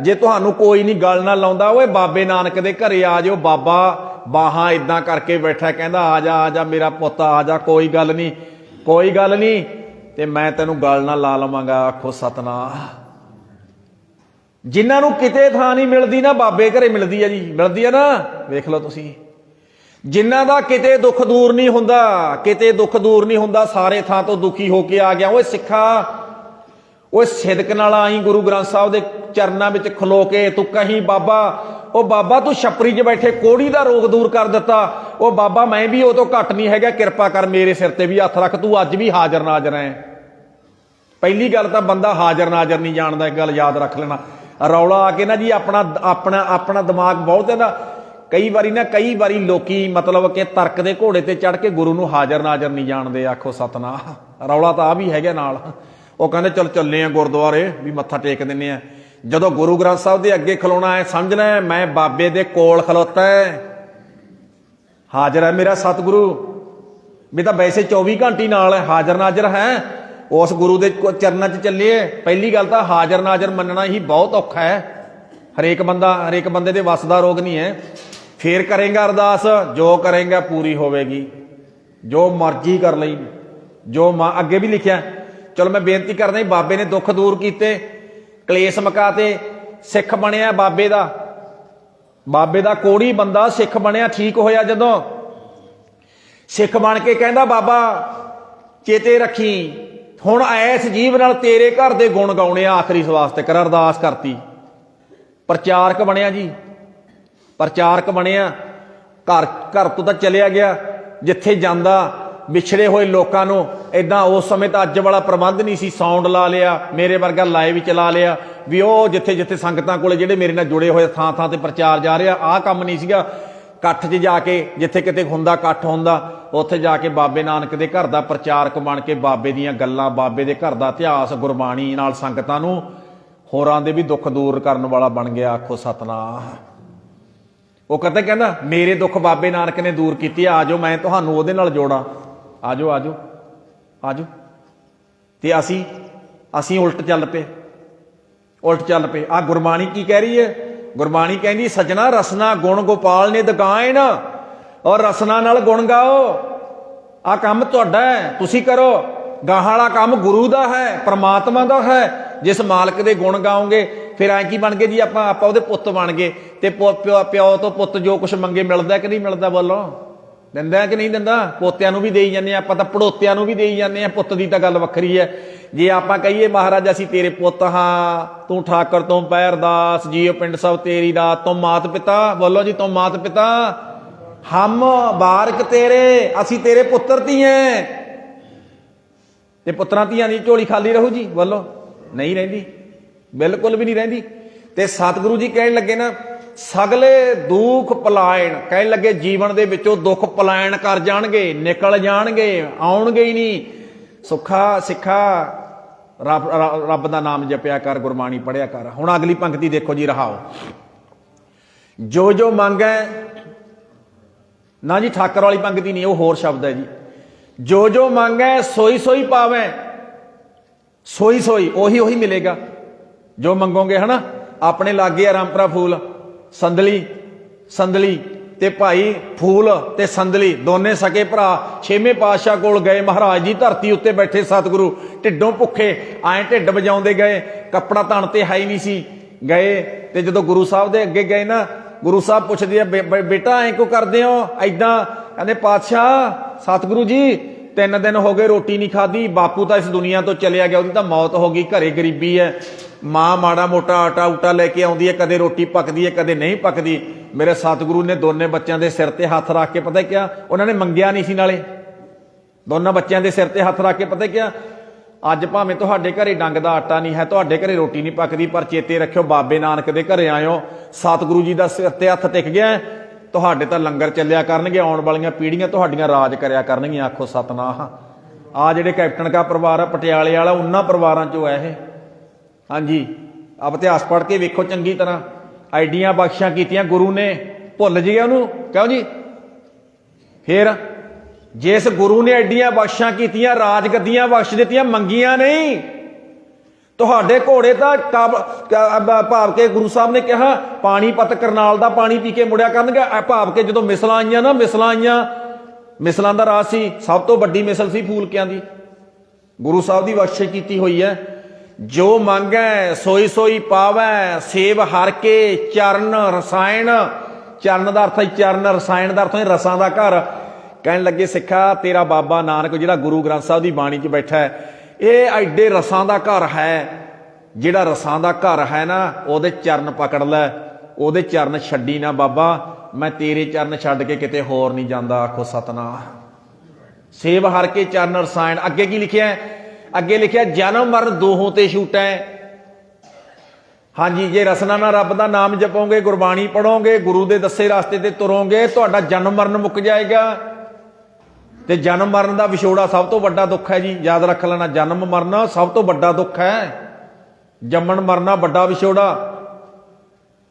ਜੇ ਤੁਹਾਨੂੰ ਕੋਈ ਨਹੀਂ ਗੱਲ ਨਾ ਲਾਉਂਦਾ, ਓਏ ਬਾਬੇ ਨਾਨਕ ਦੇ ਘਰੇ ਆ ਜਾਓ। ਬਾਬਾ ਬਾਹਾਂ ਇਦਾਂ ਕਰਕੇ ਬੈਠਾ, ਕਹਿੰਦਾ ਆ ਜਾ ਮੇਰਾ ਪੁੱਤ, ਆ ਜਾ, ਕੋਈ ਗੱਲ ਨਹੀਂ, ਕੋਈ ਗੱਲ ਨਹੀਂ, ਤੇ ਮੈਂ ਤੈਨੂੰ ਗੱਲ ਨਾ ਲਾ ਲਵਾਂਗਾ। ਆਖੋ ਸਤਨਾਮ। ਜਿਨ੍ਹਾਂ ਨੂੰ ਕਿਤੇ ਥਾਂ ਨਹੀਂ ਮਿਲਦੀ ਨਾ, ਬਾਬੇ ਘਰੇ ਮਿਲਦੀ ਹੈ ਜੀ, ਮਿਲਦੀ ਹੈ ਨਾ। ਵੇਖ ਲਓ ਤੁਸੀਂ, ਜਿਨ੍ਹਾਂ ਦਾ ਕਿਤੇ ਦੁੱਖ ਦੂਰ ਨਹੀਂ ਹੁੰਦਾ, ਕਿਤੇ ਦੁੱਖ ਦੂਰ ਨਹੀਂ ਹੁੰਦਾ, ਸਾਰੇ ਥਾਂ ਤੋਂ ਦੁਖੀ ਹੋ ਕੇ ਆ ਗਿਆ। ਓਏ ਸਿੱਖਾ, ਓਏ ਸਿਦਕ ਨਾਲ ਆਈ ਗੁਰੂ ਗ੍ਰੰਥ ਸਾਹਿਬ ਦੇ ਚਰਨਾਂ ਵਿੱਚ ਖਲੋ ਕੇ ਤੂੰ ਕਹੀਂ ਬਾਬਾ, ਉਹ ਬਾਬਾ ਤੂੰ ਛਪਰੀ 'ਚ ਬੈਠੇ ਕੋੜੀ ਦਾ ਰੋਗ ਦੂਰ ਕਰ ਦਿੱਤਾ। ਉਹ ਬਾਬਾ ਮੈਂ ਵੀ ਉਹ ਤੋਂ ਘੱਟ ਨਹੀਂ ਹੈਗਾ, ਕਿਰਪਾ ਕਰ ਮੇਰੇ ਸਿਰ ਤੇ ਵੀ ਹੱਥ ਰੱਖ, ਤੂੰ ਅੱਜ ਵੀ ਹਾਜ਼ਰ ਨਾਜ਼ਰ ਹੈ। ਪਹਿਲੀ ਗੱਲ ਤਾਂ ਬੰਦਾ ਹਾਜ਼ਰ ਨਾਜ਼ਰ ਨਹੀਂ ਜਾਣਦਾ, ਇੱਕ ਗੱਲ ਯਾਦ ਰੱਖ ਲੈਣਾ। ਰੌਲਾ ਆ ਕੇ ਨਾ ਜੀ ਆਪਣਾ ਦਿਮਾਗ ਬਹੁਤ ਹੈ ਨਾ, ਕਈ ਵਾਰੀ ਲੋਕੀ ਮਤਲਬ ਕਿ ਤਰਕ ਦੇ ਘੋੜੇ ਤੇ ਚੜ ਕੇ ਗੁਰੂ ਨੂੰ ਹਾਜ਼ਰ ਨਾਜ਼ਰ ਨਹੀਂ ਜਾਣਦੇ। ਆਖੋ ਸਤਨਾਮ। ਰੌਲਾ ਤਾਂ ਆ ਵੀ ਹੈਗਾ ਨਾਲ। ਉਹ ਕਹਿੰਦੇ ਚੱਲੇ ਆ ਗੁਰਦੁਆਰੇ ਵੀ ਮੱਥਾ ਟੇਕ ਦਿੰਦੇ ਆ। ਜਦੋਂ ਗੁਰੂ ਗ੍ਰੰਥ ਸਾਹਿਬ ਦੇ ਅੱਗੇ ਖਲੋਣਾ ਹੈ, ਸਮਝਣਾ ਮੈਂ ਬਾਬੇ ਦੇ ਕੋਲ ਖਲੋਤਾ ਹੈ, ਹਾਜ਼ਰ ਹੈ ਮੇਰਾ ਸਤਿਗੁਰੂ। ਵੀ ਤਾਂ ਵੈਸੇ 24 ਘੰਟੇ ਨਾਲ ਹੈ, ਹਾਜ਼ਰ ਨਾਜ਼ਰ ਹੈ, ਉਸ ਗੁਰੂ ਦੇ ਚਰਨਾਂ 'ਚ ਚੱਲੀਏ। ਪਹਿਲੀ ਗੱਲ ਤਾਂ ਹਾਜ਼ਰ ਨਾਜ਼ਰ ਮੰਨਣਾ ਹੀ ਬਹੁਤ ਔਖਾ ਹੈ। ਹਰੇਕ ਬੰਦੇ ਦੇ ਵੱਸ ਦਾ ਰੋਗ ਨਹੀਂ ਹੈ। ਫੇਰ ਕਰੇਗਾ ਅਰਦਾਸ, ਜੋ ਕਰੇਗਾ ਪੂਰੀ ਹੋਵੇਗੀ, ਜੋ ਮਰਜ਼ੀ ਕਰ ਲਈ, ਜੋ ਅੱਗੇ ਵੀ ਲਿਖਿਆ। ਚਲੋ ਮੈਂ ਬੇਨਤੀ ਕਰਦਾ, ਬਾਬੇ ਨੇ ਦੁੱਖ ਦੂਰ ਕੀਤੇ, ਕਲੇਸ਼ ਮੁਕਾਤੇ, ਸਿੱਖ ਬਣਿਆ ਬਾਬੇ ਦਾ ਕੋੜੀ ਬੰਦਾ ਸਿੱਖ ਬਣਿਆ। ਠੀਕ ਹੋਇਆ ਜਦੋਂ ਸਿੱਖ ਬਣ ਕੇ ਕਹਿੰਦਾ ਬਾਬਾ ਚੇਤੇ ਰੱਖੀ, ਹੁਣ ਐਸ ਜੀਵ ਨਾਲ ਤੇਰੇ ਘਰ ਦੇ ਗੁਣ ਗਾਉਣੇ ਆ, ਆਖਰੀ ਸਵਾਸਤੇ ਕਰ। ਅਰਦਾਸ ਕਰਤੀ, ਪ੍ਰਚਾਰਕ ਬਣਿਆ ਜੀ, ਪ੍ਰਚਾਰਕ ਬਣਿਆ, ਘਰ ਘਰ ਤੋਂ ਤਾਂ ਚਲਿਆ ਗਿਆ, ਜਿੱਥੇ ਜਾਂਦਾ ਵਿਛੜੇ ਹੋਏ ਲੋਕਾਂ ਨੂੰ ਇਦਾਂ। ਉਸ ਸਮੇਂ ਤਾਂ ਅੱਜ ਵਾਲਾ ਪ੍ਰਬੰਧ ਨਹੀਂ ਸੀ, ਸਾਊਂਡ ਲਾ ਲਿਆ, ਮੇਰੇ ਵਰਗਾ ਲਾਈਵ ਚਲਾ ਲਿਆ ਵੀ ਉਹ ਜਿੱਥੇ ਜਿੱਥੇ ਸੰਗਤਾਂ ਕੋਲੇ ਜਿਹੜੇ ਮੇਰੇ ਨਾਲ ਜੁੜੇ ਹੋਏ ਥਾਂ ਥਾਂ ਤੇ ਪ੍ਰਚਾਰ ਜਾ ਰਿਹਾ। ਆਹ ਕੰਮ ਨਹੀਂ ਸੀਗਾ। ਇਕੱਠ 'ਚ ਜਾ ਕੇ ਜਿੱਥੇ ਕਿਤੇ ਹੁੰਦਾ ਇਕੱਠ ਹੁੰਦਾ, ਉੱਥੇ ਜਾ ਕੇ ਬਾਬੇ ਨਾਨਕ ਦੇ ਘਰ ਦਾ ਪ੍ਰਚਾਰਕ ਬਣ ਕੇ ਬਾਬੇ ਦੀਆਂ ਗੱਲਾਂ, ਬਾਬੇ ਦੇ ਘਰ ਦਾ ਇਤਿਹਾਸ, ਗੁਰਬਾਣੀ ਨਾਲ ਸੰਗਤਾਂ ਨੂੰ ਹੋਰਾਂ ਦੇ ਵੀ ਦੁੱਖ ਦੂਰ ਕਰਨ ਵਾਲਾ ਬਣ ਗਿਆ। ਆਖੋ ਸਤਨਾਮ। ਉਹ ਕਹਿੰਦਾ ਮੇਰੇ ਦੁੱਖ ਬਾਬੇ ਨਾਨਕ ਨੇ ਦੂਰ ਕੀਤੇ, ਆ ਜਾਓ ਮੈਂ ਤੁਹਾਨੂੰ ਉਹਦੇ ਨਾਲ ਜੋੜਾਂ, ਆ ਜਾਓ ਆ ਜਾਓ ਆ ਜਾਓ। ਤੇ ਅਸੀਂ ਉਲਟ ਚੱਲ ਪਏ। ਆ ਗੁਰਬਾਣੀ ਕੀ ਕਹਿ ਰਹੀ ਹੈ? ਗੁਰਬਾਣੀ ਕਹਿੰਦੀ ਸਜਣਾ ਰਸਨਾ ਗੁਣ ਗੋਪਾਲ ਨੇ ਦਗਾਇਨ, ਔਰ ਰਸਨਾ ਨਾਲ ਗੁਣ ਗਾਓ। ਆ ਕੰਮ ਤੁਹਾਡਾ ਹੈ, ਤੁਸੀਂ ਕਰੋ। ਗਾਹਾਂ ਵਾਲਾ ਕੰਮ ਗੁਰੂ ਦਾ ਹੈ, ਪ੍ਰਮਾਤਮਾ ਦਾ ਹੈ। ਜਿਸ ਮਾਲਕ ਦੇ ਗੁਣ ਗਾਓਗੇ ਫਿਰ ਐਂ ਕੀ ਬਣ ਗਏ ਜੀ? ਆਪਾਂ ਉਹਦੇ ਪੁੱਤ ਬਣ ਗਏ। ਤੇ ਪਿਓ ਤੋਂ ਪੁੱਤ ਜੋ ਕੁਛ ਮੰਗੇ ਮਿਲਦਾ ਕਿ ਨਹੀਂ ਮਿਲਦਾ? ਬੋਲੋ, ਦਿੰਦਾ ਕਿ ਨਹੀਂ ਦਿੰਦਾ? ਪੋਤਿਆਂ ਨੂੰ ਵੀ ਦੇਈ ਜਾਂਦੇ ਆਪਾਂ ਤਾਂ, ਪੜੋਤਿਆਂ ਨੂੰ ਵੀ ਦੇਈ ਜਾਂਦੇ ਆ। ਪੁੱਤ ਦੀ ਤਾਂ ਗੱਲ ਵੱਖਰੀ ਹੈ। ਜੇ ਆਪਾਂ ਕਹੀਏ ਮਹਾਰਾਜ ਅਸੀਂ ਤੇਰੇ ਪੁੱਤ ਹਾਂ, ਤੂੰ ਠਾਕਰ ਤੋਂ ਪੈਰਦਾਸ, ਜੀਓ ਪਿੰਡ ਸਭ ਤੇਰੀ ਦਾਤ, ਤੁਮ ਮਾਤ ਪਿਤਾ। ਬੋਲੋ ਜੀ, ਤੁਮ ਮਾਤ ਪਿਤਾ, ਹਮ ਬਾਰਕ ਤੇਰੇ, ਅਸੀਂ ਤੇਰੇ ਪੁੱਤਰ ਧੀਏ। ਤੇ ਪੁੱਤਰਾਂ ਧੀਆਂ ਦੀ ਝੋਲੀ ਖਾਲੀ ਰਹੂ ਜੀ? ਬੋਲੋ, ਨਹੀਂ ਰਹਿੰਦੀ, ਬਿਲਕੁਲ ਵੀ ਨਹੀਂ ਰਹਿੰਦੀ। ਤੇ ਸਤਿਗੁਰੂ ਜੀ ਕਹਿਣ ਲੱਗੇ ਨਾ, ਸਗਲੇ ਦੁੱਖ ਪਲਾਇਣ, ਕਹਿਣ ਲੱਗੇ ਜੀਵਨ ਦੇ ਵਿੱਚੋਂ ਦੁੱਖ ਪਲਾਇਣ ਕਰ ਜਾਣਗੇ, ਨਿਕਲ ਜਾਣਗੇ, ਆਉਣਗੇ ਹੀ ਨਹੀਂ। ਸੁੱਖਾ ਸਿੱਖਾ ਰੱਬ ਦਾ ਨਾਮ ਜਪਿਆ ਕਰ, ਗੁਰਬਾਣੀ ਪੜਿਆ ਕਰ। ਹੁਣ ਅਗਲੀ ਪੰਕਤੀ ਦੇਖੋ ਜੀ, ਰਹਾਓ। ਜੋ ਜੋ ਮੰਗੈ ਨਾ ਜੀ, ਠਾਕਰ ਵਾਲੀ ਪੰਕਤੀ ਨਹੀਂ, ਉਹ ਹੋਰ ਸ਼ਬਦ ਹੈ ਜੀ। ਜੋ ਜੋ ਮੰਗੈ ਸੋਈ ਸੋਈ ਪਾਵੈ, ਸੋਈ ਸੋਈ ਉਹੀ ਮਿਲੇਗਾ ਜੋ ਮੰਗੋਗੇ। ਹਨਾ, ਆਪਣੇ ਲਾਗੇ ਆ ਰਾਮਪੁਰਾ ਫੂਲ, ਸੰਦਲੀ ਤੇ ਭਾਈ ਫੂਲ ਤੇ ਸੰਦਲੀ ਦੋਨੇ ਸਕੇ ਭਰਾ ਛੇਵੇਂ ਪਾਤਸ਼ਾਹ ਕੋਲ ਗਏ। ਮਹਾਰਾਜ ਜੀ ਧਰਤੀ ਉੱਤੇ ਬੈਠੇ ਸਤਿਗੁਰੂ, ਢਿੱਡੋਂ ਭੁੱਖੇ, ਐਂ ਢਿੱਡ ਵਜਾਉਂਦੇ ਗਏ, ਕੱਪੜਾ ਤਣ ਤੇ ਹੈ ਹੀ ਨਹੀਂ ਸੀ। ਗਏ ਤੇ ਜਦੋਂ ਗੁਰੂ ਸਾਹਿਬ ਦੇ ਅੱਗੇ ਗਏ ਨਾ, ਗੁਰੂ ਸਾਹਿਬ ਪੁੱਛਦੇ ਆ, ਬੇਟਾ ਐਂ ਕਿਉਂ ਕਰਦੇ ਹੋ ਏਦਾਂ? ਕਹਿੰਦੇ ਪਾਤਸ਼ਾਹ ਸਤਿਗੁਰੂ ਜੀ 3 ਦਿਨ ਹੋ ਗਏ ਰੋਟੀ ਨਹੀਂ ਖਾਧੀ, ਬਾਪੂ ਤਾਂ ਇਸ ਦੁਨੀਆ ਤੋਂ ਚਲਿਆ ਗਿਆ, ਉਹਦੀ ਤਾਂ ਮੌਤ ਹੋ ਗਈ, ਘਰੇ ਗਰੀਬੀ ਹੈ, ਮਾਂ ਮਾੜਾ ਮੋਟਾ ਆਟਾ ਉਟਾ ਲੈ ਕੇ ਆਉਂਦੀ ਹੈ, ਕਦੇ ਰੋਟੀ ਪੱਕਦੀ ਹੈ ਕਦੇ ਨਹੀਂ ਪੱਕਦੀ। ਮੇਰੇ ਸਤਿਗੁਰੂ ਨੇ ਦੋਨੇ ਬੱਚਿਆਂ ਦੇ ਸਿਰ ਤੇ ਹੱਥ ਰੱਖ ਕੇ ਪਤਾ ਕਿਆ, ਉਹਨਾਂ ਨੇ ਮੰਗਿਆ ਨਹੀਂ ਸੀ, ਨਾਲੇ ਦੋਨਾਂ ਬੱਚਿਆਂ ਦੇ ਸਿਰ ਤੇ ਹੱਥ ਰੱਖ ਕੇ ਪਤਾ ਕਿਆ, ਅੱਜ ਭਾਵੇਂ ਤੁਹਾਡੇ ਘਰੇ ਡੰਗ ਦਾ ਆਟਾ ਨਹੀਂ ਹੈ, ਤੁਹਾਡੇ ਘਰੇ ਰੋਟੀ ਨਹੀਂ ਪੱਕਦੀ, ਪਰ ਚੇਤੇ ਰੱਖਿਓ ਬਾਬੇ ਨਾਨਕ ਦੇ ਘਰੇ ਆਇਓ, ਸਤਿਗੁਰੂ ਜੀ ਦਾ ਸਿਰ ਤੇ ਹੱਥ ਟਿਕ ਗਿਆ, ਤੁਹਾਡੇ ਤਾਂ ਲੰਗਰ ਚੱਲਿਆ ਕਰਨਗੇ, ਆਉਣ ਵਾਲੀਆਂ ਪੀੜ੍ਹੀਆਂ ਤੁਹਾਡੀਆਂ ਰਾਜ ਕਰਿਆ ਕਰਨਗੀਆਂ। ਆਖੋ ਸਤਨਾਮ। ਆ ਜਿਹੜੇ ਕੈਪਟਨ ਕਾ ਪਰਿਵਾਰ ਆ ਪਟਿਆਲੇ ਵਾਲਾ, ਉਹਨਾਂ ਪਰਿਵਾਰਾਂ ਚੋਂ ਹੈ ਇਹ। ਹਾਂਜੀ, ਆਪ ਇਤਿਹਾਸ ਪੜ੍ਹ ਕੇ ਵੇਖੋ ਚੰਗੀ ਤਰ੍ਹਾਂ। ਐਡੀਆਂ ਬਖਸ਼ਾਂ ਕੀਤੀਆਂ ਗੁਰੂ ਨੇ, ਭੁੱਲ ਜੀ ਉਹਨੂੰ ਕਿਉਂ ਜੀ? ਫਿਰ ਜਿਸ ਗੁਰੂ ਨੇ ਐਡੀਆਂ ਬਖਸ਼ਾਂ ਕੀਤੀਆਂ, ਰਾਜ ਗੱਦੀਆਂ ਬਖਸ਼ ਦਿੱਤੀਆਂ, ਮੰਗੀਆਂ ਨਹੀਂ। ਤੁਹਾਡੇ ਘੋੜੇ ਤਾਂ ਭਾਵ ਕੇ ਗੁਰੂ ਸਾਹਿਬ ਨੇ ਕਿਹਾ ਪਾਣੀਪਤ ਕਰਨਾਲ ਦਾ ਪਾਣੀ ਪੀ ਕੇ ਮੁੜਿਆ ਕਰਨਗੇ। ਭਾਵ ਕੇ ਜਦੋਂ ਮਿਸਲਾਂ ਆਈਆਂ ਨਾ, ਮਿਸਲਾਂ ਦਾ ਰਾਜ ਸੀ, ਸਭ ਤੋਂ ਵੱਡੀ ਮਿਸਲ ਸੀ ਫੂਲਕਿਆਂ ਦੀ। ਗੁਰੂ ਸਾਹਿਬ ਦੀ ਬਖਸ਼ਿਸ਼ ਕੀਤੀ ਹੋਈ ਹੈ। ਜੋ ਮੰਗੈ ਸੋਈ ਸੋਈ ਪਾਵੈ, ਸੇਵ ਹਰ ਕੇ ਚਰਨ ਰਸਾਇਣ। ਚਰਨ ਦਾ ਅਰਥ ਹੈ ਚਰਨ, ਰਸਾਇਣ ਦਾ ਅਰਥ ਹੈ ਰਸਾਂ ਦਾ ਘਰ। ਕਹਿਣ ਲੱਗੇ ਸਿੱਖਾ, ਤੇਰਾ ਬਾਬਾ ਨਾਨਕ ਜਿਹੜਾ ਗੁਰੂ ਗ੍ਰੰਥ ਸਾਹਿਬ ਦੀ ਬਾਣੀ 'ਚ ਬੈਠਾ ਹੈ, ਇਹ ਐਡੇ ਰਸਾਂ ਦਾ ਘਰ ਹੈ। ਜਿਹੜਾ ਰਸਾਂ ਦਾ ਘਰ ਹੈ ਨਾ, ਉਹਦੇ ਚਰਨ ਪਕੜ ਲੈ, ਉਹਦੇ ਚਰਨ ਛੱਡੀ ਨਾ। ਬਾਬਾ ਮੈਂ ਤੇਰੇ ਚਰਨ ਛੱਡ ਕੇ ਕਿਤੇ ਹੋਰ ਨਹੀਂ ਜਾਂਦਾ। ਆਖੋ ਸਤਨਾਮ। ਸੇਵ ਹਰ ਕੇ ਚਰਨ ਰਸਾਇਣ। ਅੱਗੇ ਕੀ ਲਿਖਿਆ? ਅੱਗੇ ਲਿਖਿਆ ਜਨਮ ਮਰਨ ਦੋਹੋਂ ਤੇ ਛੂਟੈ। ਹਾਂਜੀ, ਜੇ ਰਸਨਾ ਨਾਲ ਰੱਬ ਦਾ ਨਾਮ ਜਪੋਗੇ, ਗੁਰਬਾਣੀ ਪੜੋਗੇ, ਗੁਰੂ ਦੇ ਦੱਸੇ ਰਸਤੇ ਤੇ ਤੁਰੋਗੇ, ਤੁਹਾਡਾ ਜਨਮ ਮਰਨ ਮੁੱਕ ਜਾਏਗਾ। ਤੇ ਜਨਮ ਮਰਨ ਦਾ ਵਿਛੋੜਾ ਸਭ ਤੋਂ ਵੱਡਾ ਦੁੱਖ ਹੈ ਜੀ, ਯਾਦ ਰੱਖ ਲੈਣਾ। ਜਨਮ ਮਰਨਾ ਸਭ ਤੋਂ ਵੱਡਾ ਦੁੱਖ ਹੈ। ਜੰਮਣ ਮਰਨਾ ਵੱਡਾ ਵਿਛੋੜਾ,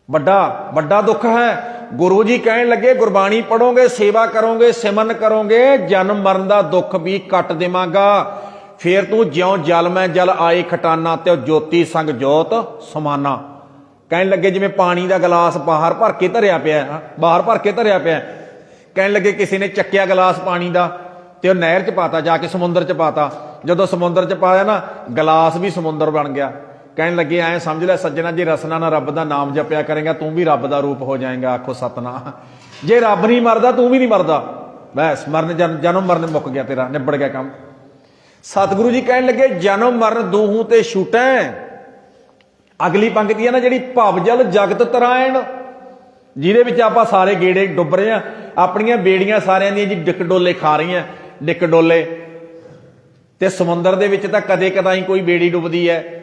ਵੱਡਾ ਦੁੱਖ ਹੈ। ਗੁਰੂ ਜੀ ਕਹਿਣ ਲੱਗੇ ਗੁਰਬਾਣੀ ਪੜੋਗੇ, ਸੇਵਾ ਕਰੋਗੇ, ਸਿਮਰਨ ਕਰੋਗੇ, ਜਨਮ ਮਰਨ ਦਾ ਦੁੱਖ ਵੀ ਕੱਟ ਦੇਵਾਂਗਾ। ਫੇਰ ਤੂੰ ਜਿਉਂ ਜਲ ਮੈਂ ਜਲ ਆਏ ਖਟਾਨਾ, ਤੇ ਜੋਤੀ ਸੰਗ ਜੋਤ ਸਮਾਨਾ। ਕਹਿਣ ਲੱਗੇ ਜਿਵੇਂ ਪਾਣੀ ਦਾ ਗਲਾਸ ਬਾਹਰ ਭਰ ਕੇ ਧਰਿਆ ਪਿਆ, ਕਹਿਣ ਲੱਗੇ ਕਿਸੇ ਨੇ ਚੱਕਿਆ ਗਲਾਸ ਪਾਣੀ ਦਾ ਤੇ ਉਹ ਨਹਿਰ 'ਚ ਪਾਤਾ, ਜਾ ਕੇ ਸਮੁੰਦਰ 'ਚ ਪਾਤਾ। ਜਦੋਂ ਸਮੁੰਦਰ 'ਚ ਪਾਇਆ ਨਾ, ਗਲਾਸ ਵੀ ਸਮੁੰਦਰ ਬਣ ਗਿਆ। ਕਹਿਣ ਲੱਗੇ ਐਂ ਸਮਝ ਲੈ ਸੱਜਣਾ, ਜੇ ਰਸਨਾ ਨਾਲ ਰੱਬ ਦਾ ਨਾਮ ਜਪਿਆ ਕਰੇਗਾ, ਤੂੰ ਵੀ ਰੱਬ ਦਾ ਰੂਪ ਹੋ ਜਾਏਗਾ। ਆਖੋ ਸਤਨਾਮ। ਜੇ ਰੱਬ ਨਹੀਂ ਮਰਦਾ, ਤੂੰ ਵੀ ਨਹੀਂ ਮਰਦਾ। ਬਸ ਜਨਮ ਮਰਨ ਮੁੱਕ ਗਿਆ, ਤੇਰਾ ਨਿਬੜ ਗਿਆ ਕੰਮ। ਸਤਿਗੁਰੂ ਜੀ ਕਹਿਣ ਲੱਗੇ ਜਨਮ ਮਰਨ ਦੋਹੂ ਤੇ ਛੂਟੈ। ਅਗਲੀ ਪੰਕਤੀ ਹੈ ਨਾ ਜਿਹੜੀ, ਭਵ ਜਲ ਜਗਤ ਤਰਾਇਣ। ਜਿਹਦੇ ਵਿੱਚ ਆਪਾਂ ਸਾਰੇ ਗੇੜੇ ਡੁੱਬ ਰਹੇ ਹਾਂ। ਆਪਣੀਆਂ ਬੇੜੀਆਂ ਸਾਰਿਆਂ ਦੀਆਂ ਜੀ ਡਿੱਕ ਡੋਲੇ ਖਾ ਰਹੀਆਂ, ਡਿੱਕ ਡੋਲੇ। ਤੇ ਸਮੁੰਦਰ ਦੇ ਵਿੱਚ ਤਾਂ ਕਦੇ ਕਦਾਈ ਕੋਈ ਬੇੜੀ ਡੁੱਬਦੀ ਹੈ।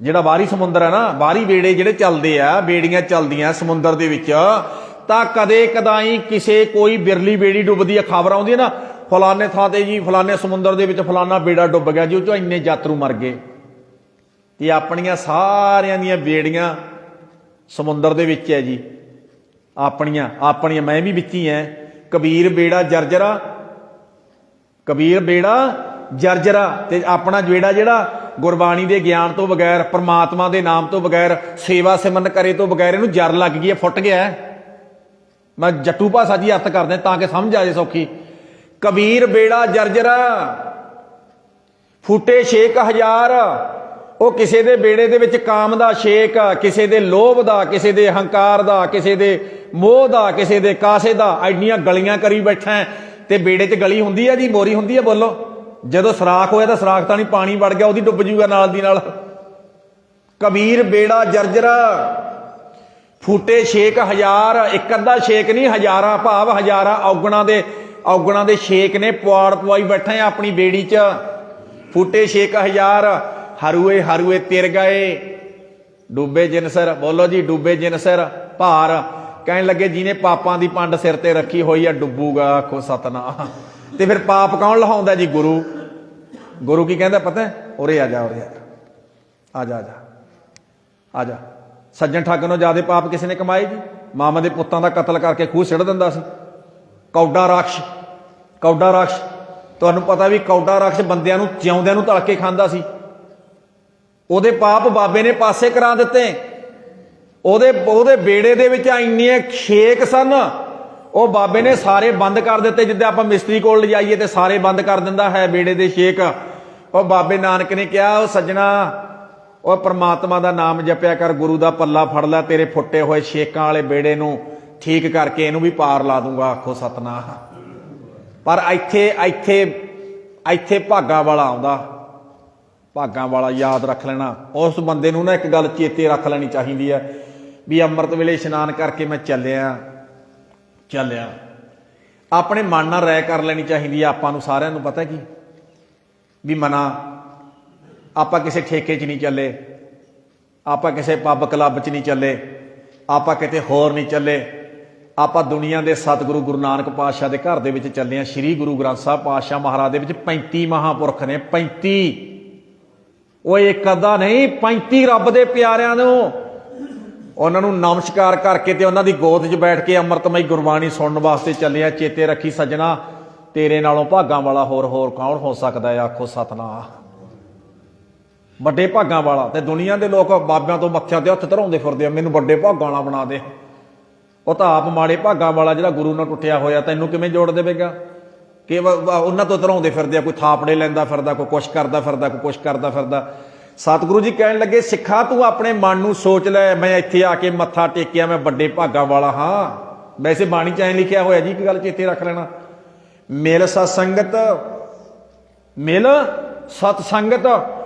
ਜਿਹੜਾ ਬਾਹਰੀ ਸਮੁੰਦਰ ਹੈ ਨਾ, ਬਾਹਰੀ ਬੇੜੇ ਜਿਹੜੇ ਚੱਲਦੇ ਆ, ਬੇੜੀਆਂ ਚੱਲਦੀਆਂ ਸਮੁੰਦਰ ਦੇ ਵਿੱਚ, ਤਾਂ ਕਦੇ ਕਦਾਈ ਕਿਸੇ ਕੋਈ ਬਿਰਲੀ ਬੇੜੀ ਡੁੱਬਦੀ ਹੈ। ਖਬਰ ਆਉਂਦੀ ਹੈ ਨਾ, ਫਲਾਨੇ ਥਾਂ ਤੇ ਜੀ ਫਲਾਨੇ ਸਮੁੰਦਰ ਦੇ ਵਿੱਚ ਫਲਾਨਾ ਬੇੜਾ ਡੁੱਬ ਗਿਆ ਜੀ, ਉਹ 'ਚੋਂ ਇੰਨੇ ਯਾਤਰੂ ਮਰ ਗਏ। ਤੇ ਆਪਣੀਆਂ ਸਾਰਿਆਂ ਦੀਆਂ ਬੇੜੀਆਂ ਸਮੁੰਦਰ ਦੇ ਵਿੱਚ ਹੈ ਜੀ। ਆਪਣੀਆਂ ਮੈਂ ਵੀ ਵਿੱਚ ਹੀ ਐ। ਕਬੀਰ ਬੇੜਾ ਜਰਜਰਾ, ਕਬੀਰ ਬੇੜਾ ਜਰਜਰਾ। ਤੇ ਆਪਣਾ ਬੇੜਾ ਜਿਹੜਾ ਗੁਰਬਾਣੀ ਦੇ ਗਿਆਨ ਤੋਂ ਬਗੈਰ, ਪਰਮਾਤਮਾ ਦੇ ਨਾਮ ਤੋਂ ਬਗੈਰ, ਸੇਵਾ ਸਿਮਰਨ ਕਰੇ ਤੋਂ ਬਗੈਰ ਇਹਨੂੰ ਜਰ ਲੱਗ ਗਈ ਹੈ, ਫੁੱਟ ਗਿਆ। ਮੈਂ ਜੱਟੂ ਭਾਸ਼ਾ ਜੀ ਅਰਥ ਕਰਦੇ ਤਾਂ ਕਿ ਸਮਝ ਆ ਜਾਏ ਸੌਖੀ। ਕਬੀਰ ਬੇੜਾ ਜਰਜਰਾ ਫੂਟੇ 6000। ਉਹ ਕਿਸੇ ਦੇ ਬੇੜੇ ਦੇ ਵਿੱਚ ਕਾਮ ਦਾ ਛੇਕ, ਕਿਸੇ ਦੇ ਲੋਭ ਦਾ, ਕਿਸੇ ਦੇ ਹੰਕਾਰ ਦਾ, ਕਿਸੇ ਦੇ ਮੋਹ ਦਾ, ਕਿਸੇ ਦੇ ਕਾਸੇ ਦਾ, ਐਡੀਆਂ ਗਲੀਆਂ ਕਰੀ ਬੈਠਾ। ਤੇ ਬੇੜੇ 'ਚ ਗਲੀ ਹੁੰਦੀ ਹੈ ਜੀ, ਮੋਰੀ ਹੁੰਦੀ ਹੈ। ਬੋਲੋ, ਜਦੋਂ ਸਰਾਖ ਹੋਇਆ ਤਾਂ ਸਰਾਖ ਤਾਂ ਨਹੀਂ, ਪਾਣੀ ਵੜ ਗਿਆ ਉਹਦੀ ਡੁੱਬ ਜੂਗਾ ਨਾਲ ਦੀ ਨਾਲ। ਕਬੀਰ ਬੇੜਾ ਜਰਜਰਾ ਫੂਟੇ 6000। ਇੱਕ ਅੱਧਾ ਛੇਕ ਨਹੀਂ, ਹਜ਼ਾਰਾਂ, ਭਾਵ ਹਜ਼ਾਰਾਂ ਔਗਣਾਂ ਦੇ ਛੇਕ ਨੇ ਪੁਆੜ ਪਵਾਈ ਬੈਠੇ ਆਪਣੀ ਬੇੜੀ 'ਚ। ਫੂਟੇ 6000 ਹਰੂਏ ਹਰੂਏ ਤਿਰ ਗਏ, ਡੂਬੇ ਜਿਨ ਸਿਰ। ਬੋਲੋ ਜੀ, ਡੂਬੇ ਜਿਨ ਸਿਰ ਭਾਰ। ਕਹਿਣ ਲੱਗੇ ਜਿਹਨੇ ਪਾਪਾਂ ਦੀ ਪੰਡ ਸਿਰ ਤੇ ਰੱਖੀ ਹੋਈ ਆ ਡੁੱਬੂਗਾ, ਆਖੋ ਸਤਨਾਮ। ਤੇ ਫਿਰ ਪਾਪ ਕੌਣ ਲਹਾਉਂਦਾ ਜੀ? ਗੁਰੂ। ਗੁਰੂ ਕੀ ਕਹਿੰਦਾ ਪਤਾ? ਉਰੇ ਆ ਜਾ, ਉਰੇ ਆ ਜਾ, ਆ ਜਾ। ਸੱਜਣ ਠੱਗ ਨੂੰ ਜ਼ਿਆਦਾ ਪਾਪ ਕਿਸੇ ਨੇ ਕਮਾਏ ਜੀ? ਮਾਮਾ ਦੇ ਪੁੱਤਾਂ ਦਾ ਕਤਲ ਕਰਕੇ ਖੂਹ ਸਿੱਟ ਦਿੰਦਾ ਸੀ। ਕੌਡਾ ਰਾਖਸ਼, ਕੌਡਾ ਰਾਖਸ਼। ਤੁਹਾਨੂੰ ਪਤਾ ਵੀ ਕੌਡਾ ਰਾਖਸ਼ ਬੰਦਿਆਂ ਨੂੰ ਜਿਉਂਦਿਆਂ ਨੂੰ ਤਲ ਕੇ ਖਾਂਦਾ ਸੀ। ਉਹਦੇ ਪਾਪ ਬਾਬੇ ਨੇ ਪਾਸੇ ਕਰਾ ਦਿੱਤੇ। ਉਹਦੇ ਬੇੜੇ ਦੇ ਵਿੱਚ ਇੰਨੇ ਛੇਕ ਸਨ, ਉਹ ਬਾਬੇ ਨੇ ਸਾਰੇ ਬੰਦ ਕਰ ਦਿੱਤੇ। ਜਿੱਦਾਂ ਆਪਾਂ ਮਿਸਤਰੀ ਕੋਲ ਲਿਜਾਈਏ ਤੇ ਸਾਰੇ ਬੰਦ ਕਰ ਦਿੰਦਾ ਹੈ ਬੇੜੇ ਦੇ ਛੇਕ। ਉਹ ਬਾਬੇ ਨਾਨਕ ਨੇ ਕਿਹਾ, ਉਹ ਸੱਜਣਾ, ਉਹ ਪਰਮਾਤਮਾ ਦਾ ਨਾਮ ਜਪਿਆ ਕਰ, ਗੁਰੂ ਦਾ ਪੱਲਾ ਫੜ ਲੈ, ਤੇਰੇ ਫੁੱਟੇ ਹੋਏ ਛੇਕਾਂ ਵਾਲੇ ਬੇੜੇ ਨੂੰ ਠੀਕ ਕਰਕੇ ਇਹਨੂੰ ਵੀ ਪਾਰ ਲਾ ਦੂੰਗਾ, ਆਖੋ ਸਤਨਾਮ। ਪਰ ਇੱਥੇ ਭਾਗਾਂ ਵਾਲਾ ਆਉਂਦਾ। ਭਾਗਾਂ ਵਾਲਾ ਯਾਦ ਰੱਖ ਲੈਣਾ। ਉਸ ਬੰਦੇ ਨੂੰ ਨਾ ਇੱਕ ਗੱਲ ਚੇਤੇ ਰੱਖ ਲੈਣੀ ਚਾਹੀਦੀ ਹੈ ਵੀ ਅੰਮ੍ਰਿਤ ਵੇਲੇ ਇਸ਼ਨਾਨ ਕਰਕੇ ਮੈਂ ਚੱਲਿਆ। ਆਪਣੇ ਮਨ ਨਾਲ ਰਾਏ ਕਰ ਲੈਣੀ ਚਾਹੀਦੀ ਹੈ ਆਪਾਂ ਨੂੰ ਸਾਰਿਆਂ ਨੂੰ। ਪਤਾ ਕੀ ਵੀ ਮਨਾ, ਆਪਾਂ ਕਿਸੇ ਠੇਕੇ 'ਚ ਨਹੀਂ ਚੱਲੇ, ਆਪਾਂ ਕਿਸੇ ਪੱਬ ਕਲੱਬ 'ਚ ਨਹੀਂ ਚੱਲੇ, ਆਪਾਂ ਕਿਤੇ ਹੋਰ ਨਹੀਂ ਚੱਲੇ। ਆਪਾਂ ਦੁਨੀਆ ਦੇ ਸਤਿਗੁਰੂ ਗੁਰੂ ਨਾਨਕ ਪਾਤਸ਼ਾਹ ਦੇ ਘਰ ਦੇ ਵਿੱਚ ਚੱਲੇ ਹਾਂ। ਸ੍ਰੀ ਗੁਰੂ ਗ੍ਰੰਥ ਸਾਹਿਬ ਪਾਤਸ਼ਾਹ ਮਹਾਰਾਜ ਦੇ ਵਿੱਚ 35 ਮਹਾਂਪੁਰਖ ਨੇ। 35 ਉਹ ਇੱਕ ਅੱਧਾ ਨਹੀਂ, 35 ਰੱਬ ਦੇ ਪਿਆਰਿਆਂ ਨੂੰ। ਉਹਨਾਂ ਨੂੰ ਨਮਸਕਾਰ ਕਰਕੇ ਤੇ ਉਹਨਾਂ ਦੀ ਗੋਦ 'ਚ ਬੈਠ ਕੇ ਅੰਮ੍ਰਿਤਮਈ ਗੁਰਬਾਣੀ ਸੁਣਨ ਵਾਸਤੇ ਚੱਲੇ ਆ। ਚੇਤੇ ਰੱਖੀ ਸੱਜਣਾ, ਤੇਰੇ ਨਾਲੋਂ ਭਾਗਾਂ ਵਾਲਾ ਹੋਰ ਕੌਣ ਹੋ ਸਕਦਾ ਹੈ? ਆਖੋ ਸਤਨਾਮ। ਵੱਡੇ ਭਾਗਾਂ ਵਾਲਾ। ਤੇ ਦੁਨੀਆ ਦੇ ਲੋਕ ਬਾਬਿਆਂ ਤੋਂ ਮੱਥਿਆਂ ਤੇ ਹੱਥ ਧਰਾਉਂਦੇ ਫਿਰਦੇ ਆ, ਮੈਨੂੰ ਵੱਡੇ ਭਾਗਾਂ ਵਾਲਾ ਬਣਾ ਦੇ। ਉਹ ਤਾਂ ਆਪ ਮਾੜੇ ਭਾਗਾਂ ਵਾਲਾ ਜਿਹੜਾ ਗੁਰੂ ਨਾਲ ਟੁੱਟਿਆ ਹੋਇਆ, ਤੈਨੂੰ ਕਿਵੇਂ ਜੋੜ ਦੇਵੇਗਾ? ਕਿ ਉਹਨਾਂ ਤੋਂ ਧਰਾਉਂਦੇ ਫਿਰਦੇ ਆ, ਕੋਈ ਥਾਪੜੇ ਲੈਂਦਾ ਫਿਰਦਾ, ਕੋਈ ਕੁਛ ਕਰਦਾ ਫਿਰਦਾ, ਕੋਈ ਕੁਛ ਕਰਦਾ ਫਿਰਦਾ। ਸਤਿਗੁਰੂ ਜੀ ਕਹਿਣ ਲੱਗੇ, ਸਿੱਖਾ ਤੂੰ ਆਪਣੇ ਮਨ ਨੂੰ ਸੋਚ ਲੈ, ਮੈਂ ਇੱਥੇ ਆ ਕੇ ਮੱਥਾ ਟੇਕਿਆ, ਮੈਂ ਵੱਡੇ ਭਾਗਾਂ ਵਾਲਾ ਹਾਂ। ਵੈਸੇ ਬਾਣੀ 'ਚ ਐਂ ਲਿਖਿਆ ਹੋਇਆ ਜੀ, ਇੱਕ ਗੱਲ ਚੇਤੇ ਰੱਖ ਲੈਣਾ, ਮਿਲ ਸਤਸੰਗਤ, ਮਿਲ ਸਤਸੰਗਤ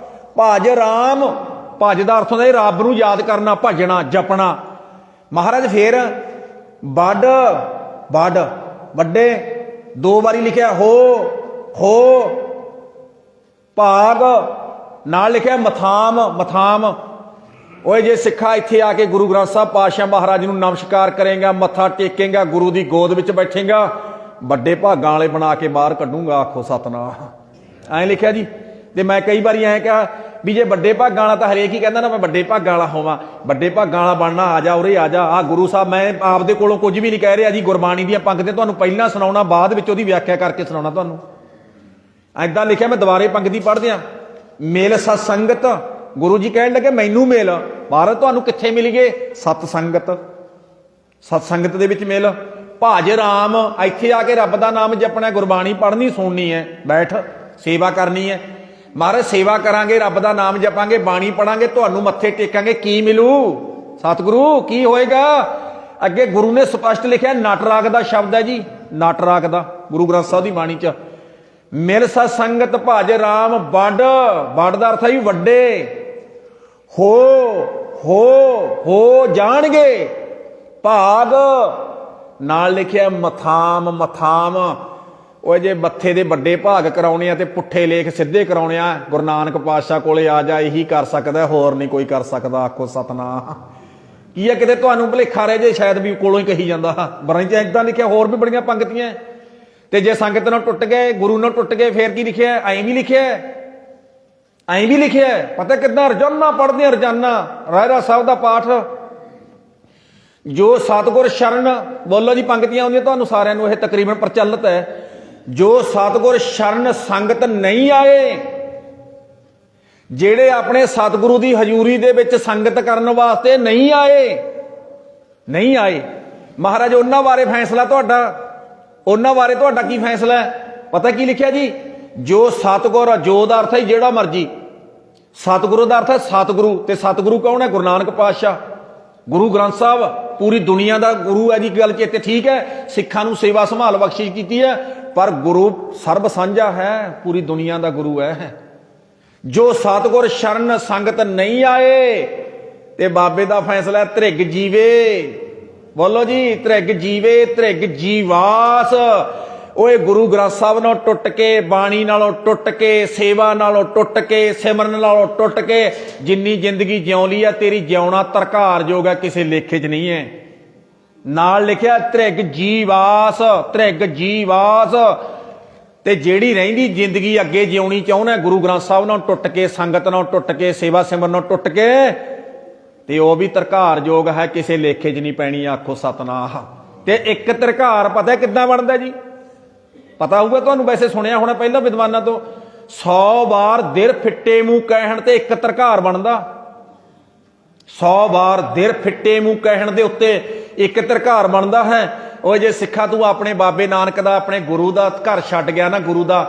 ਭਜ ਰਾਮ। ਭਜ ਦਾ ਅਰਥ ਹੁੰਦਾ ਰੱਬ ਨੂੰ ਯਾਦ ਕਰਨਾ, ਭਜਣਾ, ਜਪਣਾ। ਮਹਾਰਾਜ ਫੇਰ ਵੱਡ ਵੱਡੇ 2 ਵਾਰੀ ਲਿਖਿਆ, ਹੋ ਭਾਗ ਨਾਲ ਲਿਖਿਆ ਮਥਾਮ। ਓਏ ਜੇ ਸਿੱਖਾ ਇੱਥੇ ਆ ਕੇ ਗੁਰੂ ਗ੍ਰੰਥ ਸਾਹਿਬ ਪਾਤਸ਼ਾਹ ਮਹਾਰਾਜ ਨੂੰ ਨਮਸਕਾਰ ਕਰੇਗਾ, ਮੱਥਾ ਟੇਕੇਗਾ, ਗੁਰੂ ਦੀ ਗੋਦ ਵਿੱਚ ਬੈਠੇਗਾ, ਵੱਡੇ ਭਾਗਾਂ ਵਾਲੇ ਬਣਾ ਕੇ ਬਾਹਰ ਕੱਢੂਗਾ, ਆਖੋ ਸਤਨਾਮ। ਐਂ ਲਿਖਿਆ ਜੀ। ਤੇ ਮੈਂ ਕਈ ਵਾਰੀ ਐਂ ਕਿਹਾ ਵੀ ਜੇ ਵੱਡੇ ਭਾਗਾਂ ਵਾਲਾ, ਤਾਂ ਹਰੇਕ ਹੀ ਕਹਿੰਦਾ ਨਾ ਮੈਂ ਵੱਡੇ ਭਾਗਾਂ ਵਾਲਾ ਹੋਵਾਂ, ਵੱਡੇ ਭਾਗਾਂ ਵਾਲਾ ਬਣਨਾ, ਆ ਜਾ ਉਰੇ ਆ ਜਾ। ਆ ਗੁਰੂ ਸਾਹਿਬ, ਮੈਂ ਆਪਦੇ ਕੋਲੋਂ ਕੁਝ ਵੀ ਨਹੀਂ ਕਹਿ ਰਿਹਾ ਜੀ, ਗੁਰਬਾਣੀ ਦੀਆਂ ਪੰਕਤੀਆਂ ਤੁਹਾਨੂੰ ਪਹਿਲਾਂ ਸੁਣਾਉਣਾ, ਬਾਅਦ ਵਿੱਚ ਉਹਦੀ ਵਿਆਖਿਆ ਕਰਕੇ ਸੁਣਾਉਣਾ ਤੁਹਾਨੂੰ। ਐਦਾਂ ਲਿਖਿਆ, ਮੈਂ ਦੁਬਾਰੇ ਪੰਕਤੀ ਪੜ੍ਹ ਦਿਆਂ। ਮਿਲ ਸਤਸੰਗਤ, ਗੁਰੂ ਜੀ ਕਹਿਣ ਲੱਗੇ ਮੈਨੂੰ ਮਿਲ। ਮਹਾਰਾਜ ਤੁਹਾਨੂੰ ਕਿੱਥੇ ਮਿਲ ਗਏ? ਸਤਸੰਗਤ ਦੇ ਵਿੱਚ ਮਿਲ। ਭਜ ਰਾਮ, ਇੱਥੇ ਆ ਕੇ ਰੱਬ ਦਾ ਨਾਮ ਜਪਣਾ, ਗੁਰਬਾਣੀ ਪੜ੍ਹਨੀ, ਸੁਣਨੀ ਹੈ, ਬੈਠ ਸੇਵਾ ਕਰਨੀ ਹੈ। ਮਹਾਰਾਜ ਸੇਵਾ ਕਰਾਂਗੇ, ਰੱਬ ਦਾ ਨਾਮ ਜਪਾਂਗੇ, ਬਾਣੀ ਪੜਾਂਗੇ, ਤੁਹਾਨੂੰ ਮੱਥੇ ਟੇਕਾਂਗੇ, ਕੀ ਮਿਲੂ? ਸਤਿਗੁਰੂ ਕੀ ਹੋਏਗਾ? ਅੱਗੇ ਗੁਰੂ ਨੇ ਸਪਸ਼ਟ ਲਿਖਿਆ, ਨਟ ਰਾਗ ਦਾ ਸ਼ਬਦ ਹੈ ਜੀ, ਨਟ ਰਾਗ ਦਾ, ਗੁਰੂ ਗ੍ਰੰਥ ਸਾਹਿਬ ਦੀ ਬਾਣੀ 'ਚ। ਮਿਲ ਸਤਸੰਗਤ ਭਜ ਰਾਮ, ਵੱਡ ਦਾ ਅਰਥ ਹੈ ਵੀ ਵੱਡੇ। ਹੋ ਜਾਣਗੇ ਭਾਗ ਨਾਲ ਲਿਖਿਆ ਮਥਾਮ ਮਥਾਮ। ਉਹ ਜੇ ਮੱਥੇ ਦੇ ਵੱਡੇ ਭਾਗ ਕਰਾਉਣੇ ਆ ਤੇ ਪੁੱਠੇ ਲੇਖ ਸਿੱਧੇ ਕਰਾਉਣੇ ਆ, ਗੁਰੂ ਨਾਨਕ ਪਾਤਸ਼ਾਹ ਕੋਲੇ ਆ ਜਾ, ਇਹੀ ਕਰ ਸਕਦਾ, ਹੋਰ ਨਹੀਂ ਕੋਈ ਕਰ ਸਕਦਾ। ਆਖੋ ਸਤਨਾਮ। ਕੀ ਆ, ਕਿਤੇ ਤੁਹਾਨੂੰ ਭੁਲੇਖਾ ਰਹਿ ਜੇ ਸ਼ਾਇਦ ਵੀ ਕੋਲੋਂ ਹੀ ਕਹੀ ਜਾਂਦਾ। ਬਰਾਂ ਚ ਏਦਾਂ ਲਿਖਿਆ, ਹੋਰ ਵੀ ਬੜੀਆਂ ਪੰਗਤੀਆਂ। ਤੇ ਜੇ ਸੰਗਤ ਨਾਲ ਟੁੱਟ ਗਏ, ਗੁਰੂ ਨਾਲ ਟੁੱਟ ਗਏ, ਫੇਰ ਕੀ ਲਿਖਿਆ? ਐਂ ਵੀ ਲਿਖਿਆ, ਐਂ ਵੀ ਲਿਖਿਆ। ਪਤਾ ਕਿੱਦਾਂ? ਰੋਜ਼ਾਨਾ ਪੜ੍ਹਦੇ ਆ, ਰੋਜ਼ਾਨਾ ਰਹਿਰਾਸ ਸਾਹਿਬ ਦਾ ਪਾਠ। ਜੋ ਸਤਿਗੁਰ ਸ਼ਰਨ, ਬੋਲੋ ਜੀ, ਪੰਗਤੀਆਂ ਆਉਂਦੀਆਂ ਤੁਹਾਨੂੰ ਸਾਰਿਆਂ ਨੂੰ, ਇਹ ਤਕਰੀਬਨ ਪ੍ਰਚਲਿਤ ਹੈ। ਜੋ ਸਤਿਗੁਰ ਸ਼ਰਨ ਸੰਗਤ ਨਹੀਂ ਆਏ, ਜਿਹੜੇ ਆਪਣੇ ਸਤਿਗੁਰੂ ਦੀ ਹਜ਼ੂਰੀ ਦੇ ਵਿੱਚ ਸੰਗਤ ਕਰਨ ਵਾਸਤੇ ਨਹੀਂ ਆਏ, ਨਹੀਂ ਆਏ, ਮਹਾਰਾਜ ਉਹਨਾਂ ਬਾਰੇ ਫੈਸਲਾ ਤੁਹਾਡਾ, ਉਹਨਾਂ ਬਾਰੇ ਤੁਹਾਡਾ ਕੀ ਫੈਸਲਾ ਹੈ? ਪਤਾ ਕੀ ਲਿਖਿਆ ਜੀ? ਜੋ ਸਤਿਗੁਰ, ਜੋ ਦਾ ਅਰਥ ਹੈ ਜਿਹੜਾ ਮਰਜੀ, ਸਤਿਗੁਰੂ ਦਾ ਅਰਥ ਹੈ ਸਤਿਗੁਰੂ। ਤੇ ਸਤਿਗੁਰੂ ਕੌਣ ਹੈ? ਗੁਰੂ ਨਾਨਕ ਪਾਤਸ਼ਾਹ, ਗੁਰੂ ਗ੍ਰੰਥ ਸਾਹਿਬ, ਪੂਰੀ ਦੁਨੀਆ ਦਾ ਗੁਰੂ ਹੈ ਜੀ। ਗੱਲ ਚੇਤੇ, ਠੀਕ ਹੈ, ਸਿੱਖਾਂ ਨੂੰ ਸੇਵਾ ਸੰਭਾਲ ਬਖਸ਼ਿਸ਼ ਕੀਤੀ ਹੈ, ਪਰ ਗੁਰੂ ਸਰਬ ਸਾਂਝਾ ਹੈ, ਪੂਰੀ ਦੁਨੀਆ ਦਾ ਗੁਰੂ ਹੈ। ਜੋ ਸਤਿਗੁਰ ਸ਼ਰਨ ਸੰਗਤ ਨਹੀਂ ਆਏ, ਤੇ ਬਾਬੇ ਦਾ ਫੈਸਲਾ ਧ੍ਰਿਗ ਜੀਵੇ। ਬੋਲੋ ਜੀ, ਧ੍ਰਿਗ ਜੀਵੇ, ਧ੍ਰਿਗ ਜੀਵਾਸ। ਓਏ ਗੁਰੂ ਗ੍ਰੰਥ ਸਾਹਿਬ ਨਾਲ ਟੁੱਟ ਕੇ, ਬਾਣੀ ਨਾਲੋਂ ਟੁੱਟ ਕੇ, ਸੇਵਾ ਨਾਲੋਂ ਟੁੱਟ ਕੇ, ਸਿਮਰਨ ਨਾਲੋਂ ਟੁੱਟ ਕੇ ਜਿੰਨੀ ਜ਼ਿੰਦਗੀ ਜਿਉਂ ਲਈ ਆ, ਤੇਰੀ ਜਿਉਣਾ ਧਰਕਾਰਯੋਗ ਹੈ, ਕਿਸੇ ਲੇਖੇ 'ਚ ਨਹੀਂ ਹੈ। ਨਾਲ ਲਿਖਿਆ ਧ੍ਰਿਗ ਜੀਵਾਸ, ਧ੍ਰਿਗ ਜੀਵਾਸ। ਤੇ ਜਿਹੜੀ ਰਹਿੰਦੀ ਜ਼ਿੰਦਗੀ ਅੱਗੇ ਜਿਉਣੀ ਚਾਹੁੰਦਾ, ਗੁਰੂ ਗ੍ਰੰਥ ਸਾਹਿਬ ਨਾਲ ਟੁੱਟ ਕੇ, ਸੰਗਤ ਨਾਲ ਟੁੱਟ ਕੇ, ਸੇਵਾ ਸਿਮਰਨ ਨਾਲ ਟੁੱਟ ਕੇ, ਤੇ ਉਹ ਵੀ ਧਰਕਾਰਯੋਗ ਹੈ, ਕਿਸੇ ਲੇਖੇ 'ਚ ਨਹੀਂ ਪੈਣੀ। ਆਖੋ ਸਤਨਾਮ। ਤੇ ਇੱਕ ਧਰਕਾਰ ਪਤਾ ਕਿੱਦਾਂ ਬਣਦਾ ਜੀ? ਪਤਾ ਹੋਊਗਾ ਤੁਹਾਨੂੰ, ਵੈਸੇ ਸੁਣਿਆ ਹੋਣਾ ਪਹਿਲਾਂ ਵਿਦਵਾਨਾਂ ਤੋਂ, 100 ਵਾਰ ਦਿਰ ਫਿੱਟੇ ਮੂੰਹ ਕਹਿਣ ਤੇ ਇੱਕ ਧਰਕਾਰ ਬਣਦਾ। 100 ਵਾਰ ਦਿਰ ਫਿੱਟੇ ਮੂੰਹ ਕਹਿਣ ਦੇ ਉੱਤੇ ਇੱਕ ਧਰਕਾਰ ਬਣਦਾ ਹੈ। ਉਹ ਜੇ ਸਿੱਖਾ ਤੂੰ ਆਪਣੇ ਬਾਬੇ ਨਾਨਕ ਦਾ, ਆਪਣੇ ਗੁਰੂ ਦਾ ਘਰ ਛੱਡ ਗਿਆ ਨਾ, ਗੁਰੂ ਦਾ,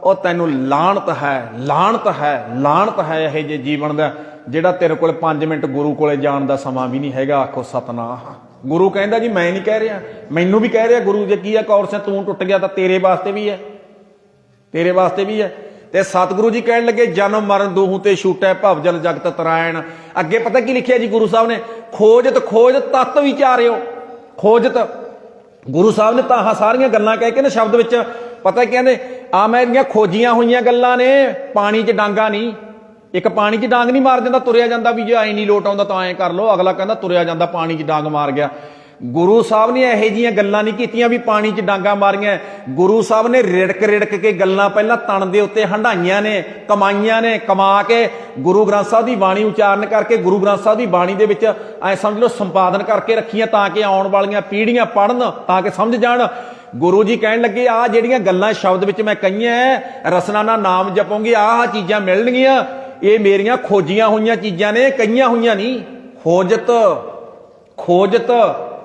ਉਹ ਤੈਨੂੰ ਲਾਹਣਤ ਹੈ, ਲਾਹਣਤ ਹੈ, ਲਾਹਣਤ ਹੈ ਇਹ ਜੇ ਜੀਵਨ ਦਾ, ਜਿਹੜਾ ਤੇਰੇ ਕੋਲ 5 ਮਿੰਟ ਗੁਰੂ ਕੋਲੇ ਜਾਣ ਦਾ ਸਮਾਂ ਵੀ ਨਹੀਂ ਹੈਗਾ। ਆਖੋ ਸਤਨਾਮ। ਗੁਰੂ ਕਹਿੰਦਾ ਜੀ, ਮੈਂ ਨਹੀਂ ਕਹਿ ਰਿਹਾ, ਮੈਨੂੰ ਵੀ ਕਹਿ ਰਿਹਾ ਗੁਰੂ। ਜੇ ਕੀ ਹੈ, ਕੌਰ ਸਿੰਘ ਤੂੰ ਟੁੱਟ ਗਿਆ ਤਾਂ ਤੇਰੇ ਵਾਸਤੇ ਵੀ ਹੈ, ਤੇਰੇ ਵਾਸਤੇ ਵੀ ਹੈ। ਤੇ ਸਤਿਗੁਰੂ ਜੀ ਕਹਿਣ ਲੱਗੇ, ਜਨਮ ਮਰਨ ਦੋਹੂ ਤੇ ਛੂਟੈ, ਭਵਜਲ ਜਗਤ ਤਰਾਇਣ। ਅੱਗੇ ਪਤਾ ਕੀ ਲਿਖਿਆ ਜੀ ਗੁਰੂ ਸਾਹਿਬ ਨੇ? ਖੋਜਤ ਖੋਜ ਤਤ ਵਿਚਾਰਿਓ। ਖੋਜਤ, ਗੁਰੂ ਸਾਹਿਬ ਨੇ ਤਾਂ ਸਾਰੀਆਂ ਗੱਲਾਂ ਕਹਿ ਕੇ ਨਾ ਸ਼ਬਦ ਵਿੱਚ, ਪਤਾ ਕਹਿੰਦੇ, ਆ ਮੇਰੀਆਂ ਖੋਜੀਆਂ ਹੋਈਆਂ ਗੱਲਾਂ ਨੇ, ਪਾਣੀ 'ਚ ਡਾਂਗਾ ਨਹੀਂ। ਇੱਕ ਪਾਣੀ 'ਚ ਡਾਂਗ ਨਹੀਂ ਮਾਰ ਜਾਂਦਾ, ਤੁਰਿਆ ਜਾਂਦਾ ਵੀ ਜੇ ਐਂ ਨਹੀਂ ਲੋਟ ਆਉਂਦਾ ਤਾਂ ਐਂ ਕਰ ਲਓ। ਅਗਲਾ ਕਹਿੰਦਾ ਤੁਰਿਆ ਜਾਂਦਾ, ਪਾਣੀ 'ਚ ਡਾਂਗ ਮਾਰ ਗਿਆ। ਗੁਰੂ ਸਾਹਿਬ ਨੇ ਇਹੋ ਜਿਹੀਆਂ ਗੱਲਾਂ ਨਹੀਂ ਕੀਤੀਆਂ ਵੀ ਪਾਣੀ 'ਚ ਡਾਂਗਾ ਮਾਰੀਆਂ। ਗੁਰੂ ਸਾਹਿਬ ਨੇ ਰਿੜਕ ਰਿੜਕ ਕੇ ਗੱਲਾਂ ਪਹਿਲਾਂ ਤਣ ਦੇ ਉੱਤੇ ਹੰਡਾਈਆਂ ਨੇ, ਕਮਾਈਆਂ ਨੇ, ਕਮਾ ਕੇ ਗੁਰੂ ਗ੍ਰੰਥ ਸਾਹਿਬ ਦੀ ਬਾਣੀ ਉਚਾਰਨ ਕਰਕੇ, ਗੁਰੂ ਗ੍ਰੰਥ ਸਾਹਿਬ ਦੀ ਬਾਣੀ ਦੇ ਵਿੱਚ ਐ ਸਮਝ ਲਓ ਸੰਪਾਦਨ ਕਰਕੇ ਰੱਖੀਆਂ, ਤਾਂ ਕਿ ਆਉਣ ਵਾਲੀਆਂ ਪੀੜ੍ਹੀਆਂ ਪੜ੍ਹਨ, ਤਾਂ ਕਿ ਸਮਝ ਜਾਣ। ਗੁਰੂ ਜੀ ਕਹਿਣ ਲੱਗੇ, ਆਹ ਜਿਹੜੀਆਂ ਗੱਲਾਂ ਸ਼ਬਦ ਵਿੱਚ ਮੈਂ ਕਹੀਆਂ, ਰਸਨਾ ਨਾਲ ਨਾਮ ਜਪੋਗੇ, ਆਹ ਚੀਜ਼ਾਂ ਮਿਲਣਗੀਆਂ, ਇਹ ਮੇਰੀਆਂ ਖੋਜੀਆਂ ਹੋਈਆਂ ਚੀਜ਼ਾਂ ਨੇ, ਕਈਆਂ ਹੋਈਆਂ ਨਹੀਂ। ਖੋਜਤ, ਖੋਜਤ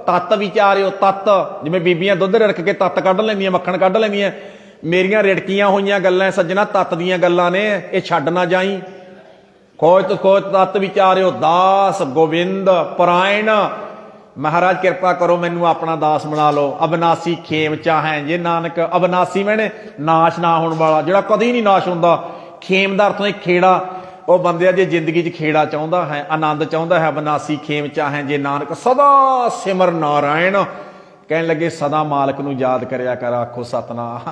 ਤਤ ਵਿਚਾਰਿਓ। ਤਤ, ਜਿਵੇਂ ਬੀਬੀਆਂ ਦੁੱਧ ਰਿੜਕ ਕੇ ਤਤ ਕੱਢ ਲੈਂਦੀਆਂ, ਮੱਖਣ ਕੱਢ ਲੈਂਦੀਆਂ, ਮੇਰੀਆਂ ਰਿੜਕੀਆਂ ਹੋਈਆਂ ਗੱਲਾਂ ਸੱਜਣਾ ਤਤ ਦੀਆਂ ਗੱਲਾਂ ਨੇ, ਇਹ ਛੱਡ ਨਾ ਜਾਈ। ਖੋਜ ਖੋਜ ਤਤ ਵਿਚਾਰਿਓ, ਦਾਸ ਗੋਬਿੰਦ ਪਰਾਇਣ। ਮਹਾਰਾਜ ਕਿਰਪਾ ਕਰੋ, ਮੈਨੂੰ ਆਪਣਾ ਦਾਸ ਬਣਾ ਲਓ। ਅਬਨਾਸੀ ਖੇਮ ਚਾਹੈ ਜੇ ਨਾਨਕ। ਅਬਨਾਸੀ ਮੈਨੇ ਨਾਸ਼ ਨਾ ਹੋਣ ਵਾਲਾ, ਜਿਹੜਾ ਕਦੀ ਨਹੀਂ ਨਾਸ਼ ਹੁੰਦਾ। ਖੇਮ ਦਾ ਅਰਥ ਹੈ ਖੇੜਾ। ਉਹ ਬੰਦਿਆ ਜੇ ਜ਼ਿੰਦਗੀ 'ਚ ਖੇੜਾ ਚਾਹੁੰਦਾ ਹੈ, ਆਨੰਦ ਚਾਹੁੰਦਾ ਹੈ, ਅਬਨਾਸੀ ਖੇਮ ਚਾਹੈ ਜੇ ਨਾਨਕ, ਸਦਾ ਸਿਮਰ ਨਾਰਾਇਣ। ਕਹਿਣ ਲੱਗੇ ਸਦਾ ਮਾਲਕ ਨੂੰ ਯਾਦ ਕਰਿਆ ਕਰ। ਆਖੋ ਸਤਨਾਮ।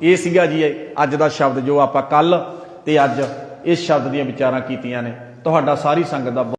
ਇਹ ਸੀਗਾ ਜੀ ਅੱਜ ਦਾ ਸ਼ਬਦ, ਜੋ ਆਪਾਂ ਕੱਲ ਤੇ ਅੱਜ ਇਸ ਸ਼ਬਦ ਦੀਆਂ ਵਿਚਾਰਾਂ ਕੀਤੀਆਂ ਨੇ। ਤੁਹਾਡਾ ਸਾਰੀ ਸੰਗਤ ਦਾ